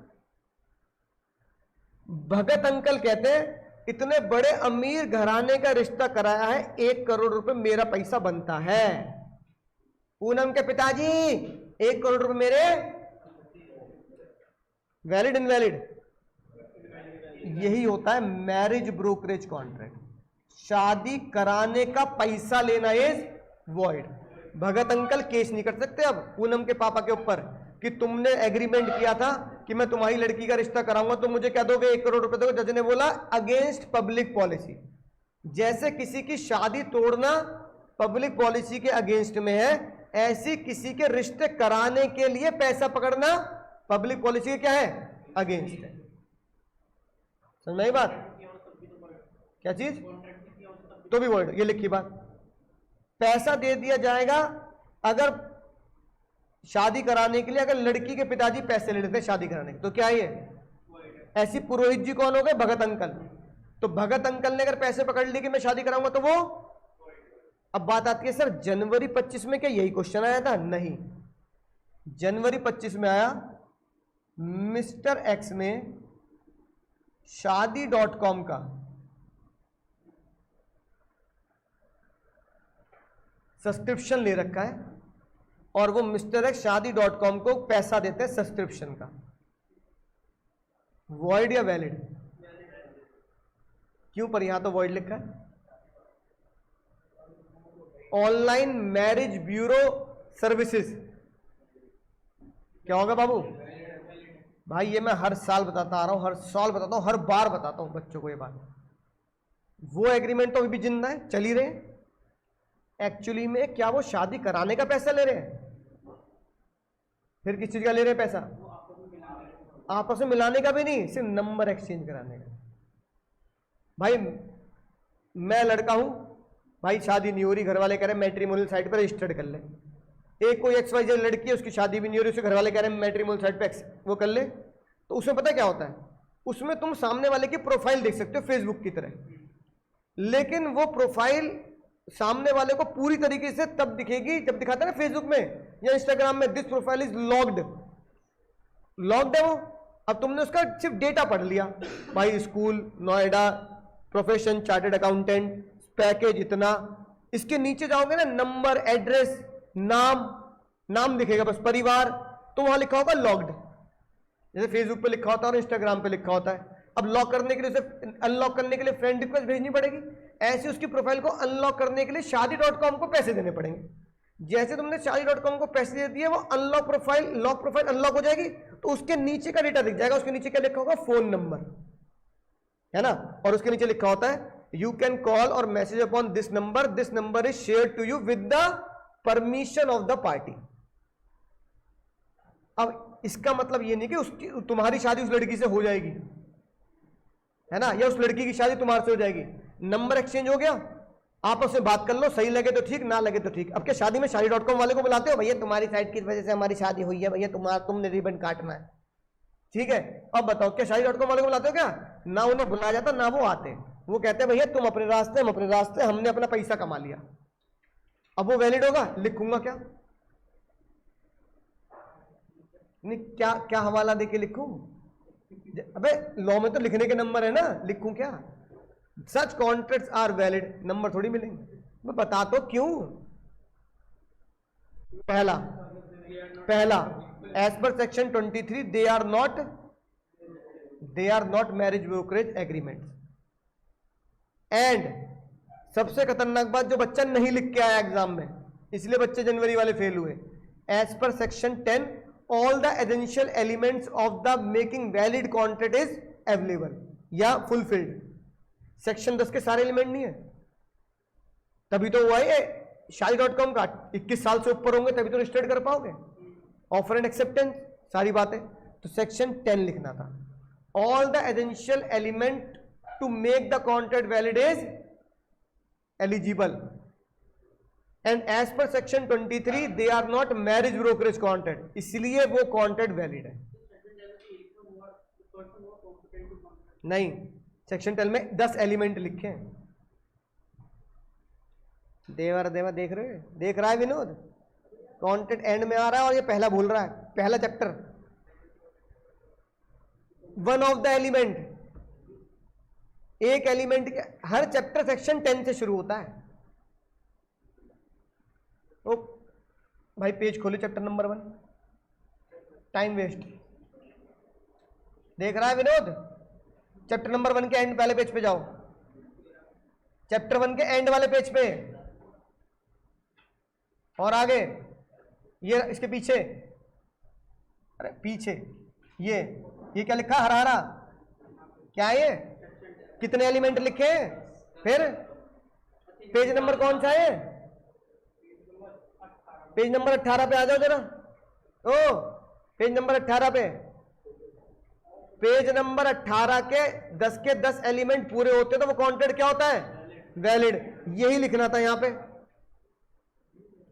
भगत अंकल कहते हैं इतने बड़े अमीर घराने का रिश्ता कराया है, 1 करोड़ रुपए मेरा पैसा बनता है। पूनम के पिताजी 1 करोड़ रुपए मेरे, वैलिड इनवैलिड? यही होता है मैरिज ब्रोकरेज कॉन्ट्रैक्ट। शादी कराने का पैसा लेना is void. Bhagat uncle case नहीं कर सकते अब पूनम के पापा के ऊपर कि तुमने एग्रीमेंट किया था कि मैं तुम्हारी लड़की का रिश्ता कराऊंगा, तो मुझे क्या दोगे? 1 करोड़ रुपए दोगे। जज ने बोला अगेंस्ट पब्लिक पॉलिसी। जैसे किसी की शादी तोड़ना पब्लिक पॉलिसी के अगेंस्ट में है, ऐसी किसी के रिश्ते कराने के लिए पैसा पकड़ना पब्लिक पॉलिसी के क्या है? अगेंस्ट है। समझ में आई बात? क्या चीज? तो भी वर्ड, ये लिखी बात। पैसा दे दिया जाएगा अगर शादी कराने के लिए, अगर लड़की के पिताजी पैसे ले लेते हैं शादी कराने के, तो क्या ये ऐसी पुरोहित जी कौन हो गए? भगत अंकल। तो भगत अंकल ने अगर पैसे पकड़ लिए कि मैं शादी कराऊंगा, तो वो। अब बात आती है सर जनवरी 25 में क्या यही क्वेश्चन आया था? नहीं, जनवरी 25 में आया मिस्टर एक्स ने शादी.com का सब्सक्रिप्शन ले रखा है और वो मिस्टर एक्स शादी.com को पैसा देते हैं सब्सक्रिप्शन का। वॉइड या वैलिड? क्यों? पर यहां तो वॉइड लिखा है। ऑनलाइन मैरिज ब्यूरो सर्विसेज क्या होगा बाबू? भाई ये मैं हर साल बताता आ रहा हूं, हर साल बताता हूं, हर बार बताता हूं बच्चों को ये बात। वो एग्रीमेंट तो अभी भी जिंदा है, चल ही रहे हैं। एक्चुअली में क्या वो शादी कराने का पैसा ले रहे हैं? फिर किस चीज का ले रहे हैं पैसा? आपस में मिलाने का भी नहीं, सिर्फ नंबर एक्सचेंज कराने का। भाई मैं लड़का हूं, भाई शादी नहीं हो रही, घर वाले कह रहे हैं मैट्रिमोनियल साइट पर रजिस्टर्ड कर ले। एक कोई XYZ लड़की है, उसकी शादी भी नहीं हो रही, उसके घर वाले कह रहे हैं मैट्रिमोनियल साइट पे वो कर ले। तो उसमें पता क्या होता है? उसमें तुम सामने वाले की प्रोफाइल देख सकते हो फेसबुक की तरह, लेकिन वो प्रोफाइल सामने वाले को पूरी तरीके से तब दिखेगी जब दिखाता है ना फेसबुक में या इंस्टाग्राम में, this profile is locked. Locked है वो। अब तुमने उसका सिर्फ डेटा पढ़ लिया, भाई school Noida, profession chartered accountant, package इतना। इसके नीचे जाओगे ना, नंबर, एड्रेस, नाम दिखेगा बस, परिवार, तो वहां लिखा होगा लॉक्ड। जैसे फेसबुक पे लिखा होता है और इंस्टाग्राम पे लिखा होता है। अब लॉक करने के लिए उसे अनलॉक करने के लिए फ्रेंड रिक्वेस्ट भेजनी पड़ेगी। ऐसे उसकी प्रोफाइल को अनलॉक करने के लिए शादी.com को पैसे देने पड़ेंगे। जैसे तुमने शादी.com को पैसे दे दिए, वो unlock profile, lock profile unlock हो जाएगी, तो उसके नीचे का डेटा दिख जाएगा। उसके नीचे क्या लिखा होगा? फोन नंबर, है ना, और उसके नीचे लिखा होता है यू कैन कॉल और message upon this number is share to you with the permission of the party. अब इसका मतलब ये नहीं कि उसकी तुम्हारी शादी उस लड़की से हो जाएगी, है ना, या उस लड़की की शादी तुम्हारे से हो जाएगी। नंबर एक्सचेंज हो गया, आपस में बात कर लो, सही लगे तो ठीक, ना लगे तो ठीक। अब क्या शादी में शादी.com वाले को बुलाते हो? भैया तुम्हारी साइड की वजह से हमारी शादी हुई है, भैया तुमने रिबन काटना है, ठीक है। अब बताओ, क्या शादी.com वाले को बुलाते हो? क्या ना उन्हें बुलाया जाता ना वो आते, वो कहते हैं भैया तुम अपने रास्ते, हम अपने रास्ते, हमने अपना पैसा कमा लिया। अब वो वैलिड होगा? लिखूंगा क्या? नहीं, क्या क्या हवाला देके लिखूं? अबे लॉ में तो लिखने के नंबर है ना, लिखूं क्या? Such contracts are valid, number थोड़ी मिलेंगे। मैं बता तो क्यों। पहला as per section 23 they are not marriage brokerage agreement. And सबसे खतरनाक बात, जो बच्चा नहीं लिख के आया एग्जाम में, इसलिए बच्चे जनवरी वाले फेल हुए। As per section 10 all the essential elements of the making valid contract is available या फुलफिल्ड। सेक्शन 10 के सारे एलिमेंट नहीं है, तभी तो हुआ है शादी.com का 21 साल से ऊपर होंगे तभी तो रजिस्टर्ड कर पाओगे। ऑफर एंड एक्सेप्टेंस, सारी बातें, तो सेक्शन 10 लिखना था। All the essential element to make the contract valid is eligible and as per section 23 they are not marriage brokerage contract, इसलिए वो कॉन्ट्रैक्ट वैलिड है। नहीं, सेक्शन 10 में 10 एलिमेंट लिखे हैं। देवर देख रहे हो? देख रहा है विनोद? कॉन्ट्रैक्ट एंड में आ रहा है और ये पहला भूल रहा है। पहला chapter, one of the element, एक एलिमेंट के, हर चैप्टर सेक्शन 10 से शुरू होता है। तो भाई पेज खोले, चैप्टर नंबर 1, टाइम वेस्ट। देख रहा है विनोद? चैप्टर नंबर 1 के एंड वाले पेज पे जाओ, चैप्टर 1 के एंड वाले पेज पे, और आगे ये इसके पीछे, अरे पीछे ये क्या लिखा? हरा हरा क्या है ये? कितने एलिमेंट लिखे हैं? फिर पेज नंबर कौन सा है? पेज नंबर 18 पे आ जाओ जरा। ओ पेज नंबर 18 पे, पेज नंबर 18 के 10 एलिमेंट पूरे होते तो वो कॉन्ट्रैक्ट क्या होता है? वैलिड। यही लिखना था यहां पे,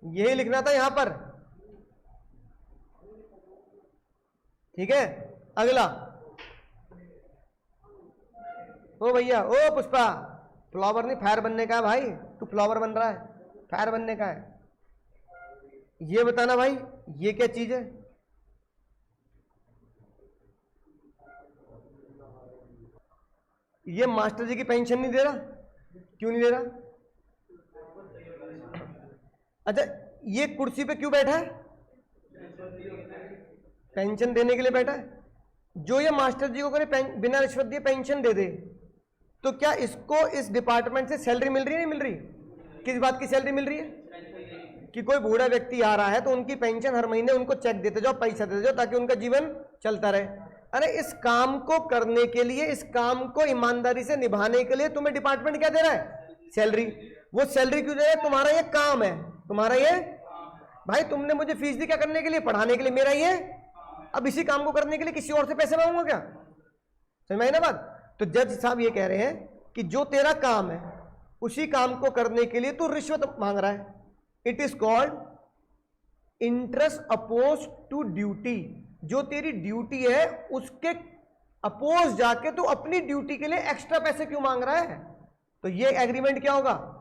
यही लिखना था यहां पर, ठीक है। अगला, ओ भैया, ओ पुष्पा, फ्लावर नहीं फायर बनने का है भाई, तू फ्लावर बन रहा है, फायर बनने का है। ये बताना भाई, ये क्या चीज है? ये मास्टर जी की पेंशन नहीं दे रहा, क्यों नहीं दे रहा? अच्छा, ये कुर्सी पे क्यों बैठा है? पेंशन देने के लिए बैठा है। जो ये मास्टर जी को करे बिना रिश्वत दिए पेंशन दे दे, तो क्या इसको इस डिपार्टमेंट से सैलरी मिल रही है? नहीं मिल रही? किस बात की सैलरी मिल रही है? कि कोई बूढ़ा व्यक्ति आ रहा है तो उनकी पेंशन हर महीने उनको चेक देते जाओ, पैसा देते जाओ, ताकि उनका जीवन चलता रहे। अरे इस काम को करने के लिए, इस काम को ईमानदारी से निभाने के लिए तुम्हें डिपार्टमेंट क्या दे रहा है? सैलरी। वो सैलरी क्यों दे रहा है? तुम्हारा ये काम है, तुम्हारा ये, भाई तुमने मुझे फीस दी क्या करने के लिए? पढ़ाने के लिए। मेरा ये, अब इसी काम को करने के लिए किसी और से पैसे मांगूंगा क्या? समझ में आई ना बात? तो जज साहब ये कह रहे हैं कि जो तेरा काम है उसी काम को करने के लिए तू रिश्वत मांग रहा है। It is called interest oppose to duty. जो तेरी ड्यूटी है उसके अपोज जाके तू अपनी ड्यूटी के लिए एक्स्ट्रा पैसे क्यों मांग रहा है? तो ये एग्रीमेंट क्या होगा?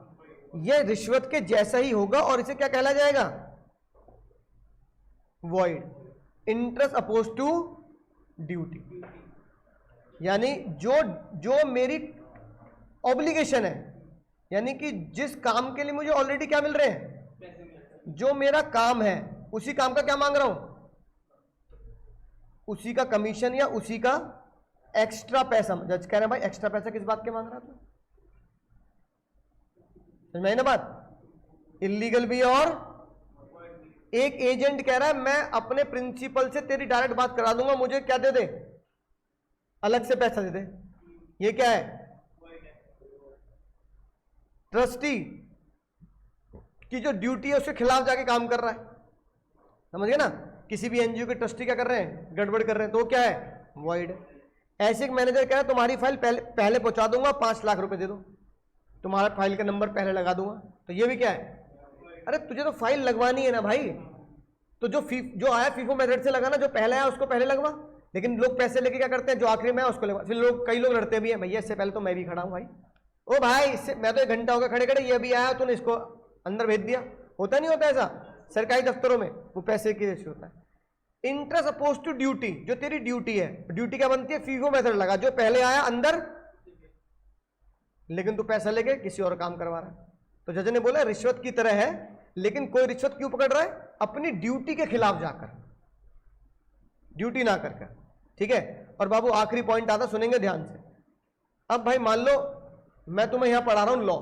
ये रिश्वत के जैसा ही होगा, और इसे क्या कहला जाएगा? Void. Interest oppose to duty, यानी जो मेरी ऑब्लिगेशन है, यानी कि जिस काम के लिए मुझे ऑलरेडी क्या मिल रहे हैं, जो मेरा काम है उसी काम का क्या मांग रहा हूं? उसी का कमीशन या उसी का एक्स्ट्रा पैसा। जज कह रहे हैं भाई एक्स्ट्रा पैसा किस बात के मांग रहा था? समझ में आई ना बात? इल्लीगल भी और एक एजेंट कह रहा है मैं अपने प्रिंसिपल से तेरी डायरेक्ट बात करा दूंगा, मुझे क्या दे दे, अलग से पैसा दे दे। ये क्या है? ट्रस्टी की जो ड्यूटी है उसके खिलाफ जाके काम कर रहा है, समझ गए ना। किसी भी एनजीओ के ट्रस्टी क्या कर रहे हैं, गड़बड़ कर रहे हैं, तो क्या है, वॉइड। ऐसे एक मैनेजर कह रहा है तुम्हारी फाइल पहले पहुंचा दूंगा, 5 लाख रुपए दे दो, तुम्हारा फाइल का नंबर पहले लगा दूंगा, तो ये भी क्या है, अरे तुझे तो फाइल लगवानी है ना भाई, तो जो आया फीफो मेथड से लगाना, जो पहले आया उसको पहले लगवा। लेकिन लोग पैसे लेके क्या करते हैं, जो आखिरी में है उसको लगवा। फिर कई लोग लड़ते भी हैं, भैया इससे पहले तो मैं भी खड़ा हूं भाई, ओ भाई इससे मैं तो 1 घंटा हो गया खड़े खड़े, ये भी आया तूने इसको अंदर भेज दिया। होता नहीं होता ऐसा सरकारी दफ्तरों में, वो पैसे की वजह से होता है। इंटरेस्ट अपोज टू ड्यूटी, जो तेरी ड्यूटी है, ड्यूटी क्या बनती है, फीफो मेथड लगा, जो पहले आया अंदर, लेकिन तू पैसा लेके किसी और काम करवा रहा है। तो जज ने बोला रिश्वत की तरह है, लेकिन कोई रिश्वत क्यों पकड़ रहा है, अपनी ड्यूटी के खिलाफ जाकर, ड्यूटी ना करके, ठीक है। और बाबू आखिरी पॉइंट आता, सुनेंगे ध्यान से। अब भाई मान लो मैं तुम्हें यहां पढ़ा रहा हूं लॉ,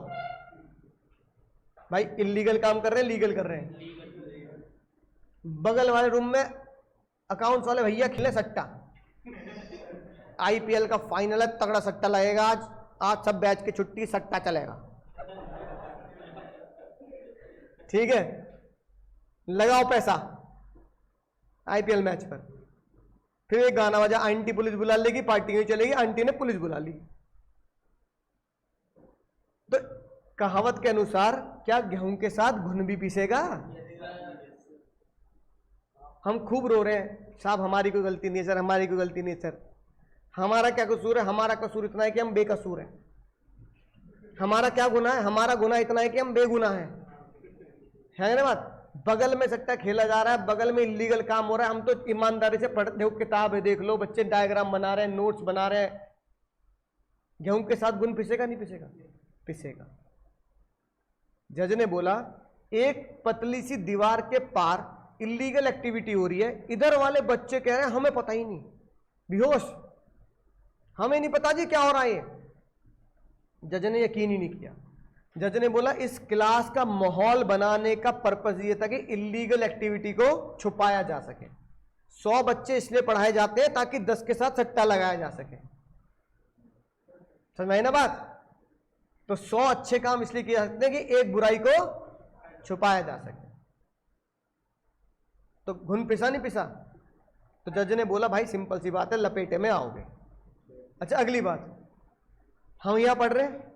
भाई इलीगल काम कर रहे हैं, लीगल कर रहे हैं, बगल वाले रूम में अकाउंट्स वाले भैया खिले सट्टा, आईपीएल का फाइनल है, तगड़ा सट्टा लगेगा आज सब बैच की छुट्टी, सट्टा चलेगा, ठीक है, लगाओ पैसा आईपीएल मैच पर। फिर एक गाना बजा, आंटी पुलिस बुला लेगी, पार्टी नहीं चलेगी, आंटी ने पुलिस बुला ली। तो कहावत के अनुसार क्या गेहूं के साथ घुन भी पीसेगा? हम खूब रो रहे हैं साहब, हमारी कोई गलती नहीं है सर, हमारी कोई गलती नहीं है सर। हमारा क्या कसूर है? हमारा कसूर इतना है कि हम बेकसूर हैं। हमारा क्या गुनाह है? हमारा गुनाह इतना है कि हम बेगुनाह है ना बात। बगल में सट्टा खेला जा रहा है, बगल में इलीगल काम हो रहा है, हम तो ईमानदारी से पढ़ते हो, किताब है देख लो, बच्चे डायग्राम बना रहे हैं, नोट्स बना रहे हैं। गेहूं के साथ गुण पिसेगा नहीं पिसेगा? पिसेगा। जज ने बोला एक पतली सी दीवार के पार इलीगल एक्टिविटी हो रही है, इधर वाले बच्चे कह रहे हैं हमें पता ही नहीं, बेहोश, हमें नहीं पता जी क्या हो रहा है। जज ने यकीन ही नहीं किया। जज ने बोला इस क्लास का माहौल बनाने का पर्पस ये था कि इलीगल एक्टिविटी को छुपाया जा सके। 100 बच्चे इसलिए पढ़ाए जाते हैं ताकि 10 के साथ सट्टा लगाया जा सके, समझ में आई ना बात। तो 100 अच्छे काम इसलिए किए जा सकते हैं कि एक बुराई को छुपाया जा सके। तो घुन पिसा नहीं पिसा? तो जज ने बोला भाई सिंपल सी बात है, लपेटे में आओगे। अच्छा अगली बात, हम यहां पढ़ रहे हैं,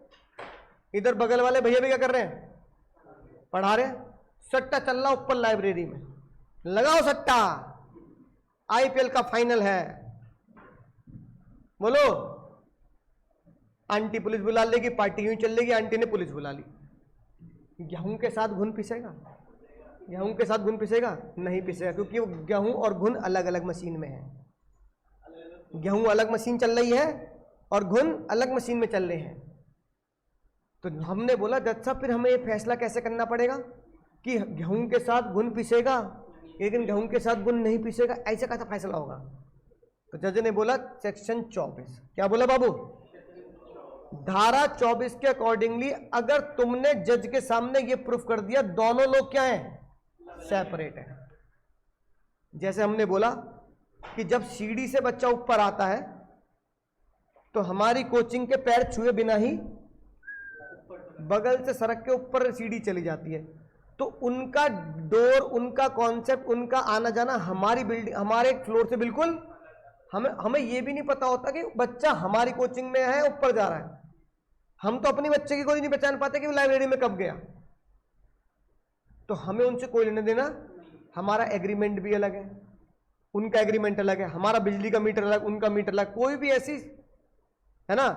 इधर बगल वाले भैया भी क्या कर रहे हैं, पढ़ा रहे हैं, सट्टा चल रहा ऊपर लाइब्रेरी में, लगाओ सट्टा, आईपीएल का फाइनल है, बोलो। आंटी पुलिस बुला लेगी, पार्टी यूं चल लेगी, आंटी ने पुलिस बुला ली। गेहूं के साथ घुन पिसेगा? गेहूं के साथ घुन पिसेगा? नहीं पिसेगा, क्योंकि वो गेहूं और घुन अलग अलग मशीन में है। गेहूं अलग मशीन चल रही है और घुन अलग मशीन में चल रहे हैं। तो हमने बोला जज साहब फिर हमें ये फैसला कैसे करना पड़ेगा कि गेहूं के साथ घुन पिसेगा लेकिन गेहूं के साथ घुन नहीं पिसेगा, ऐसा कैसा फैसला होगा? तो जज ने बोला सेक्शन 24, क्या बोला बाबू, धारा 24 के अकॉर्डिंगली अगर तुमने जज के सामने ये प्रूफ कर दिया दोनों लोग क्या हैं, सेपरेट है। जैसे हमने बोला कि जब सीढ़ी से बच्चा ऊपर आता है तो हमारी कोचिंग के पैर छुए बिना ही बगल से सड़क के ऊपर सीढ़ी चली जाती है, तो उनका डोर, उनका कॉन्सेप्ट, उनका आना जाना हमारी बिल्डिंग, हमारे फ्लोर से बिल्कुल, हमें यह भी नहीं पता होता कि बच्चा हमारी कोचिंग में है, ऊपर जा रहा है। हम तो अपनी बच्चे की कोई नहीं पहचान पाते कि वो लाइब्रेरी में कब गया। तो हमें उनसे कोई लेने देना, हमारा एग्रीमेंट भी अलग है, उनका एग्रीमेंट अलग है, हमारा बिजली का मीटर अलग, उनका मीटर अलग। कोई भी ऐसी, है ना,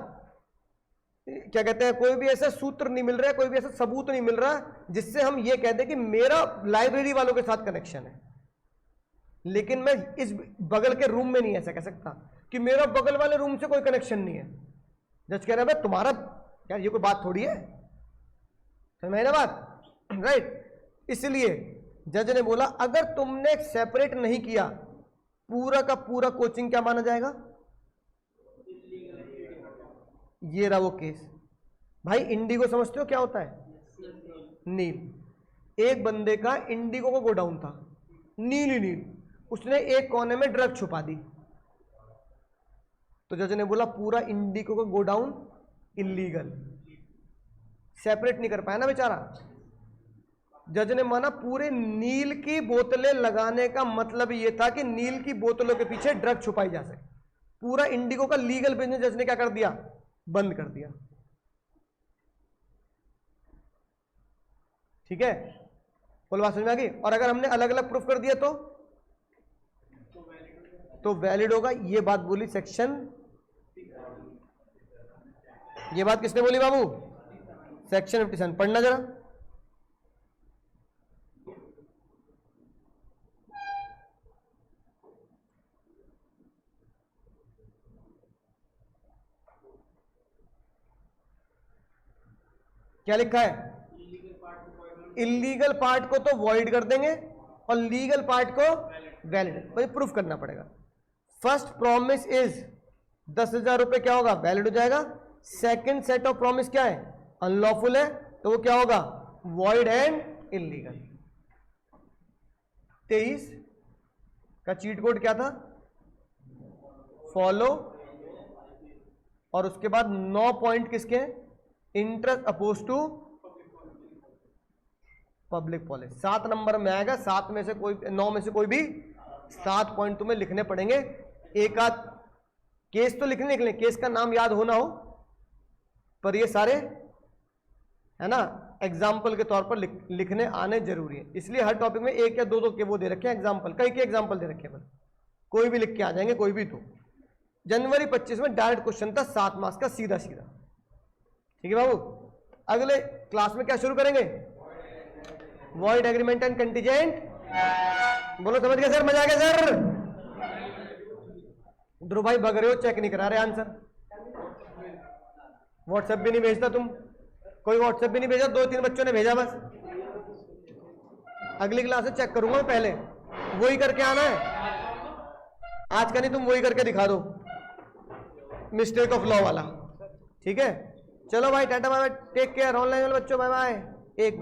क्या कहते हैं, कोई भी ऐसा सूत्र नहीं मिल रहा है, कोई भी ऐसा सबूत नहीं मिल रहा जिससे हम ये कह दें कि मेरा लाइब्रेरी वालों के साथ कनेक्शन है। लेकिन मैं इस बगल के रूम में नहीं ऐसा कह सकता कि मेरा बगल वाले रूम से कोई कनेक्शन नहीं है। जज कह रहा है तुम्हारा यार ये कोई बात थोड़ी है, समझ में ना बात, राइट। इसलिए जज ने बोला अगर तुमने सेपरेट नहीं किया, पूरा का पूरा कोचिंग क्या माना जाएगा, ये रहा वो केस। भाई इंडिगो समझते हो क्या होता है, नील। एक बंदे का इंडिगो का गोडाउन था, नील ही नील, उसने एक कोने में ड्रग छुपा दी, तो जज ने बोला पूरा इंडिको का गो डाउन इलीगल। सेपरेट नहीं कर पाया ना बेचारा, जज ने माना पूरे नील की बोतलें लगाने का मतलब ये था कि नील की बोतलों के पीछे ड्रग छुपाई जा सके। पूरा इंडिको का लीगल बिजनेस जज ने क्या कर दिया, बंद कर दिया। ठीक है, बोल बात समझ में आ गई। और अगर हमने अलग अलग प्रूफ कर दिया तो वैलिड होगा। ये बात बोली सेक्शन, ये बात किसने बोली बाबू, सेक्शन 57। पढ़ना जरा, क्या लिखा है, इलीगल पार्ट को तो वॉइड कर देंगे और लीगल पार्ट को वैलिड, भाई प्रूफ करना पड़ेगा। फर्स्ट प्रॉमिस इज 10,000 रुपए क्या होगा, वैलिड हो जाएगा। सेकंड सेट ऑफ प्रॉमिस क्या है, अनलॉफुल है, तो वो क्या होगा, वॉइड एंड इलीगल। 23 का चीट कोड क्या था, फॉलो, और उसके बाद 9 पॉइंट किसके हैं, interest oppose to public policy. 7 number में आएगा, 7 में से कोई 9 में से कोई भी 7 पॉइंट तुम्हें लिखने पड़ेंगे। एक आध केस तो लिखने निकले, केस का नाम याद होना हो, पर ये सारे है ना एग्जाम्पल के तौर पर लिखने आने जरूरी है। इसलिए हर टॉपिक में एक या दो के वो दे रखे हैं एग्जाम्पल, कई के एग्जाम्पल दे रखे हैं, कोई भी लिख के आ जाएंगे, कोई भी। तो जनवरी 25 में डायरेक्ट क्वेश्चन था 7 मार्क्स का, सीधा सीधा। ठीक है बाबू, अगले क्लास में क्या शुरू करेंगे, वॉइड एग्रीमेंट एंड कंटीजेंट। बोलो समझ गए सर, मजा आ गया सर। ध्रुव भाई भग रहे हो, चेक नहीं करा रहे आंसर, व्हाट्सएप भी नहीं भेजता तुम, कोई व्हाट्सएप भी नहीं भेजा, 2-3 बच्चों ने भेजा बस। अगली क्लास से चेक करूंगा मैं, पहले वही करके आना है, आज का नहीं, तुम वही करके दिखा दो, मिस्टेक ऑफ लॉ वाला। ठीक है, चलो भाई tata bye bye, take care. Online वाले बच्चों बाय बाय। 1 मिनट।